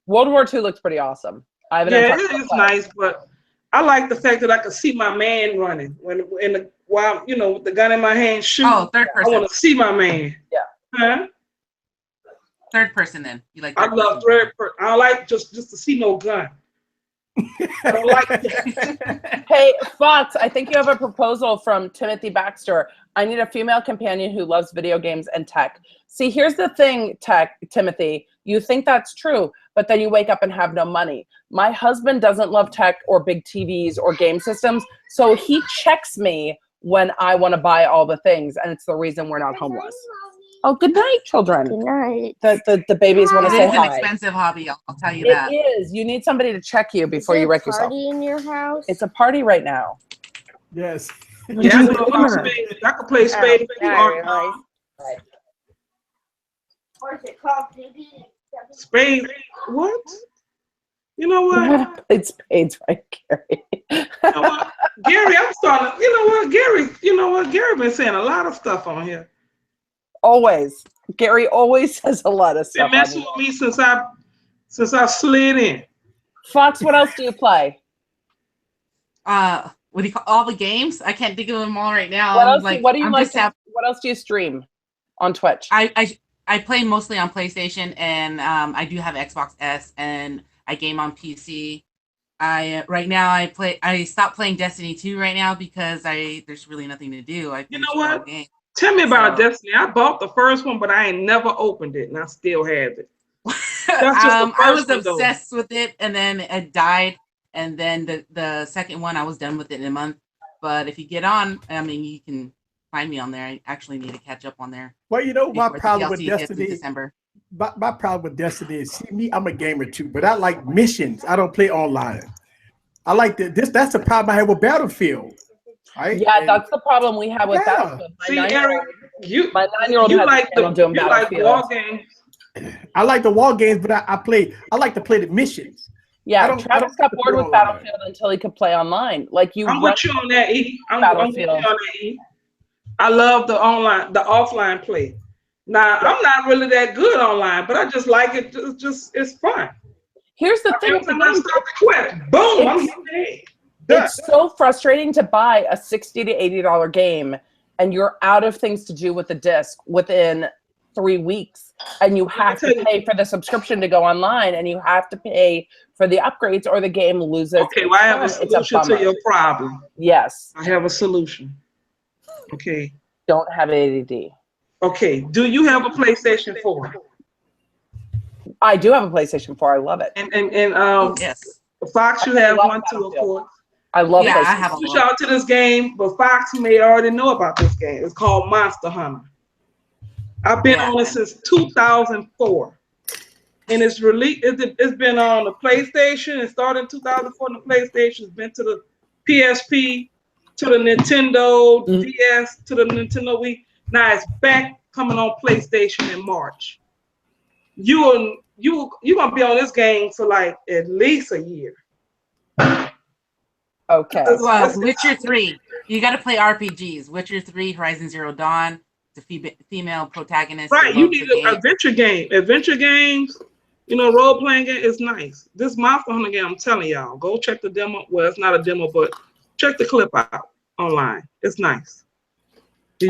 World War II looks pretty awesome. It's nice, but I like the fact that I can see my man running while you know with the gun in my hand shooting. Oh, third person. I want to see my man. Yeah. Huh? Third person, then you like? I love third person. I don't like just to see no gun. I don't like that. Hey, Fox, I think you have a proposal from Timothy Baxter. I need a female companion who loves video games and tech. See, here's the thing, Timothy. You think that's true, but then you wake up and have no money. My husband doesn't love tech or big TVs or game systems, so he checks me when I want to buy all the things, and it's the reason we're not homeless. Oh, good night, children. Good night. The babies want to say hi. It is an expensive hobby, I'll tell you that. It is. You need somebody to check you before you wreck yourself. Is there a party in your house? It's a party right now. Yes. Yeah, I could play spade. Or is it Call of Duty? Spade. What? You know what? It's spades, right, Gary? You know what? Gary, I'm starting. You know what, Gary? You know what? Gary been saying a lot of stuff on here. Always. Gary always says a lot of stuff. Been messing with me since I slid in. Fox, what else do you play? What do you call all the games? I can't think of them all right now. What else do you stream on Twitch? I play mostly on PlayStation, and I do have Xbox S, and I game on PC. Right now I stopped playing Destiny 2 right now because there's really nothing to do. You know what? Tell me about Destiny. I bought the first one, but I ain't never opened it, and I still have it. That's just the first I was one, obsessed with it, and then it died. And then the second one, I was done with it in a month. But if you get on, I mean, you can find me on there. I actually need to catch up on there. Well, you know, my problem with Destiny. December. My problem with Destiny is, see me, I'm a gamer too, but I like missions. I don't play online. I like this. That's the problem I have with Battlefield. right? Yeah, And that's the problem we have with Yeah. Battlefield. See, Eric, My 9-year-old has like a channel doing you like Battlefield. war games. I like the war games, but I like to play the missions. Yeah, I Travis don't got play bored with online. Battlefield until he could play online. Like you I'm run with you on that, E. I'm with you Battlefield. on that, E. I love the offline play. Now, Yeah. I'm not really that good online, but I just like it. It's fun. Here's the thing Every with the time I game. start the quest, boom, I'm It's- hitting it. It's so frustrating to buy a $60 to $80 game and you're out of things to do with the disc within 3 weeks, and you have to pay for the subscription to go online, and you have to pay for the upgrades, or the game loses. Okay, well, I have a solution to your problem. Yes. I have a solution. Okay. Don't have ADD. Okay. Do you have a PlayStation 4? I do have a PlayStation 4. I love it. And Yes. Fox, you have one too, of course. I love Yeah, PlayStation. I have a Push out to this game, but Fox may already know about this game. It's called Monster Hunter. I've been on it since 2004, and it's been on the PlayStation. It started in 2004 on the PlayStation. It's been to the PSP, to the Nintendo DS, to the Nintendo Wii. Now it's back coming on PlayStation in March. You're gonna be on this game for like at least a year. Okay. Well, Witcher 3. You got to play RPGs. Witcher 3, Horizon Zero Dawn. The female protagonist. Right, you need an adventure game. Adventure games, role playing game is nice. This Monster Hunter game, I'm telling y'all, go check the demo. Well, it's not a demo, but check the clip out online. It's nice.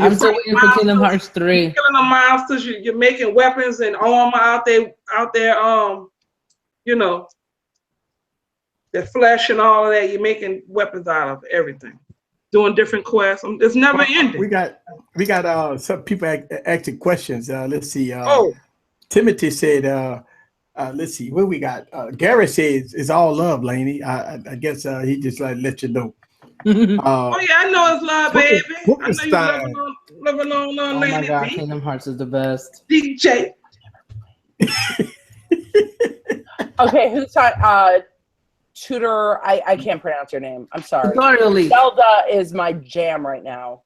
I'm still waiting for Kingdom Hearts 3. You're killing the monsters. You're making weapons and armor out there. The flesh and all of that. You're making weapons out of everything. Doing different quests. It's never ending. We got some people asking questions. Let's see. Oh, Timothy said, let's see, what we got? Gary says it's all love, Lainey. I guess he just let you know. oh yeah, I know it's love, baby. I know you loving on Oh Lady my God, B. Kingdom Hearts is the best. DJ. Okay, who's talking? Tutor, I can't pronounce your name. I'm sorry. Totally. Zelda is my jam right now.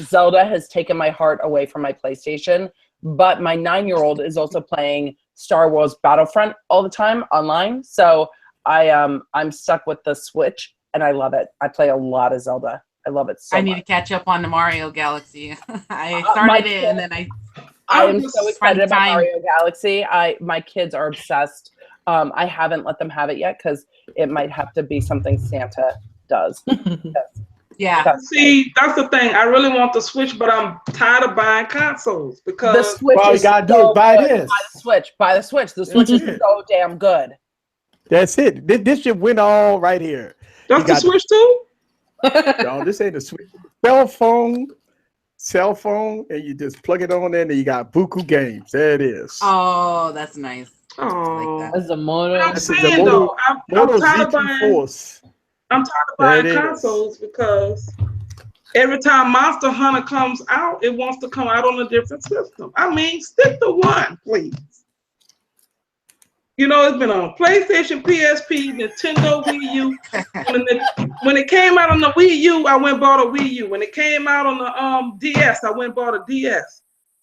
Zelda has taken my heart away from my PlayStation, but my 9-year-old is also playing Star Wars Battlefront all the time online. So I'm stuck with the Switch, and I love it. I play a lot of Zelda. I love it so much. I need to catch up on the Mario Galaxy. I started it, and then I am so excited about Mario Galaxy. My kids are obsessed. I haven't let them have it yet because it might have to be something Santa does. Yeah. See, that's the thing. I really want the Switch, but I'm tired of buying consoles because the Switch All you is gotta do so is buy good. this. Buy the Switch. Buy the Switch. The Switch is so damn good. That's it. This should win all right here. that's the Switch too. No, this ain't a Switch. Cell phone, and you just plug it on there, and you got buku games. There it is. Oh, that's nice. Oh, Like that. That's a motor. I'm This is the saying though, I'm Moto tired of GT buying. Force. I'm tired of There buying it is. consoles because every time Monster Hunter comes out, it wants to come out on a different system. I mean, stick to one, please. It's been on PlayStation, PSP, Nintendo, Wii U. When it came out on the Wii U, I went and bought a Wii U. When it came out on the DS, I went and bought a DS.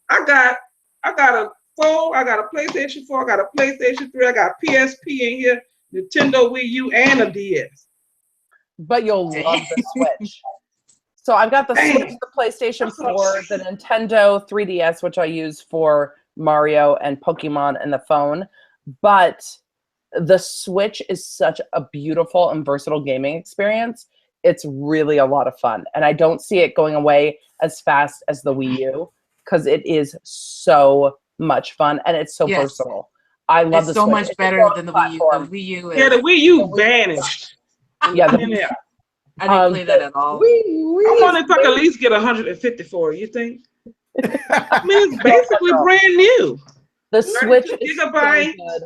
I got a 4, I got a PlayStation 4, I got a PlayStation 3, I got PSP in here, Nintendo Wii U, and a DS. But you'll love the Switch. So I've got the Switch, the PlayStation 4, the Nintendo 3DS, which I use for Mario and Pokemon and the phone. But the Switch is such a beautiful and versatile gaming experience. It's really a lot of fun. And I don't see it going away as fast as the Wii U because it is so much fun and it's so versatile. I love the Switch. It's so Switch. much better than the Wii U. The Wii U is... Yeah, the Wii U vanished. Yeah, I didn't play that at all. I wonder if I could at least get 150 for it, you think? I mean, it's basically brand new. The Switch is so good.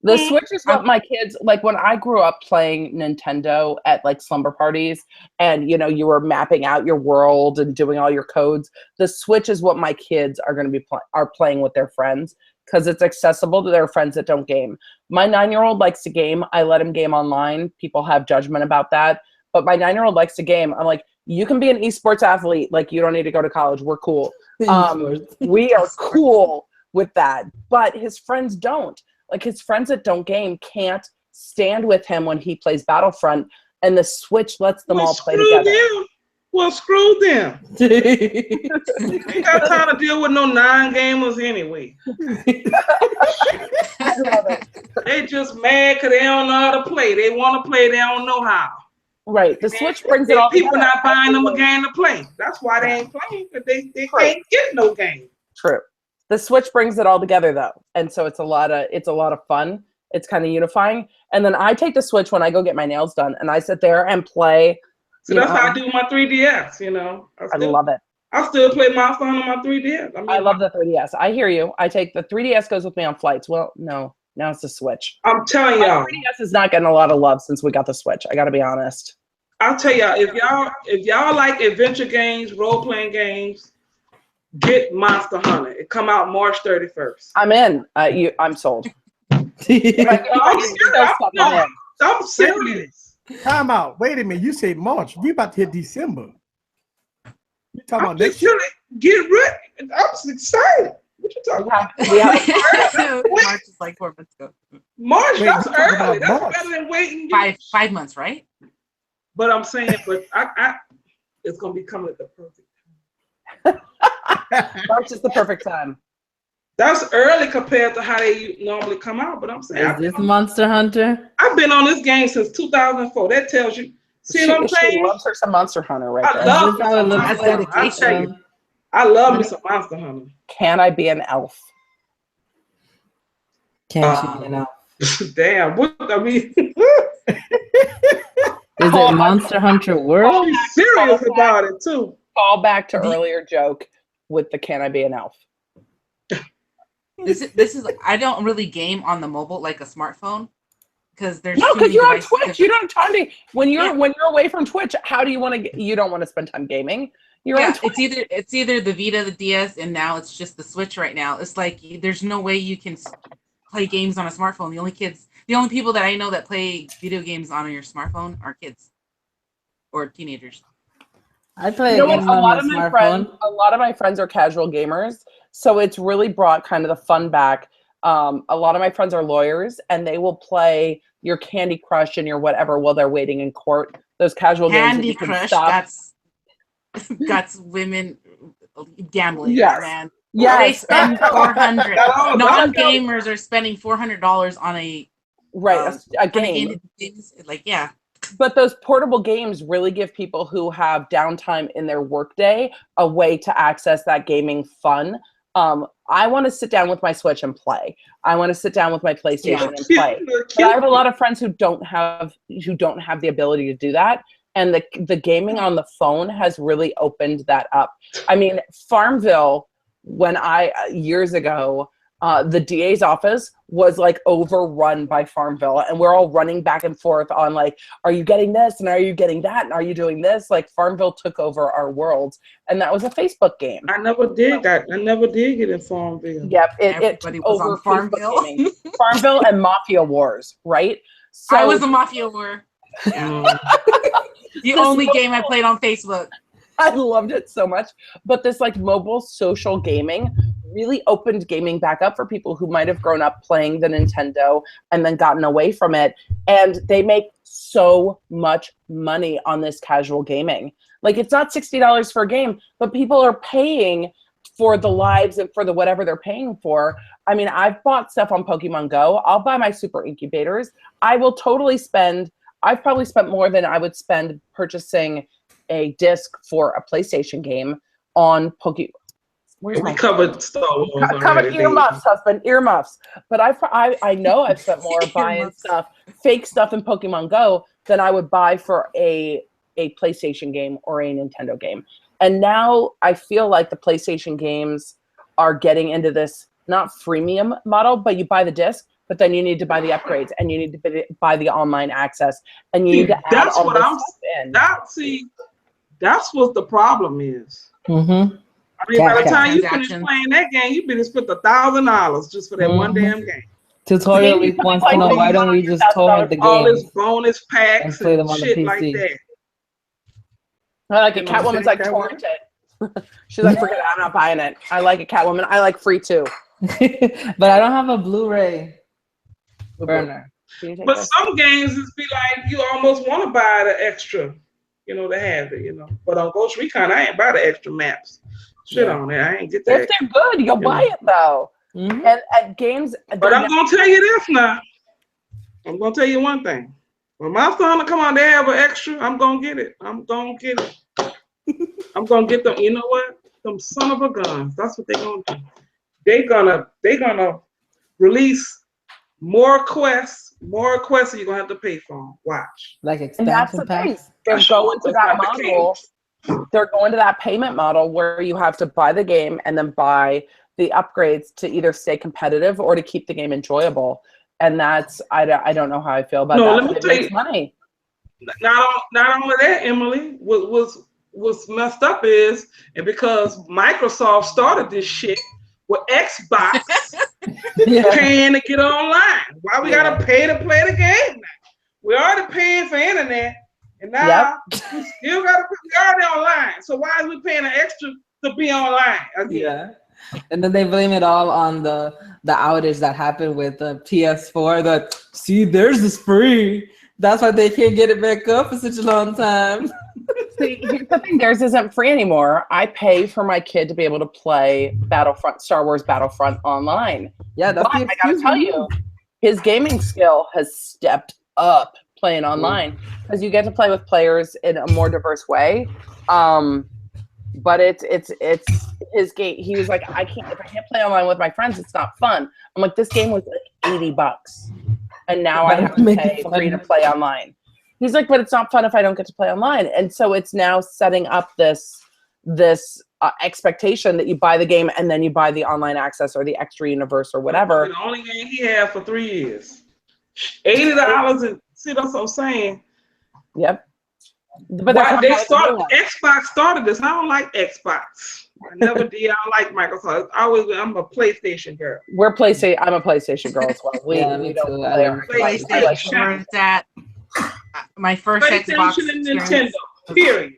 The Switch is what my kids, like when I grew up playing Nintendo at like slumber parties and, you were mapping out your world and doing all your codes. The Switch is what my kids are going to be playing with their friends because it's accessible to their friends that don't game. My 9-year-old likes to game. I let him game online. People have judgment about that. but my 9-year-old likes to game. I'm like, you can be an esports athlete. Like, you don't need to go to college. We're cool. We are cool with that. But his friends don't. Like, his friends that don't game can't stand with him when he plays Battlefront, and the Switch lets them all play together. Well, screw them. They ain't got time to deal with no non-gamers anyway. I love it. They just mad because they don't know how to play. They want to play, they don't know how. Right. The Switch brings it all people together. not buying them a game to play. That's why they ain't playing, because they can't get no game. True. The Switch brings it all together though. And so it's a lot of fun. It's kind of unifying. And then I take the Switch when I go get my nails done, and I sit there and play. So that's how I do my 3DS, you know. I love it. I still play Monster Hunter on my 3DS. I love the 3DS. I hear you. I take the 3DS goes with me on flights. Well, no, now it's the Switch. I'm telling y'all. My 3DS is not getting a lot of love since we got the Switch. I got to be honest. I'll tell y'all, if y'all like adventure games, role-playing games, get Monster Hunter. It come out March 31st. I'm in. I'm sold. I'm serious. Time out. Wait a minute. You say March. We about to hit December. You talking about next year? Get ready. I'm excited. What you talking about? March is like 4 months ago. March, that's early. That's better than waiting. 5 months, right? But I'm saying, I it's gonna be coming at the perfect time. March is the perfect time. That's early compared to how they normally come out, but I'm saying. Is this Monster Hunter? I've been on this game since 2004. That tells you. See what I'm saying? She loves her some Monster Hunter right there. I love me some Monster Hunter. Can I be an elf? Can't be an elf? Damn, what I mean. Is it Monster Hunter World? I'm serious about it too. Call back to earlier joke with the "Can I be an elf?" This is I don't really game on the mobile like a smartphone because there's because you're on Twitch. You don't have time to when you're away from Twitch. How do you want to? You don't want to spend time gaming. You're on Twitch. It's either the Vita, the DS, and now it's just the Switch. Right now, it's like there's no way you can play games on a smartphone. The only people that I know that play video games on your smartphone are kids or teenagers. I play a lot of my friends. A lot of my friends are casual gamers, so it's really brought kind of the fun back. A lot of my friends are lawyers, and they will play your Candy Crush and your whatever while they're waiting in court. Those casual games that you can stop. That's women gambling. Yes. Man. Yes. They spend $400. Non-gamers are spending $400 on a game. Like, yeah. But those portable games really give people who have downtime in their workday a way to access that gaming fun. I want to sit down with my Switch and play. I want to sit down with my PlayStation and play. But I have a lot of friends who don't have the ability to do that. And the gaming on the phone has really opened that up. I mean, Farmville, when years ago, the DA's office was like overrun by Farmville, and we're all running back and forth on like, are you getting this? And are you getting that? And are you doing this? Like, Farmville took over our world, and that was a Facebook game. I never did that. I never did get in Farmville. Yep, it took over Farmville. Farmville and Mafia Wars, right? So I was a Mafia War. Yeah. The only game I played on Facebook. I loved it so much. But this like mobile social gaming really opened gaming back up for people who might have grown up playing the Nintendo and then gotten away from it. And they make so much money on this casual gaming. Like, it's not $60 for a game, but people are paying for the lives and for the whatever they're paying for. I mean, I've bought stuff on Pokemon Go. I'll buy my super incubators. I've probably spent more than I would spend purchasing a disc for a PlayStation game on Pokemon. We covered Star Wars. Covered earmuffs, husband, earmuffs. But I know I've spent more buying fake stuff in Pokemon Go than I would buy for a PlayStation game or a Nintendo game. And now I feel like the PlayStation games are getting into this not freemium model, but you buy the disc, but then you need to buy the upgrades, and you need to buy the online access, and you need to add all this stuff in. That's what the problem is. Mm-hmm. I mean, by the time you finish playing that game, you better spend $1,000 just for that one damn game. Tutorial Week wants to know, why don't we just torrent the game? All this bonus packs and play them on shit the PC. like that. I like it. You know what I'm Catwoman's like saying, Catwoman? torrent it. She's like, forget it, I'm not buying it. I like it, Catwoman. I like free too. But I don't have a Blu-ray burner. But some games is be like you almost want to buy the extra, you know, to have it, you know. But on Ghost Recon, I ain't buy the extra maps. Shit on it. I ain't get that. If they're good, you'll buy it though. And at games, but I'm gonna tell you this now. I'm gonna tell you one thing. When my son will come out, they have an extra. I'm gonna get it. I'm gonna get it. I'm gonna get them. You know what? Them son of a guns. That's what they're gonna do. They're gonna release more quests that you're gonna have to pay for. Watch. Like and that's the thing. They're going to that model. They're going to that payment model where you have to buy the game and then buy the upgrades to either stay competitive or to keep the game enjoyable. And that's I don't know how I feel about that. Let me it tell makes you, money. Not only that, Emily, what's messed up is, and because Microsoft started this shit with Xbox paying to get online. Why we gotta pay to play the game now? We already paying for internet, and now we still gotta pay. We already online. So why is we paying an extra to be online again? Yeah. And then they blame it all on the outage that happened with the PS4. See, theirs is free. That's why they can't get it back up for such a long time. See, here's the thing, theirs isn't free anymore. I pay for my kid to be able to play Star Wars Battlefront online. Yeah, that's I gotta tell you, his gaming skill has stepped up playing online because you get to play with players in a more diverse way. But it's his game. He was like, if I can't play online with my friends, it's not fun. I'm like, this game was like $80, and now I have to pay free to play online. He's like, but it's not fun if I don't get to play online. And so it's now setting up this expectation that you buy the game and then you buy the online access or the extra universe or whatever. The only game he had for 3 years, $80. And see, that's what I'm saying. Yep. But Xbox started this. I don't like Xbox. I never did. I don't like Microsoft. I'm a PlayStation girl. I'm a PlayStation girl as well. We don't play our PlayStation. That my first Xbox and Nintendo. Period.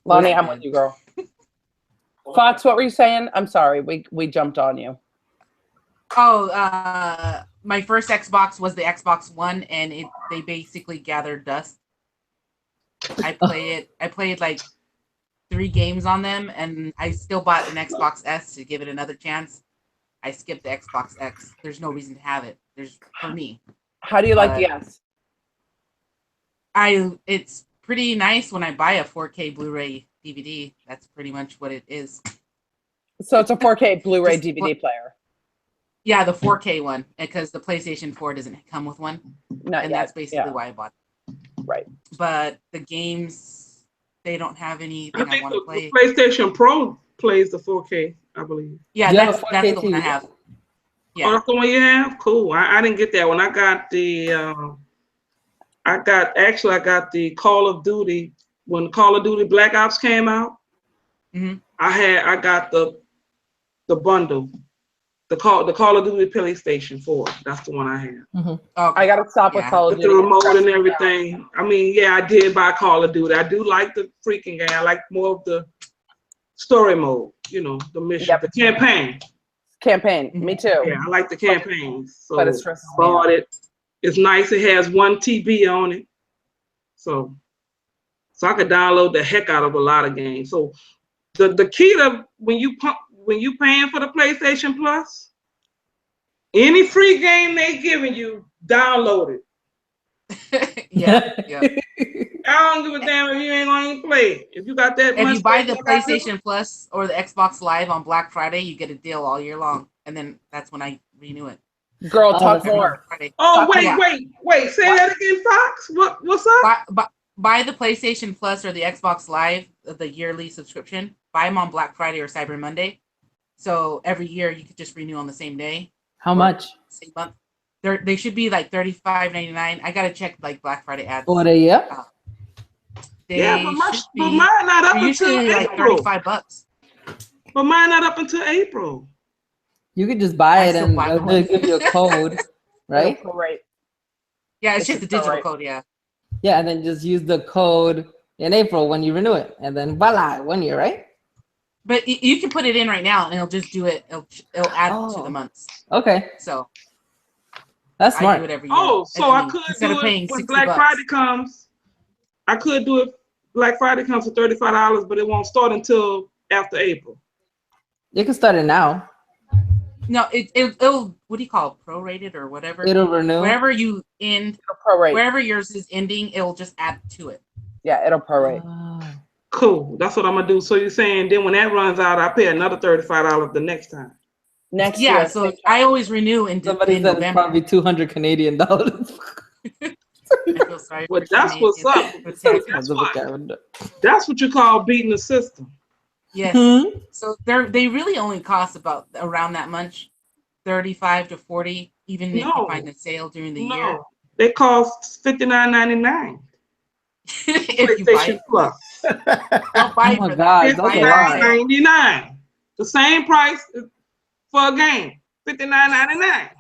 Lonnie, I'm with you, girl. Fox, what were you saying? I'm sorry, we jumped on you. Oh, my first Xbox was the Xbox One, and they basically gathered dust. I played like 3 games on them, and I still bought an Xbox S to give it another chance. I skipped the Xbox X. There's no reason to have it. For me. How do you like the S? It's pretty nice when I buy a 4K Blu-ray DVD. That's pretty much what it is. So it's a 4K Blu-ray DVD player. Yeah, the 4K one, because the PlayStation 4 doesn't come with one. Not and yet. That's basically why I bought it. Right. But the games, they don't have anything I want to play. The PlayStation Pro plays the 4K, I believe. Yeah, that's the one I have. Yeah. Oh, that's the one you have? Cool. I didn't get that one. I got the I got the Call of Duty when Call of Duty Black Ops came out. Mm-hmm. I got the bundle. The Call of Duty PlayStation 4. That's the one I have. Mm-hmm. Okay. I gotta stop with Call of Duty. With the remote and everything. I mean, yeah, I did buy Call of Duty. I do like the freaking game. I like more of the story mode. You know, the mission, the campaign. Me too. Yeah, I like the campaigns. So but it stresses me bought out. it. It's nice. It has 1 TB on it. So I could download the heck out of a lot of games. So the key to when you paying for the PlayStation Plus, any free game they giving you, download it. yeah. I don't give a damn if you ain't gonna even play it. If you got that, if you buy the PlayStation Plus or the Xbox Live on Black Friday, you get a deal all year long, and then that's when I renew it. Girl, talk more. Oh, wait! Say that again, Fox. What's up? Buy the PlayStation Plus or the Xbox Live, the yearly subscription. Buy them on Black Friday or Cyber Monday. So every year you could just renew on the same day. How much? Same month. They should be like $35.99. I gotta check like Black Friday ads. For a year? Yeah, but mine not up until April. Like $35. But mine not up until April. You could just buy it and they'll give you a code, right? Right. Yeah, it's just a digital code. Yeah. Yeah, and then just use the code in April when you renew it, and then voila, 1 year, right? But you can put it in right now, and it'll just do it. It'll add to the Oh. months. Okay, So that's I smart. do it every year. Oh, so I could instead do of it paying when $60. Black Friday comes. I could do it. Black Friday comes for $35, but it won't start until after April. You can start it now. No, it'll what do you call it? Prorated or whatever. It'll renew. Wherever you end, Prorate. wherever yours is ending, it'll just add to it. Yeah, it'll prorate. Oh. Cool. That's what I'm gonna do. So you're saying then when that runs out, I pay another $35 the next time. Next Yeah, year. so I always renew in Somebody said it's November. probably 200 Canadian dollars. I feel sorry Well, for that's what's Canadians. up. But That's what you call beating the system. yes. Hmm? So they really only cost about around that much, 35 to 40, even if you find a sale during the year. They cost $59.99. If you buy PlayStation it, Plus. don't buy it Oh my for God, that. that's Buy a it lot. on sale. $59.99. The same price for a game. $59.99.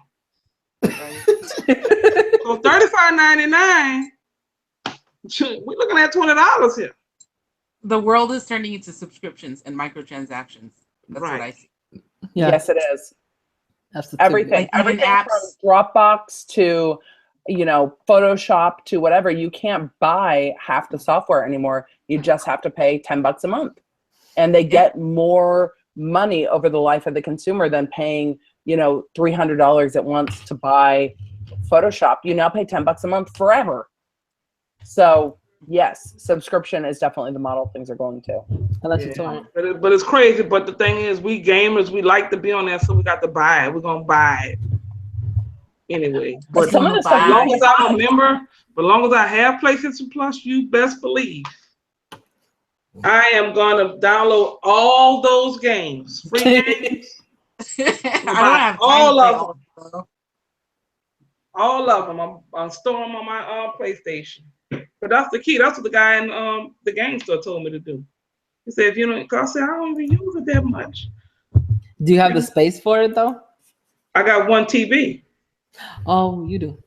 So $35.99. We're looking at $20 here. The world is turning into subscriptions and microtransactions. That's what I see. Yeah, Yes, it is. that's the Everything. Like even Everything apps. from Dropbox to, Photoshop to whatever. You can't buy half the software anymore. You just have to pay $10 a month. And they get more money over the life of the consumer than paying, $300 at once to buy Photoshop. You now pay $10 a month forever. So yes, subscription is definitely the model things are going to. That's smart. But it's crazy. But the thing is, we gamers, we like to be on there, so we got to buy it. We're gonna buy it anyway. But Some of the as stuff long as I'm a member, as long as I have PlayStation Plus, you best believe I am gonna download all those games, free games. I don't have time all to play of them. All of them. I'm storing them on my PlayStation. But that's the key. That's what the guy in the game store told me to do. He said, if you don't, I said, I don't even use it that much. Do you have the space for it though? I got one TV. Oh, you do.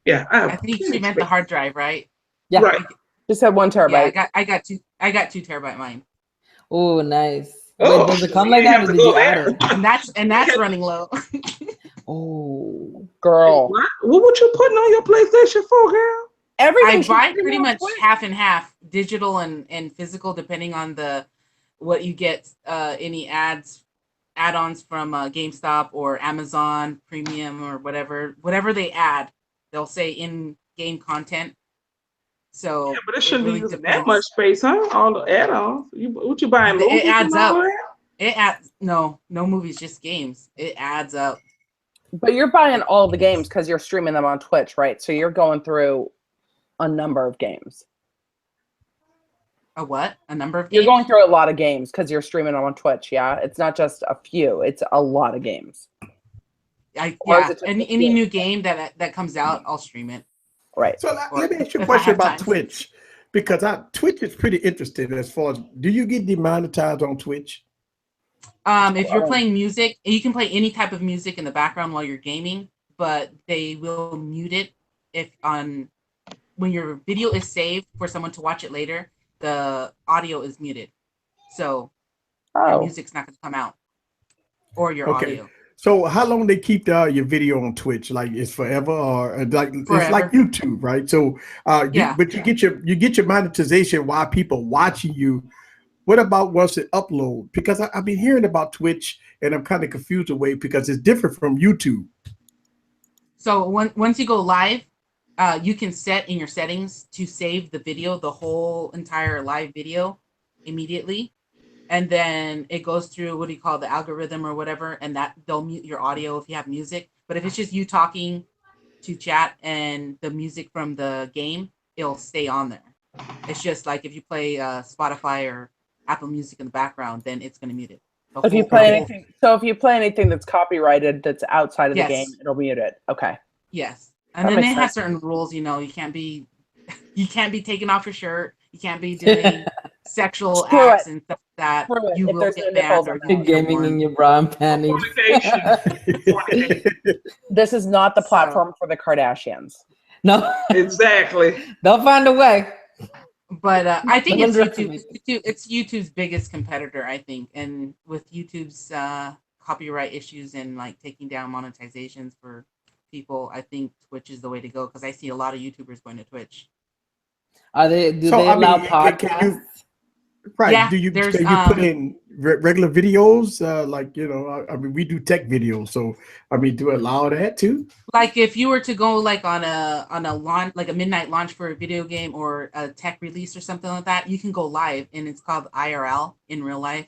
Yeah, I think she meant the hard drive, right? Yeah. Right. Just had 1 terabyte. Yeah, I got 2 terabyte mine. Oh, nice. Oh, Wait, does it come like that, or did you add it? And that's running low. Oh, Girl. What would you putting on your PlayStation 4, girl? Everything. I buy pretty much half and half, digital and physical, depending on what you get. Any add-ons from GameStop or Amazon Premium or whatever they add, they'll say in-game content. So Yeah, but it shouldn't really be using depends. that much space, huh? All the add-ons. What you buying? It adds and all up. that? It adds no movies, just games. It adds up. But you're buying all the games because you're streaming them on Twitch, right? So you're going through a number of games. A what? A number of games? You're going through a lot of games because you're streaming them on Twitch, yeah? It's not just a few. It's a lot of games. Any new game that comes out, I'll stream it. Right. So let me ask you a question about Twitch, because Twitch is pretty interesting as far as, do you get demonetized on Twitch? If you're playing music, you can play any type of music in the background while you're gaming, but they will mute it when your video is saved for someone to watch it later, the audio is muted. So your music's not going to come out, or your audio. So how long they keep your video on Twitch? Like it's forever, or like forever. It's like YouTube, right? So but you get your monetization while people watching you. What about once it upload? Because I've been hearing about Twitch and I'm kind of confused away because it's different from YouTube. So once you go live, you can set in your settings to save the video, the whole entire live video immediately. And then it goes through the algorithm or whatever, and that they'll mute your audio if you have music. But if it's just you talking to chat and the music from the game, it'll stay on there. It's just like if you play Spotify or Apple Music in the background, then it's going to mute it. If you play anything that's copyrighted that's outside of the game, it'll mute it. Okay. Yes. And then they have certain rules, you can't be taking off your shirt. You can't be doing sexual acts and stuff like that. You will get banned or gaming in your bra and panties. This is not the platform for the Kardashians. No, Exactly. they'll find a way. But I think Don't it's underestimate YouTube. It's YouTube's biggest competitor, I think, and with YouTube's copyright issues and like taking down monetizations for people, I think Twitch is the way to go because I see a lot of YouTubers going to Twitch. Are they? Do So they I allow mean, podcasts? right? Yeah, Do you there's, can you put in regular videos? Like I mean, we do tech videos, so I mean, do it allow that too? Like if you were to go like on a launch, like a midnight launch for a video game or a tech release or something like that, you can go live, and it's called IRL, in real life.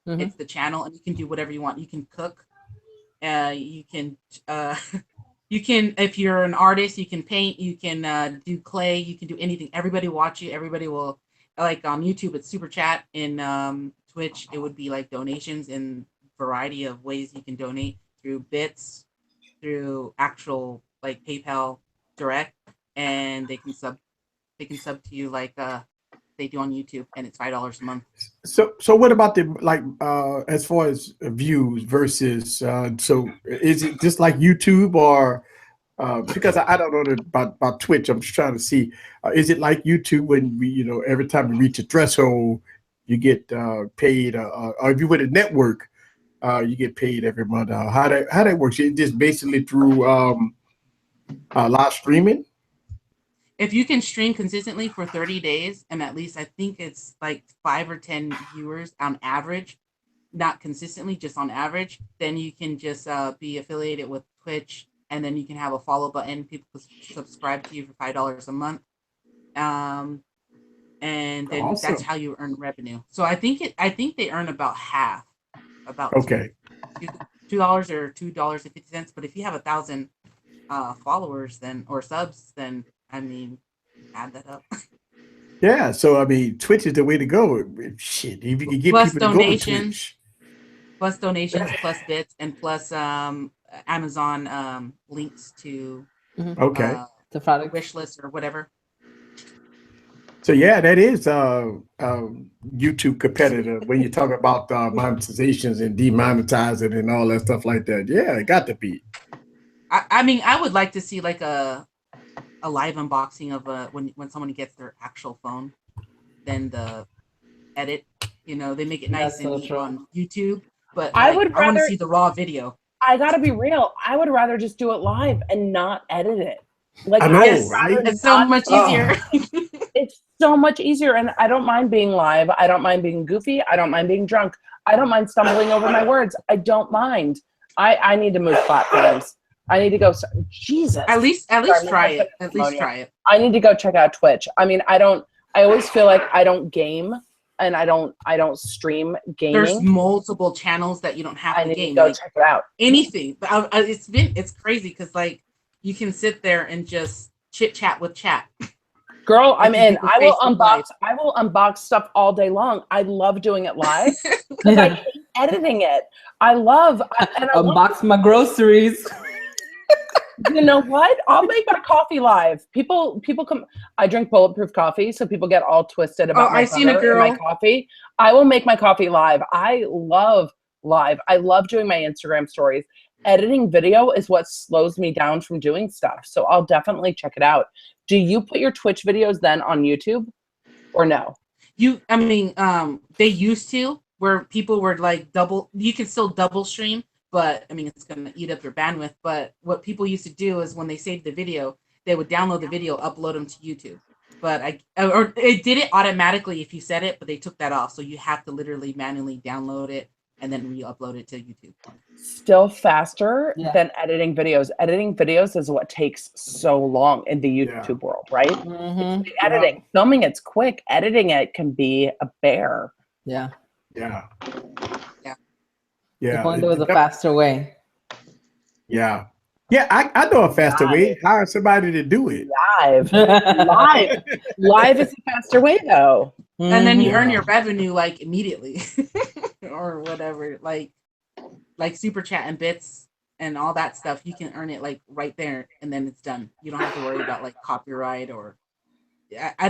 Mhm. It's the channel, and you can do whatever you want. You can cook. You can you can, if you're an artist, you can paint. You can do clay. You can do anything. Everybody watch you. Everybody will, like on YouTube. It's super chat. In Twitch, it would be like donations in variety of ways you can donate through bits, through actual like PayPal direct, and they can sub to you like they do on YouTube, and it's $5 a month. So what about the like as far as views versus so is it just like YouTube or because I don't know about Twitch, I'm just trying to see is it like YouTube when we every time we reach a threshold you get paid or if you with a network you get paid every month. How that works? It just basically through live streaming. If you can stream consistently for 30 days and at least I think it's like 5 or 10 viewers on average, not consistently, just on average, then you can just be affiliated with Twitch, and then you can have a follow button. People subscribe to you for $5 a month, and then that's Awesome. how you earn revenue. So I think they earn about half, about Okay. $2 or $2.50. But if you have 1,000 followers then or subs, then I mean, add that up. Yeah, so I mean, Twitch is the way to go. Shit, if you can get Plus people to go to donations, Twitch. plus bits, and plus Amazon links to Okay. The product. wish list or whatever. So yeah, that is YouTube competitor when you talk about monetizations and demonetizing and all that stuff like that. Yeah, it got to be. I mean, I would like to see like a live unboxing of when someone gets their actual phone, then the edit. They make it nice That's and so neat true. on YouTube, but I like, would I want to rather- see the raw video. I gotta be real. I would rather just do it live and not edit it. Like I know, I'd Yes, right? rather it's so not- much easier. It's so much easier, and I don't mind being live. I don't mind being goofy. I don't mind being drunk. I don't mind stumbling over my words. I don't mind. I need to move platforms. I need to go. Jesus. At least Sorry, try my it. At least try it. I need to go check out Twitch. I mean, I always feel like I don't game and I don't stream gaming. There's multiple channels that you don't have I to need game. to go Like check it out. anything. But it's crazy because like you can sit there and just chit chat with chat. Girl, I'm in. people I will Facebook unbox. Live. I will unbox stuff all day long. I love doing it live because I hate editing it. I love Unbox my groceries. You know what? I'll make my coffee live. People come. I drink bulletproof coffee, so people get all twisted about my I seen a butter in my girl. coffee. I will make my coffee live. I love live. I love doing my Instagram stories. Editing video is what slows me down from doing stuff. So I'll definitely check it out. Do you put your Twitch videos then on YouTube or no? I mean, they used to where people were like you can still double stream, but I mean, it's going to eat up your bandwidth. But what people used to do is when they saved the video, they would download the video, upload them to YouTube. But or it did it automatically if you set it, but they took that off. So you have to literally manually download it and then re-upload it to YouTube. Still faster Yeah. than editing videos. Editing videos is what takes so long in the YouTube world, right? Mm-hmm. The editing, filming it's quick. Editing it can be a bear. Yeah. Yeah. Yeah. If only there was a faster way. Yeah. Yeah, I know a faster way. Hire somebody to do it. Live. Live is a faster way though. And then you Mhm. earn your revenue like immediately or whatever, like super chat and bits and all that stuff. You can earn it like right there and then it's done. You don't have to worry about like copyright or I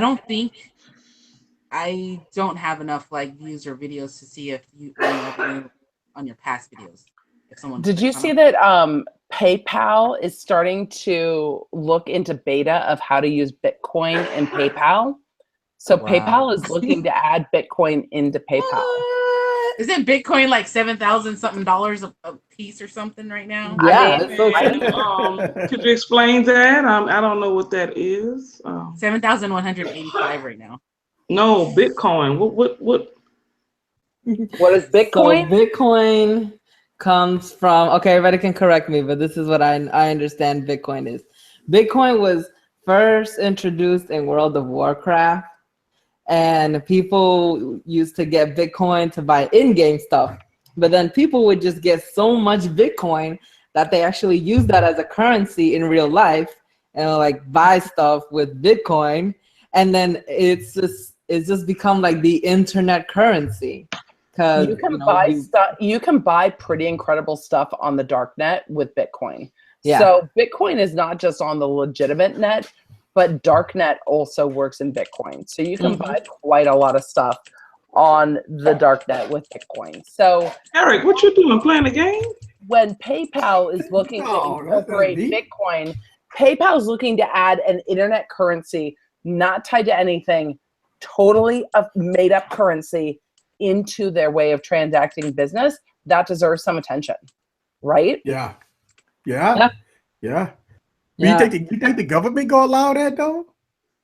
don't have enough like views or videos to see if you earn revenue on your past videos. If someone Did you clicks on see them. that PayPal is starting to look into beta of how to use Bitcoin in PayPal. So Wow. PayPal is looking to add Bitcoin into PayPal. Isn't Bitcoin like $7,000 something a piece or something right now? Yeah, I mean, it's so And, true. could you explain that? I don't know what that is. 7,185 right now. No, Bitcoin. What? What is Bitcoin? So Bitcoin comes from, okay, everybody can correct me, but this is what I understand Bitcoin is. Bitcoin was first introduced in World of Warcraft, and people used to get Bitcoin to buy in-game stuff. But then people would just get so much Bitcoin that they actually use that as a currency in real life and like buy stuff with Bitcoin. And then it's just become like the internet currency. You can buy stuff. You can buy pretty incredible stuff on the dark net with Bitcoin. Yeah. So Bitcoin is not just on the legitimate net, but darknet also works in Bitcoin. So you can buy quite a lot of stuff on the darknet with Bitcoin. So Eric, what you doing? Playing a game? when PayPal is looking to incorporate Bitcoin, PayPal is looking to add an internet currency not tied to anything, totally a made up currency into their way of transacting business. That deserves some attention, right? Yeah. You think the government gonna allow that though?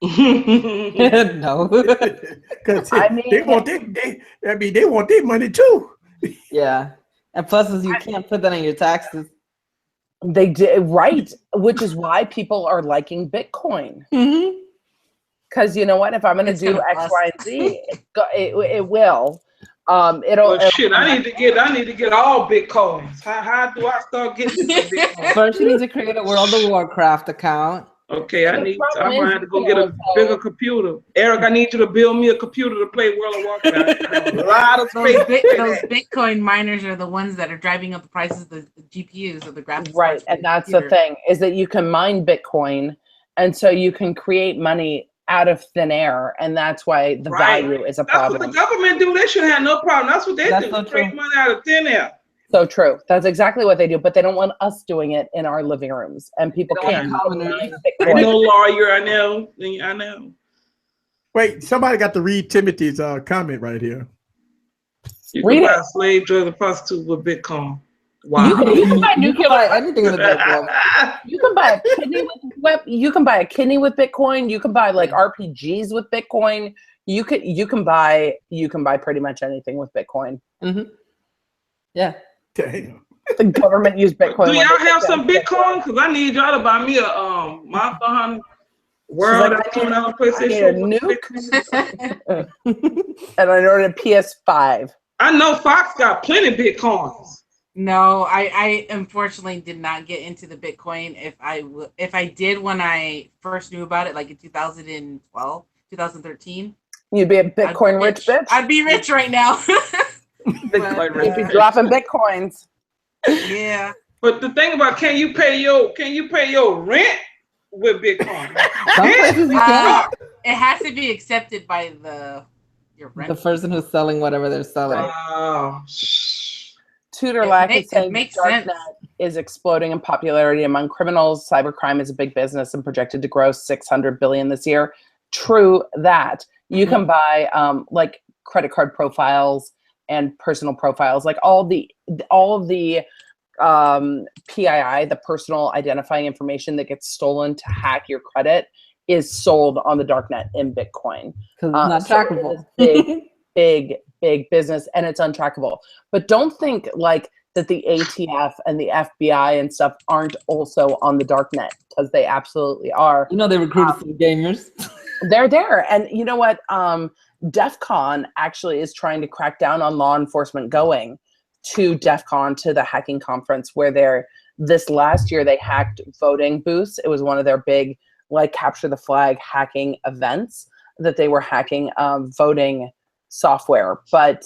No. Because they want their money too. Yeah. And plus, you can't put that on your taxes. They did, right, which is why people are liking Bitcoin. Because you know what? If I'm going to do X, Y, and Z, it will. It'll. Shit, I need to get all Bitcoins. How do I start getting some Bitcoin? First, you need to create a World of Warcraft account. Okay, I'm gonna have to go get a bigger computer. Eric, I need you to build me a computer to play World of Warcraft. A lot of space. Those Bitcoin miners are the ones that are driving up the prices of the GPUs of the graphics. Right, and that's the thing, is that you can mine Bitcoin, and so you can create money out of thin air, and that's why the value is a problem. That's what the government do. They should have no problem. That's what they do. Create money out of thin air. So true. That's exactly what they do, but they don't want us doing it in our living rooms, and people can't. I know, lawyer. I know. Wait, somebody got to read Timothy's comment right here. You can buy a slave drug and prostitute with Bitcoin. Wow. You can buy nuclear. Anything with Bitcoin. You can buy a kidney with You can buy a kidney with Bitcoin. You can buy like RPGs with Bitcoin. You can buy pretty much anything with Bitcoin. Yeah. Damn. The government used Bitcoin. Do y'all have some Bitcoin? Because I need y'all to buy me a Monster Hunter World that's coming out on PlayStation. I need a nuke. And I ordered a PS5. I know Fox got plenty of Bitcoins. No, I unfortunately did not get into the Bitcoin. If I did when I first knew about it, like in 2012, 2013, you'd be a Bitcoin rich bitch. I'd be rich right now. You'd be dropping Bitcoins. Yeah. But the thing about can you pay your rent with Bitcoin? Some places you can. It has to be accepted by your rent. The person who's selling whatever they're selling. Wow. Tutor Lack is saying Darknet is exploding in popularity among criminals. Cybercrime is a big business and projected to grow $600 billion this year. True that. You can buy like credit card profiles and personal profiles, like all of the PII, the personal identifying information that gets stolen to hack your credit, is sold on the darknet in Bitcoin. Because it's not trackable. So big business, and it's untrackable. But don't think like that the ATF and the FBI and stuff aren't also on the darknet, because they absolutely are. You know, they recruited some gamers. They're there. And you know what? DEF CON actually is trying to crack down on law enforcement going to DEF CON, to the hacking conference, where this last year they hacked voting booths. It was one of their big like capture the flag hacking events that they were hacking voting software. But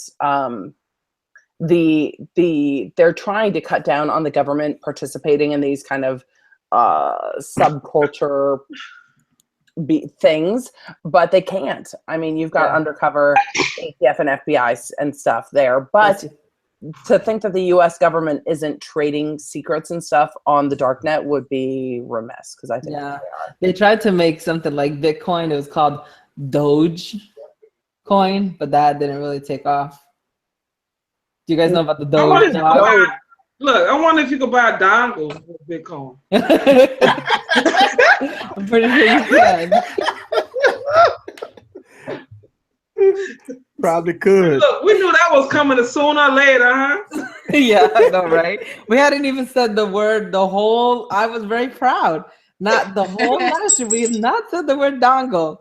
they're trying to cut down on the government participating in these kind of subculture things, but they can't. I mean, you've got undercover ATF and FBI and stuff there, but to think that the U.S. government isn't trading secrets and stuff on the darknet would be remiss, because I think they tried to make something like Bitcoin. It was called Doge coin, but that didn't really take off. Do you guys know about the Doge? Look, I wonder if you could buy a dongle with Bitcoin. I'm pretty sure you can. Probably could. Look, we knew that was coming sooner or later, huh? Yeah, I know, right? We hadn't even said the word, the whole. I was very proud. Not the whole lesson. We have not said the word dongle.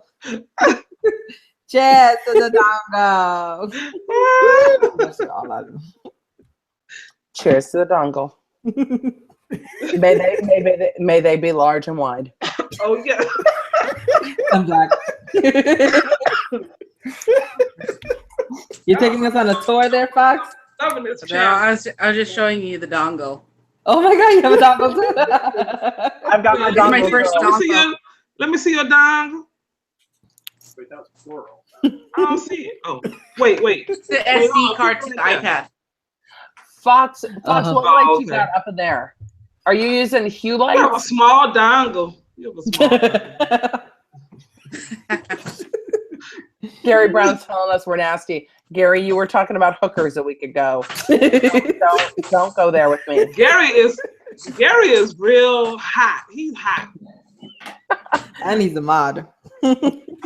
Cheers to the dongle. Cheers to the dongle. May they be large and wide. Oh yeah. I'm back. You're taking us on a tour there, Fox? Loving this No, I was just showing you the dongle. Oh my God, you have a dongle too. I've got my This is dongle. my first dongle. Let me see your dongle. Wait, that was plural. I don't see it. Oh, wait. It's the SD card to the iPad. Fox, what lights you okay. got up in there? Are you using hue You have a lights? small dongle. You have a small dongle. Gary Brown's telling us we're nasty. Gary, you were talking about hookers a week ago. Don't go there with me. Gary is real hot. He's hot. And he's a mod.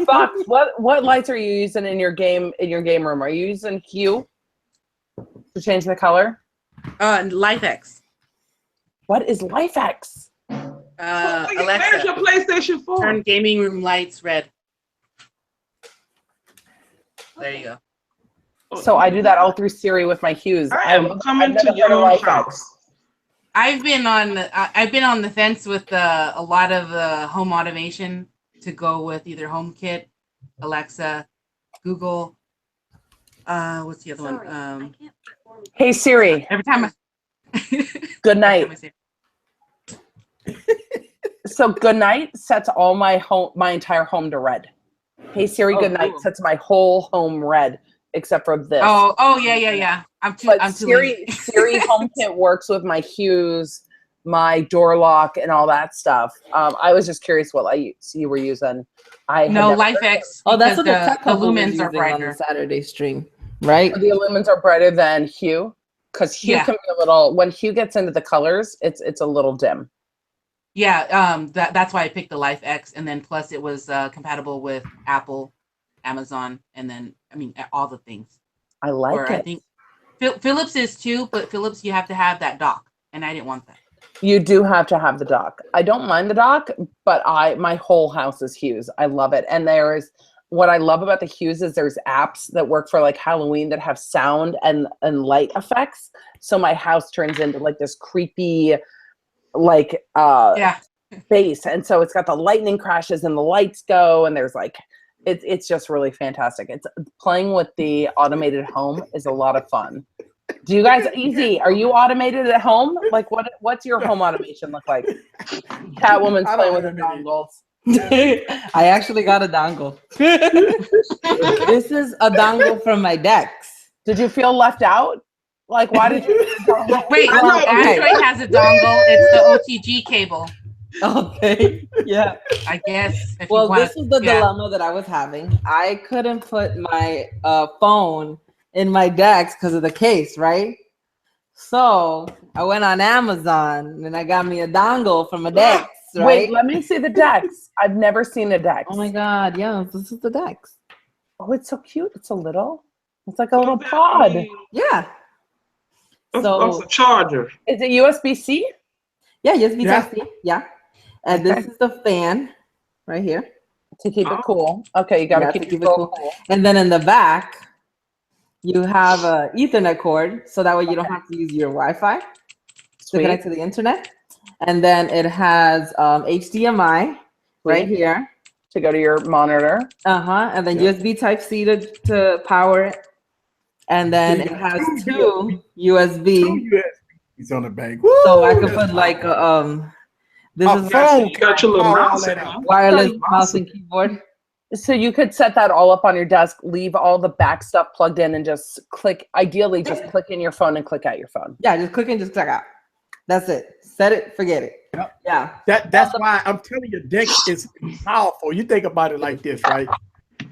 Fox, what lights are you using in your game room? Are you using hue to change the color? LifeX. What is LifeX? Where's Alexa, your PlayStation 4? turn gaming room lights red. There you go. So I do that all through Siri with my hues. I am coming to your house. I've been on the fence with a lot of home automation to go with either HomeKit, Alexa, Google. What's the other one? Hey Siri. Every time Good night. So good night sets all my entire home to red. Hey Siri, good night sets my whole home red except for this. Oh yeah. I'm too Siri HomeKit works with my hues, my door lock, and all that stuff. I was just curious what lights you were using. LifeX. Oh, that's what the the tech couple was lumens using are on the brighter. Saturday stream, right? The lumens are brighter than hue, because hue Yeah. can be a little. When hue gets into the colors, it's a little dim. Yeah, that's why I picked the LifeX, and then plus it was compatible with Apple, Amazon, and then all the things. I like it. I think Philips is too, but Philips you have to have that dock, and I didn't want that. You do have to have the dock. I don't mind the dock, but my whole house is hues. I love it. And what I love about the hues is there's apps that work for like Halloween that have sound and light effects. So my house turns into like this creepy space. And so it's got the lightning crashes and the lights go, and there's like it's just really fantastic. It's playing with the automated home is a lot of fun. Do you guys are you automated at home? Like what's your home automation look like? Catwoman's playing with her dongles. I actually got a dongle. This is a dongle from my Dex. Did you feel left out? Like, why did you? Wait, Android has a dongle. It's the OTG cable. Okay. Yeah. I guess. Well, this is the dilemma that I was having. I couldn't put my phone in my Dex because of the case, right? So I went on Amazon and I got me a dongle from a Dex. Right? Wait, let me see the Dex. I've never seen a Dex. Oh my God! Yeah, this is the Dex. Oh, it's so cute. It's like a little pod. Yeah. So that's a charger. Is it USB-C? Yeah, USB Type-C. Yeah. And this is the fan right here. To keep it cool. Okay, you got to keep it cool. And then in the back, you have a Ethernet cord, so that way you don't have to use your Wi-Fi to connect to the internet. And then it has HDMI right here to go to your monitor. And then USB Type-C to power it. And then it has two USB. He's on the back. So I could put like this is you got your little mouse. wireless mouse and keyboard. So you could set that all up on your desk, leave all the back stuff plugged in, and just click. Ideally, just click in your phone and click out your phone. Yeah, just click and just click out. That's it. Set it, forget it. Yep. Yeah. That's why I'm telling you, Dex is powerful. You think about it like this, right?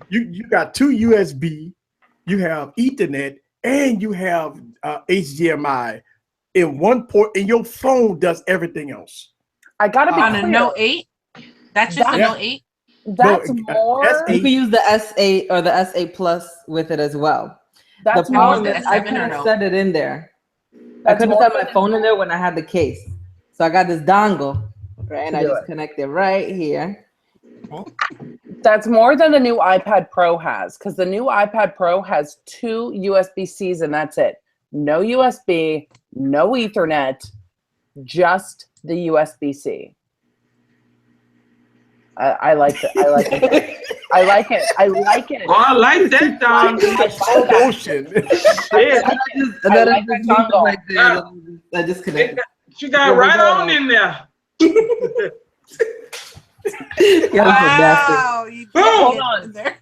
You got 2 USB, you have Ethernet, and you have HDMI in one port, and your phone does everything else. I gotta be On clear. a Note 8? That's just a Yeah. Note 8? That's No, more. S8. You can use the S8 or the S8 Plus with it as well. That's the more. problem the is I S7 or couldn't no? set it in there. I That's couldn't more set my than- phone in there when I had the case. So I got this dongle, right? And To I do just it. connect it right here. That's more than the new iPad Pro has, because the new iPad Pro has 2 USB-Cs and that's it. No USB, no Ethernet, just the USB-C. I like it. I like it. I like it. I like it. Oh, I like that dog. Slow motion. Shit. And I then like just that leave it dongle. right there. I just connect it. She got right on in there. Yeah, that's Wow. You Boom. did Hold get on. in there.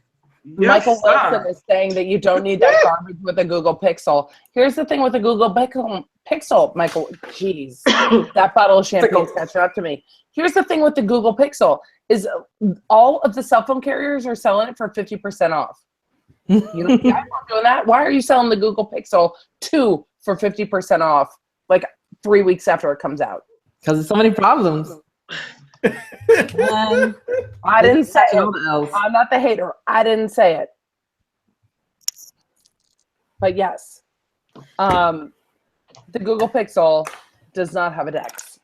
Michael Yes, sir. Wilson is saying that you don't need that garbage with a Google Pixel. Here's the thing with the Google Pixel, Michael. Jeez, that bottle of champagne's catching up to me. Here's the thing with the Google Pixel is all of the cell phone carriers are selling it for 50% off. You know, the iPhone doing that. Why are you selling the Google Pixel 2 for 50% off, like 3 weeks after it comes out? Because there's so many problems. Man, I didn't say it. what else? I'm not the hater. I didn't say it. But yes, the Google Pixel does not have a DeX.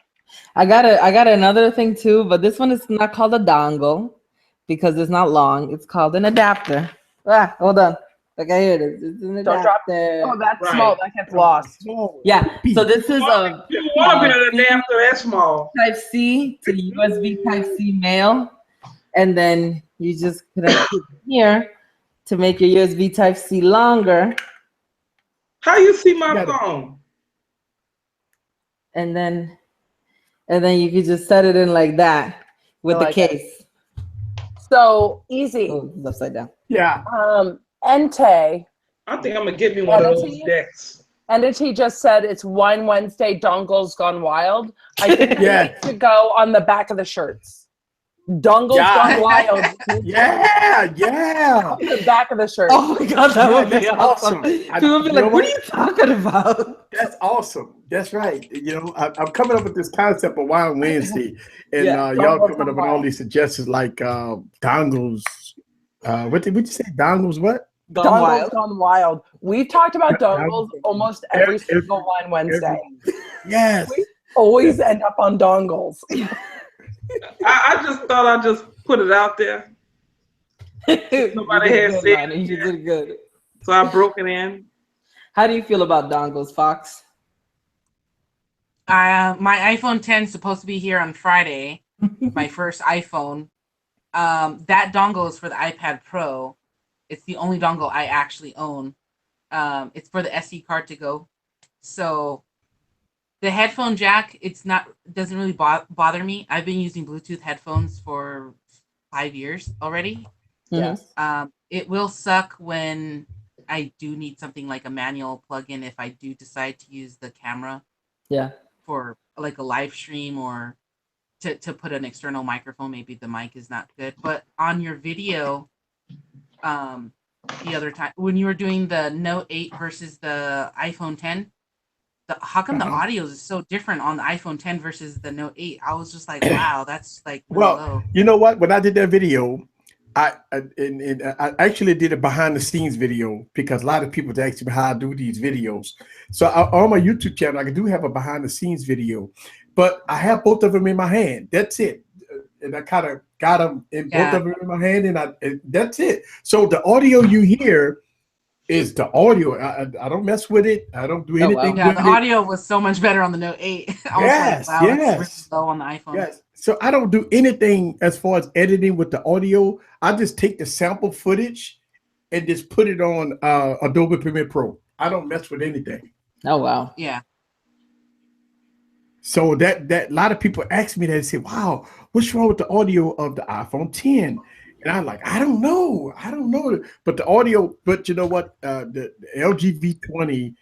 I got another thing too, but this one is not called a dongle because it's not long. It's called an adapter. Ah, hold on. Okay, here it is. It's an Don't drop adapter. Oh, that's Right. small. That gets lost. Yeah. So this is a You want to be an adapter that small. Type C to USB Type C male, and then you just connect it here to make your USB Type C longer, How you see my Got it. phone? and then you can just set it in like that with I the like it. case. So easy. Oh, it's upside down. Yeah. I Entei think I'm gonna get me one of those Entity? decks. Entity just said it's Wine Wednesday. Dongles gone wild. I think Yeah. it needs to go on the back of the shirts. Dongles Yeah. gone wild. Yeah. On the back of the shirt. Oh my god, that Yeah, would be that's awesome. awesome. People would be You like, know "What what? are you talking about?" That's awesome. That's right. You know, I'm coming up with this concept of Wild Wednesday, and Yeah. y'all Dongles coming up with gone all wild. these suggestions like dongles. What did you say? Dongles? What? Gone Dongles wild. gone wild. We've talked about dongles almost every Every- single Wine Wednesday. Yes. Always end up on dongles. I just thought I'd just put it out there. Nobody You did has good, said Lonnie. You did good. So I broke it in. How do you feel about dongles, Fox? My iPhone 10 is supposed to be here on Friday. My first iPhone. That dongle is for the iPad Pro. It's the only dongle I actually own. It's for the SD card to go. So the headphone jack, doesn't really bother me. I've been using Bluetooth headphones for 5 years already. Yes. It will suck when I do need something like a manual plugin if I do decide to use the camera Yeah. for like a live stream or to put an external microphone. Maybe the mic is not good. But on your video, the other time when you were doing the Note 8 versus the iPhone 10, how come the audio is so different on the iPhone 10 versus the Note 8? I was just like, wow, that's like really Well, low. you know what? When I did that video, I actually did a behind the scenes video because a lot of people ask me how I do these videos. So on my YouTube channel, I do have a behind the scenes video, but I have both of them in my hand. That's it. And I kind of got them in both of them in my hand, and that's it. So the audio you hear is the audio. I don't mess with it. I don't do anything. Yeah, with the it. audio was so much better on the Note 8. I was like, wow, that's really low on the iPhone. Yes. So I don't do anything as far as editing with the audio. I just take the sample footage and just put it on Adobe Premiere Pro. I don't mess with anything. Oh wow. Yeah. So that a lot of people ask me that and say, "Wow, what's wrong with the audio of the iPhone 10?" And I'm like, I don't know. But the audio, but you know what? The LG V20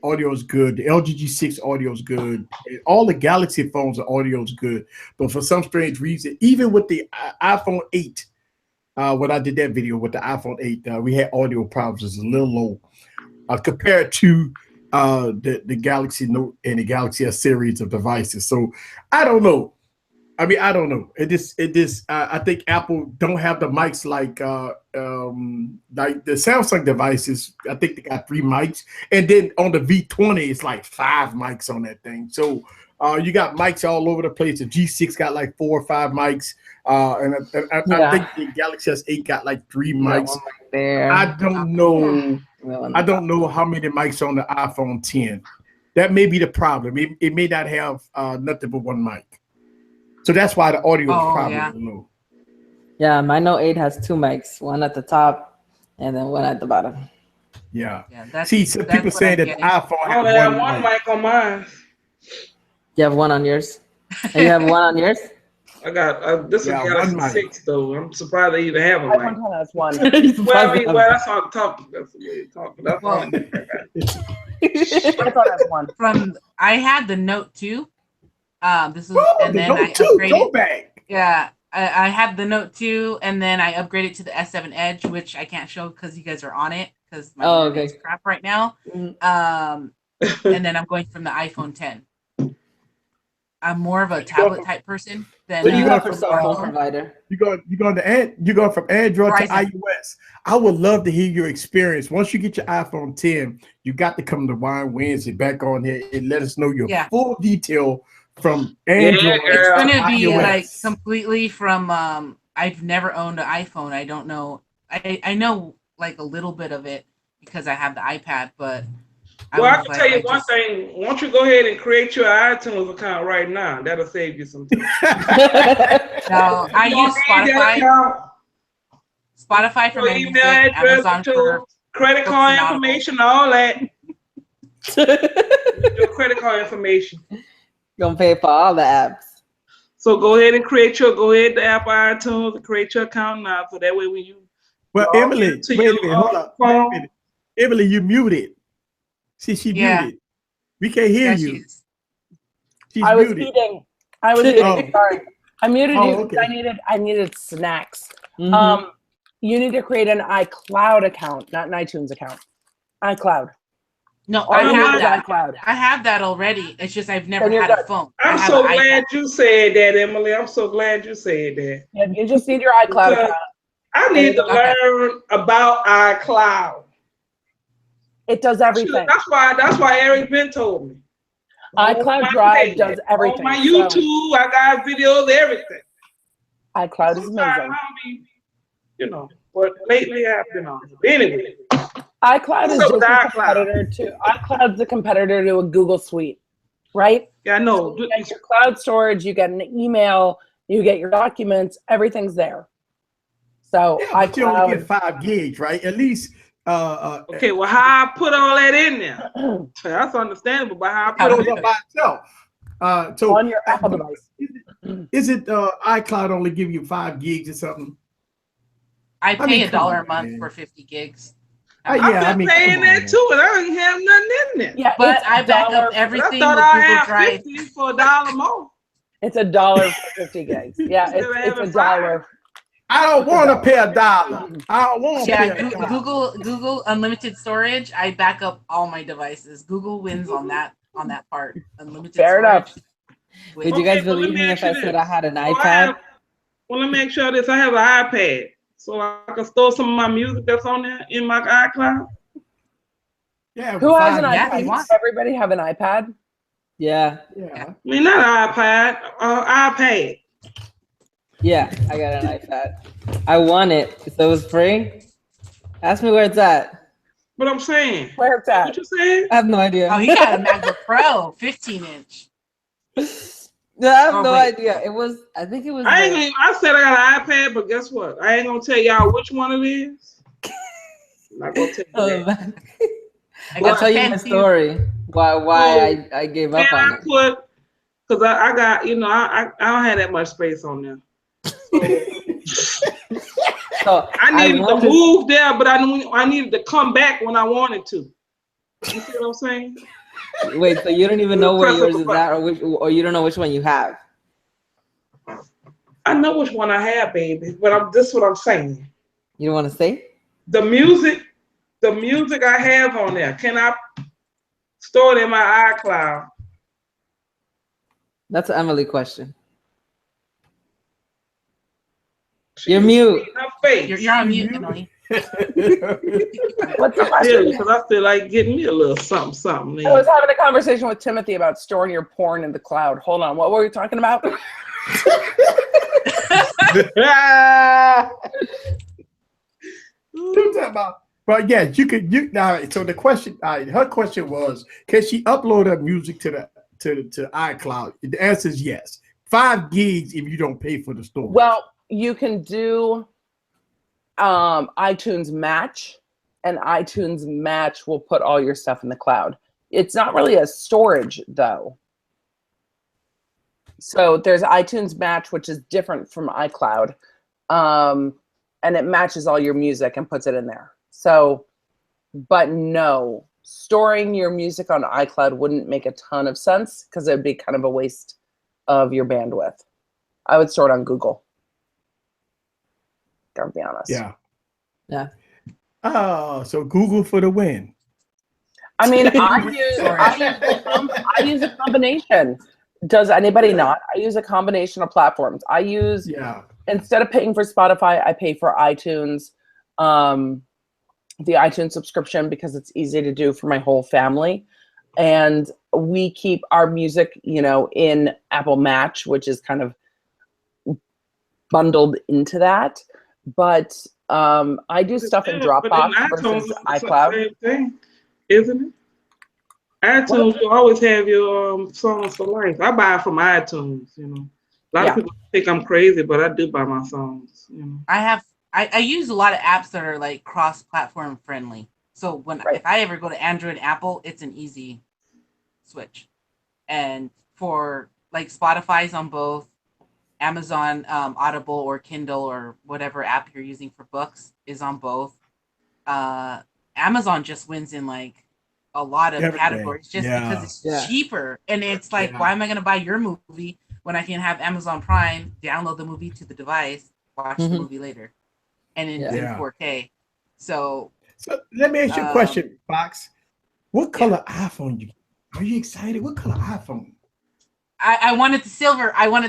audio is good. The LG G6 audio is good. And all the Galaxy phones, the audio is good. But for some strange reason, even with the iPhone 8, when I did that video with the iPhone 8, we had audio problems. It's a little low compared to the Galaxy Note and the Galaxy S series of devices. So I don't know. I mean, I don't know. I think Apple don't have the mics like the Samsung devices. I think they got 3 mics, and then on the V20, it's like 5 mics on that thing. So you got mics all over the place. The G6 got like 4 or 5 mics, and I think the Galaxy S8 got like 3 mics. There. I don't know. I don't know how many mics on the iPhone 10. That may be the problem. It may not have nothing but 1 mic. So that's why the audio is probably low. Yeah, my Note 8 has 2 mics, one at the top and then one at the bottom. Yeah. That's, see, some people saying that the iPhone I have one mic on mine. You have one on yours? And you have one on yours? I got this is a Galaxy 6 though. I'm surprised they even have a mic. iPhone has one. well, that's all talk. That's what you're talking. That's Well, iPhone has one. I had the Note 2. This was and the then Note I 2, upgraded. go back. Yeah, I had the Note 2, and then I upgraded to the S7 Edge, which I can't show because you guys are on it because my internet's crap right now. And then I'm going from the iPhone 10. I'm more of a tablet type person than. What do you have for cell phone provider? You're going from Android to iOS. I would love to hear your experience. Once you get your iPhone 10, you got to come to Wine Wednesday back on here and let us know your full detail from Android. It's going to be iOS. like completely from. I've never owned an iPhone. I don't know. I know like a little bit of it because I have the iPad, but. I can tell you one thing. Why don't you go ahead and create your iTunes account right now? That'll save you some time. No, I use Spotify. Spotify for email address, Amazon for credit card information, all that. Your credit card information. Gonna pay for all the apps. So go ahead and the app iTunes and create your account now. So that way when you Emily, wait a minute, hold up. Wait a minute. Emily, you muted. See, she muted. We can't hear you. I was eating. Sorry. I muted you because I needed snacks. Mm-hmm. You need to create an iCloud account, not an iTunes account. iCloud. No, I have that. iCloud. I have that already. It's just I've never had a phone. I'm so glad you said that, Emily. I'm so glad you said that. Yeah, you just need your iCloud account. I need to learn about iCloud. It does everything. That's why Eric Ben told me. iCloud Drive does everything. On my YouTube, I got videos, everything. iCloud is amazing. But lately I've been on it. Anyway. iCloud is just a competitor to iCloud's a competitor to a Google Suite, right? Yeah, I know. So you get your cloud storage, you get an email, you get your documents, everything's there. So iCloud, you only get 5 gigs, right? At least. Okay, well, how I put all that in there? That's understandable, but how I put it up by itself. So on your Apple device. Is it iCloud only give you 5 gigs or something? I pay $1 a month for 50 gigs. I've been paying that too, and I don't have nothing in there. Yeah, but I back up everything with Google Drive. 50 for $1 more. It's $1 for 50 gigs. Yeah, it's $1. I don't want to pay $1. I don't want to pay $1. Google unlimited storage. I back up all my devices. Google wins on that part. Unlimited Fair storage. enough. Would you guys believe me if I said I had an iPad? Well, let me make sure this. I have an iPad, so I can store some of my music that's on there in my iCloud. Yeah. Who has an iPad? Does everybody have an iPad? Yeah. I mean, not an iPad, iPad. Yeah, I got an iPad. I won it, so it was free. Ask me where it's at. What I'm saying. Where it's at? What you saying? I have no idea. Oh, he got a MacBook Pro, 15-inch. No, I have no idea. It was. I think it was. I said I got an iPad, but guess what? I ain't gonna tell y'all which one it is. I'm not gonna tell you that. I'll tell you my story. Why I gave up on it. Because I got, I don't have that much space on there. So I needed to want move there, but I needed to come back when I wanted to. You see what I'm saying? Wait, so you don't even know where Press yours of a is at, or you don't know which one you have. I know which one I have, baby, but this is what I'm saying. You don't want to say? The music I have on there, can I store it in my iCloud? That's an Emily question. She You're was mute. in her face. You're on mute, Emily. What's the question? Because I feel like getting me a little something. I was having a conversation with Timothy about storing your porn in the cloud. Hold on, what were we talking about? But yes, you could. Now, so the question, her question was, can she upload her music to iCloud? The answer is yes. 5 gigs if you don't pay for the storage. Well, you can do iTunes Match, and iTunes Match will put all your stuff in the cloud. It's not really a storage though. So there's iTunes Match, which is different from iCloud, and it matches all your music and puts it in there. So, but no, storing your music on iCloud wouldn't make a ton of sense because it would be kind of a waste of your bandwidth. I would store it on Google. Gotta be honest. Yeah. Oh, so Google for the win. I mean, I use a combination. Does anybody not? I use a combination of platforms. I use, instead of paying for Spotify, I pay for iTunes, the iTunes subscription, because it's easy to do for my whole family. And we keep our music, in Apple Match, which is kind of bundled into that. But I do stuff in Dropbox versus iCloud. Same thing, isn't it? iTunes, you always have your songs for life. I buy from iTunes, A lot of people think I'm crazy, but I do buy my songs, I use a lot of apps that are like cross-platform friendly. So if I ever go to Android and Apple, it's an easy switch. And for like Spotify's on both, Amazon Audible or Kindle or whatever app you're using for books is on both. Amazon just wins in like a lot of categories just because it's cheaper. And it's like, why am I going to buy your movie when I can have Amazon Prime, download the movie to the device, watch the movie later, and in 4K. So let me ask you a question, Fox. What color iPhone you? Are you excited? What color iPhone? I wanted the silver. I like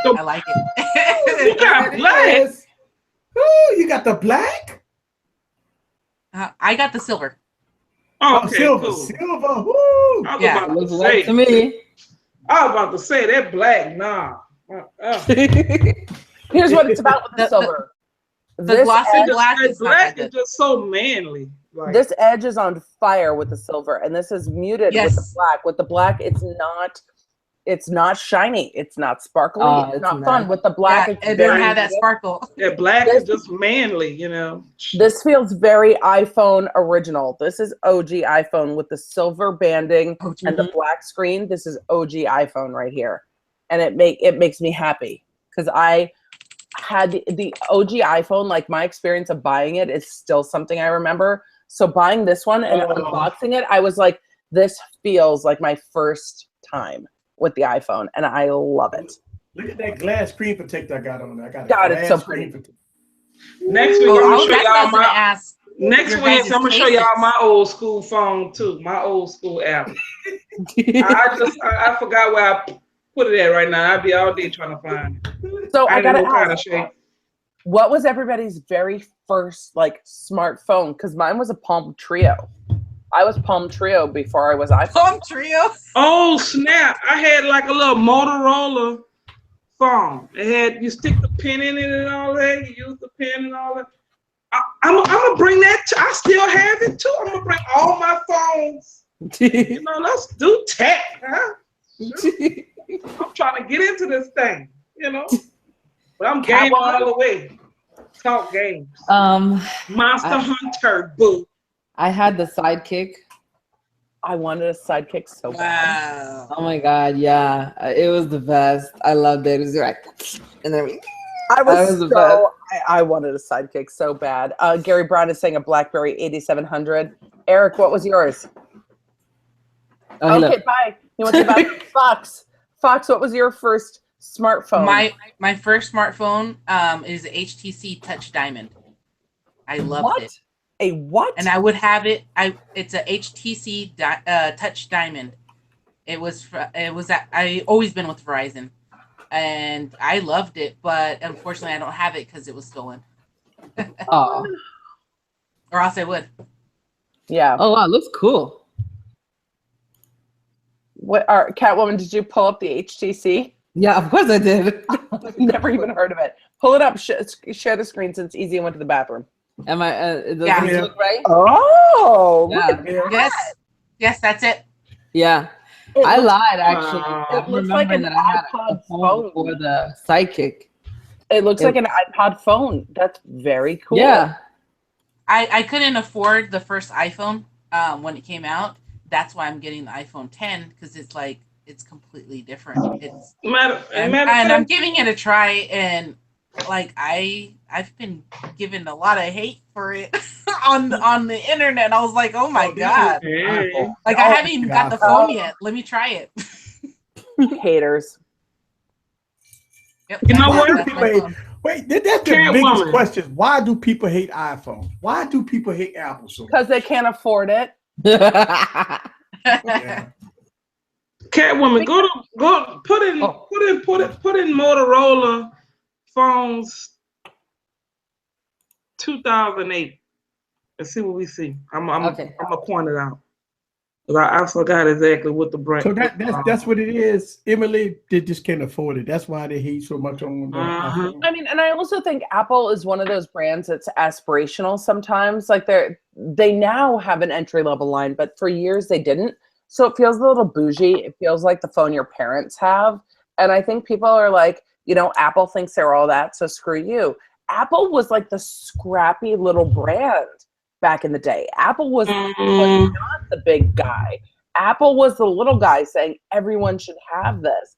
it. You got black. Oh, you got the black? I got the silver. Oh, okay, silver. cool. Silver. Woo. I was looks like to me. I was about to say that black. Nah. Here's what it's about with the silver. The glossy black is black is just so manly. Like, this edge is on fire with the silver, and this is muted with the black. With the black, it's not shiny. It's not sparkly. It's not fun. With the black, it doesn't have that sparkle. Yeah, black is just manly, This feels very iPhone original. This is OG iPhone with the silver banding and the black screen. This is OG iPhone right here, and it makes me happy because I had the OG iPhone. Like, my experience of buying it is still something I remember. So buying this one and unboxing it, I was like, this feels like my first time with the iPhone, and I love it. Look at that glass screen protector I got on there. I got God, a it's so glass pretty. Next week, I'm gonna show y'all I'm gonna show y'all my old school phone too, my old school app. I forgot where I put it at right now. I'll be all day trying to find it. So I gotta ask, shape. what was everybody's very first smartphone? Because mine was a Palm Trio. I was Palm Trio before I was iPhone. Palm Trio? Oh, snap. I had like a little Motorola phone. You stick the pin in it and all that. You use the pin and all that. I'm going to bring that. I still have it too. I'm going to bring all my phones. Let's do tech, huh? I'm trying to get into this thing, But I'm game all the way. Talk games. Monster Hunter, boo. I had the Sidekick. I wanted a Sidekick so bad. Oh my God, yeah. It was the best. I loved it. It was like, and then I wanted a sidekick so bad. Gary Brown is saying a BlackBerry 8700. Eric, what was yours? Okay, bye. He wants to buy Fox. Fox, what was your first smartphone? My first smartphone is a HTC Touch Diamond. I loved it. A what? And I would have it. It's a HTC Touch Diamond. I always been with Verizon, and I loved it, but unfortunately I don't have it because it was stolen. Oh. Or else I would. Yeah. Oh wow, looks cool. Catwoman, did you pull up the HTC? Yeah, of course I did. I've never even heard of it. Pull it up. Share the screen since Easy went to the bathroom. Am I? Does it look right? Oh, yeah. Look at that. Yes, that's it. Yeah. I lied actually. It looks like an iPod phone for the Sidekick. It looks like an iPod phone. That's very cool. Yeah. I couldn't afford the first iPhone when it came out. That's why I'm getting the iPhone 10 because it's completely different. And I'm giving it a try, and I've been given a lot of hate for it on the internet. I was like, oh my god, I haven't even got the phone yet. Let me try it. Haters. Yep, You know what? Wait, that's the biggest question. Why do people hate iPhone? Why do people hate Apple so much? Because they can't afford it. Yeah. Catwoman, go put in Motorola phones 2008 and see what we see. I'm gonna point it out. I forgot exactly what the brand. So that's what it is. Emily, they just can't afford it. That's why they hate so much on iPhone. I mean, and I also think Apple is one of those brands that's aspirational sometimes. Like they now have an entry-level line, but for years they didn't. So it feels a little bougie. It feels like the phone your parents have. And I think people are like, Apple thinks they're all that, so screw you. Apple was like the scrappy little brand back in the day. Apple was not the big guy. Apple was the little guy saying everyone should have this.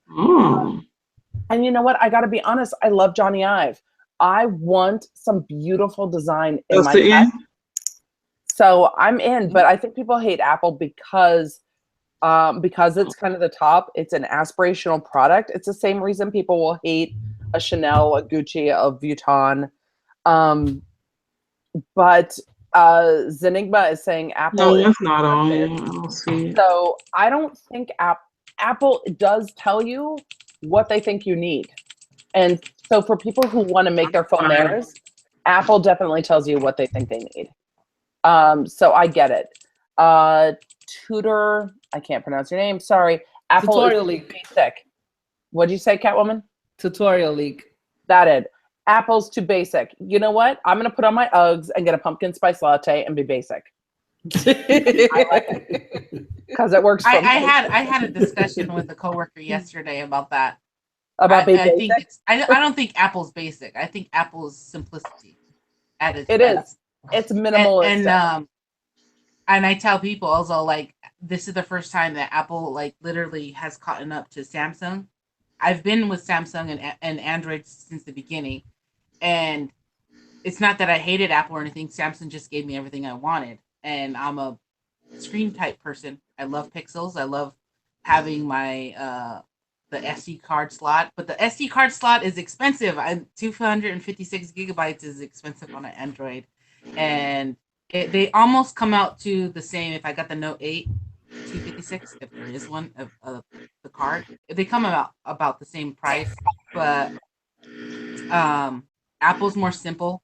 And you know what? I got to be honest. I love Johnny Ive. I want some beautiful design in my head. So I'm in, but I think people hate Apple because it's kind of the top. It's an aspirational product. It's the same reason people will hate a Chanel, a Gucci, a Vuitton. But Zenigma is saying Apple. No, that's not on here. I don't see it. So I don't think Apple does tell you what they think you need. And so for people who want to make their phone theirs, Apple definitely tells you what they think they need. So I get it. Tudor, I can't pronounce your name. Sorry. Apple Tutorial League. Basic. What'd you say, Catwoman? Tutorial League. That it. Apple's too basic. You know what? I'm gonna put on my Uggs and get a pumpkin spice latte and be basic. Because it works for me. I had a discussion with a coworker yesterday about that. About being basic? I don't think Apple's basic. I think Apple's simplicity at its It best. is. It's minimalist. And I tell people also this is the first time that Apple literally has caught up to Samsung. I've been with Samsung and Android since the beginning, and it's not that I hated Apple or anything. Samsung just gave me everything I wanted, and I'm a screen type person. I love pixels. I love having my the SD card slot, but the SD card slot is expensive. 256 gigabytes is expensive on an Android, and they almost come out to the same. If I got the Note 8, 256, if there is one of the card, they come about the same price, but Apple's more simple,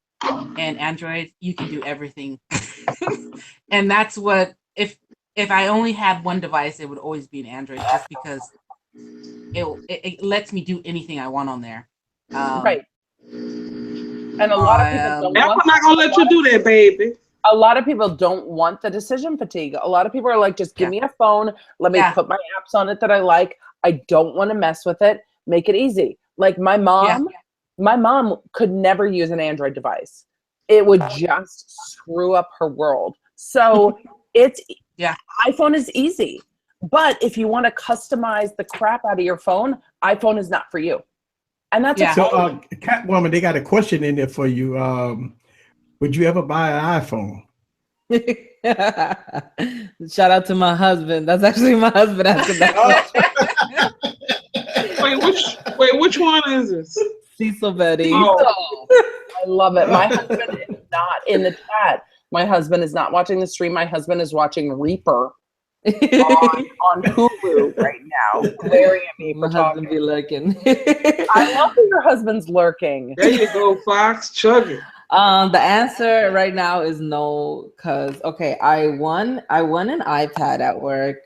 and Android you can do everything, and that's what if I only had one device, it would always be an Android, just because it lets me do anything I want on there. Right. And a lot of people I'm not gonna let you do that, baby. A lot of people don't want the decision fatigue. A lot of people are like, just give me a phone. Let me put my apps on it that I like. I don't want to mess with it. Make it easy. Like my mom could never use an Android device. It would just screw up her world. So iPhone is easy. But if you want to customize the crap out of your phone, iPhone is not for you. And that's Yeah. So, Catwoman, they got a question in there for you. Would you ever buy an iPhone? Shout out to my husband. That's actually my husband asking that question. Which one is this? Cecil Betty. Oh. I love it. My husband is not in the chat. My husband is not watching the stream. My husband is watching Reaper on Hulu right now, glaring at me for My husband talking. be lurking. I love that your husband's lurking. There you go, Fox. Chug it. The answer right now is no, because I won an iPad at work,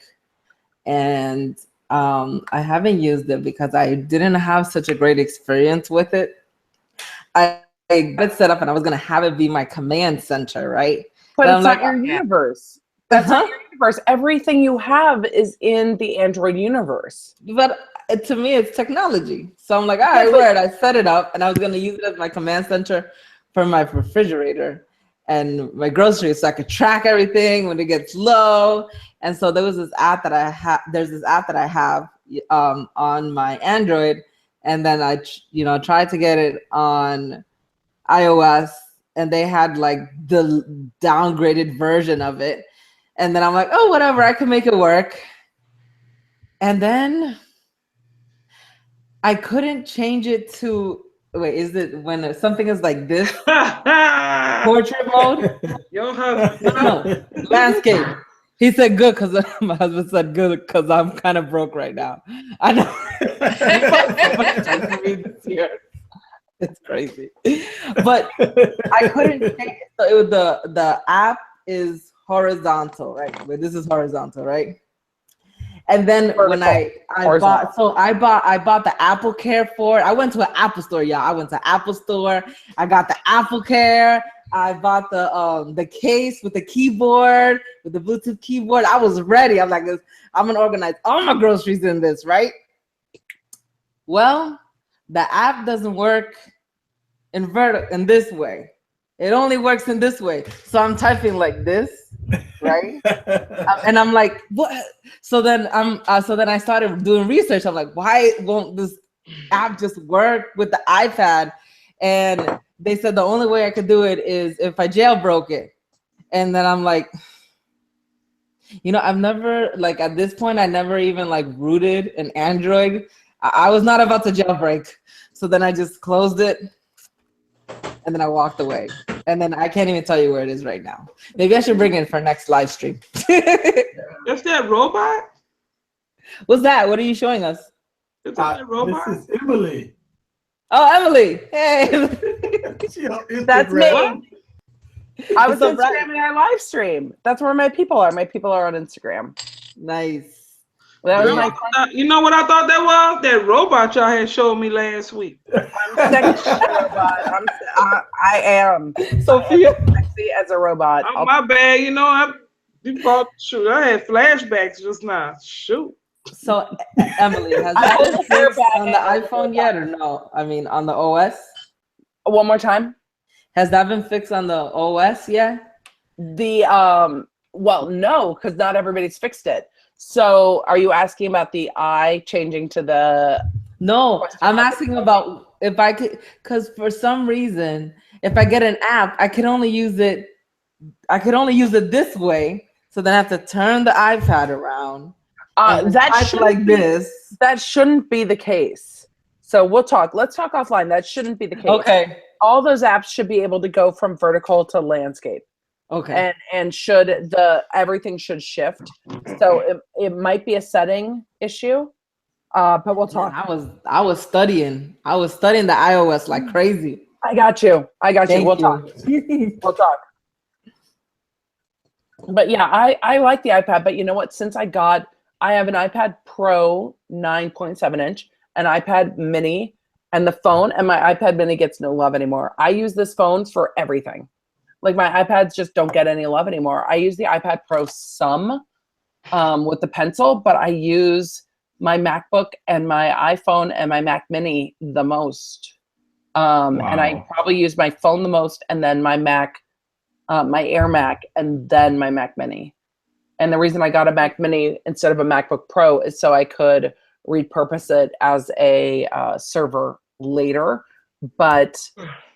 and I haven't used it because I didn't have such a great experience with it. I got it set up and I was gonna have it be my command center, right? But I'm it's like, not your universe. That's not your universe. Everything you have is in the Android universe. But to me, it's technology. So I'm like, all right, word. I set it up, and I was gonna use it as my command center for my refrigerator and my groceries, so I could track everything when it gets low. And so there was this app that I have. There's this app that I have on my Android, and then I tried to get it on iOS, and they had like the downgraded version of it. And then I'm like, oh, whatever, I can make it work. And then I couldn't change it to, wait, is it when something is like this? Portrait mode? Your husband. No, landscape. He said good because my husband said good because I'm kind of broke right now. I know. It's crazy. But I couldn't change it. So it was the app is horizontal, right? But this is horizontal, right? And then when I bought the Apple Care for it. I went to an Apple store, y'all. I went to Apple store. I got the Apple Care. I bought the case with the keyboard, with the Bluetooth keyboard. I was ready. I'm like, I'm gonna organize all my groceries in this, right? Well, the app doesn't work in this way. It only works in this way. So I'm typing like this, right? And I'm like, what? So then I started doing research. I'm like, why won't this app just work with the iPad? And they said the only way I could do it is if I jailbroke it. And then I'm like, I've never, like, at this point, I never even like rooted an Android. I was not about to jailbreak. So then I just closed it. And then I walked away. And then I can't even tell you where it is right now. Maybe I should bring it for next live stream. That's that robot? What's that? What are you showing us? Is that robot? This is Emily. Oh, Emily. Hey. That's me. I was So Instagramming our live stream. That's where my people are. My people are on Instagram. Nice. Well, that was my You know what I thought that was? That robot y'all had showed me last week. I'm sexy as a robot. I am. Sophia. Sexy as a robot. My bad. Shoot, I had flashbacks just now. Shoot. So, Emily, has that been fixed on the iPhone yet or no? I mean, on the OS? One more time. Has that been fixed on the OS yet? Well, no, because not everybody's fixed it. So are you asking about the I changing to the? No, I'm asking about if I could, because for some reason, if I get an app, I can only use it this way. So then I have to turn the iPad around. That should like this. That shouldn't be the case. So let's talk offline. That shouldn't be the case. Okay. All those apps should be able to go from vertical to landscape. Okay. And everything should shift. So it might be a setting issue. But we'll talk. I was studying the iOS like crazy. I got you. We'll talk. We'll talk. But yeah, I like the iPad. But you know what? Since I have an iPad Pro 9.7 inch, an iPad Mini, and the phone, and my iPad Mini gets no love anymore. I use this phone for everything. Like my iPads just don't get any love anymore. I use the iPad Pro some with the pencil, but I use my MacBook and my iPhone and my Mac Mini the most. Wow. And I probably use my phone the most, and then my Mac, my Air Mac, and then my Mac Mini. And the reason I got a Mac Mini instead of a MacBook Pro is so I could repurpose it as a server later, but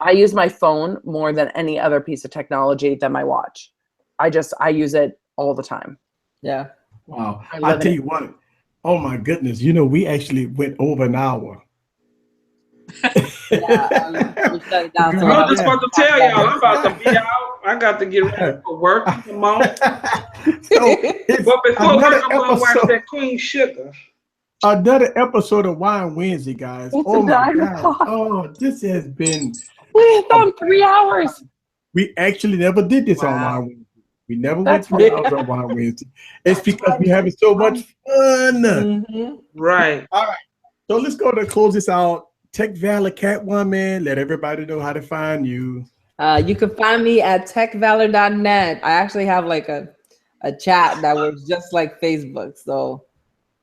I use my phone more than any other piece of technology than my watch. I use it all the time. Yeah. Wow. I'll tell you what. Oh my goodness. You know, we actually went over an hour. Yeah, we shut it down. So I'm just about to tell y'all, I'm about to be out. I got to get ready for work. Come on. So but before work, I'm going to watch that Queen Sugar. Another episode of Wine Wednesday, guys. Oh my God. Oh, this has been. We've done 3 hours. We actually never did this on Wine Wednesday. We never went 3 hours on Wine Wednesday. It's because we're having so much fun. Mm-hmm. Right. All right. So let's go to close this out. Tech Valor Catwoman, let everybody know how to find you. You can find me at techvalor.net. I actually have like a chat that works just like Facebook. So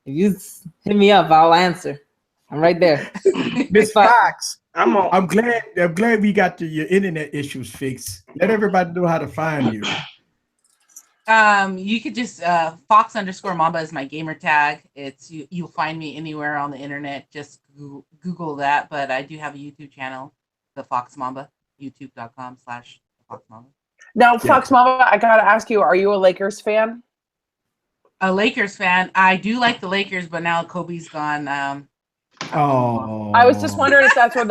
if you hit me up, I'll answer. I'm right there. Miss Fox, I'm glad we got your internet issues fixed. Let everybody know how to find you. You could just Fox_Mamba is my gamer tag. It's you'll find me anywhere on the internet. Just Google that. But I do have a YouTube channel, the Fox Mamba, youtube.com/FoxMamba. Now, Fox Mamba, I gotta ask you, are you a Lakers fan? A Lakers fan. I do like the Lakers, but now Kobe's gone. Oh, I was just wondering if that's where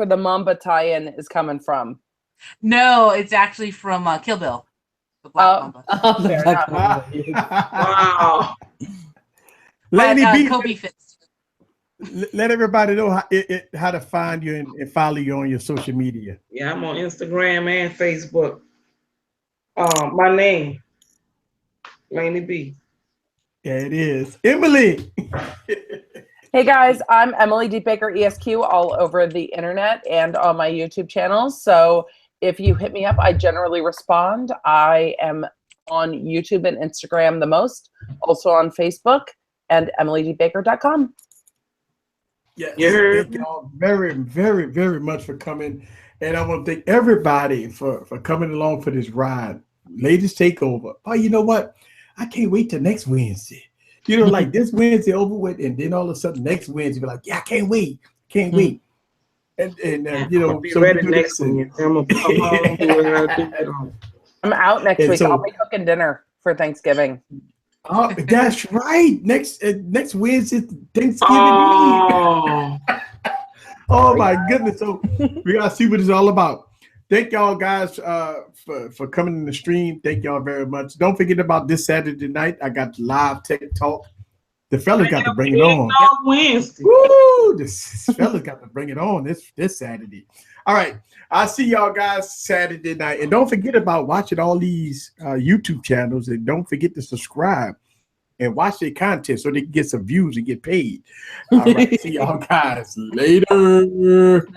the Mamba tie-in is coming from. No, it's actually from Kill Bill. The Black Mamba. wow. Lady B, Kobe fits. Let everybody know how to find you and follow you on your social media. Yeah, I'm on Instagram and Facebook. My name, Laney B. Yeah, it is. Emily. Hey guys, I'm Emily D. Baker ESQ all over the internet and on my YouTube channels. So if you hit me up, I generally respond. I am on YouTube and Instagram the most, also on Facebook and EmilyDBaker.com. Yes, thank y'all very, very, very much for coming. And I want to thank everybody for coming along for this ride. Ladies Takeover. Oh, you know what? I can't wait till next Wednesday. You know, like this Wednesday over with, and then all of a sudden next Wednesday, be like, yeah, I can't wait. Can't wait. And you know, be so ready next week. I'm out next week. So, I'll be cooking dinner for Thanksgiving. Oh, that's right. Next Wednesday, Thanksgiving Eve. Oh my goodness. So we gotta see what it's all about. Thank y'all guys for coming in the stream. Thank y'all very much. Don't forget about this Saturday night. I got live tech talk. The fellas got to bring it on. Wednesday. Woo! This fellas got to bring it on this Saturday. All right. I'll see y'all guys Saturday night. And don't forget about watching all these YouTube channels. And don't forget to subscribe and watch their content so they can get some views and get paid. All right. See y'all guys later.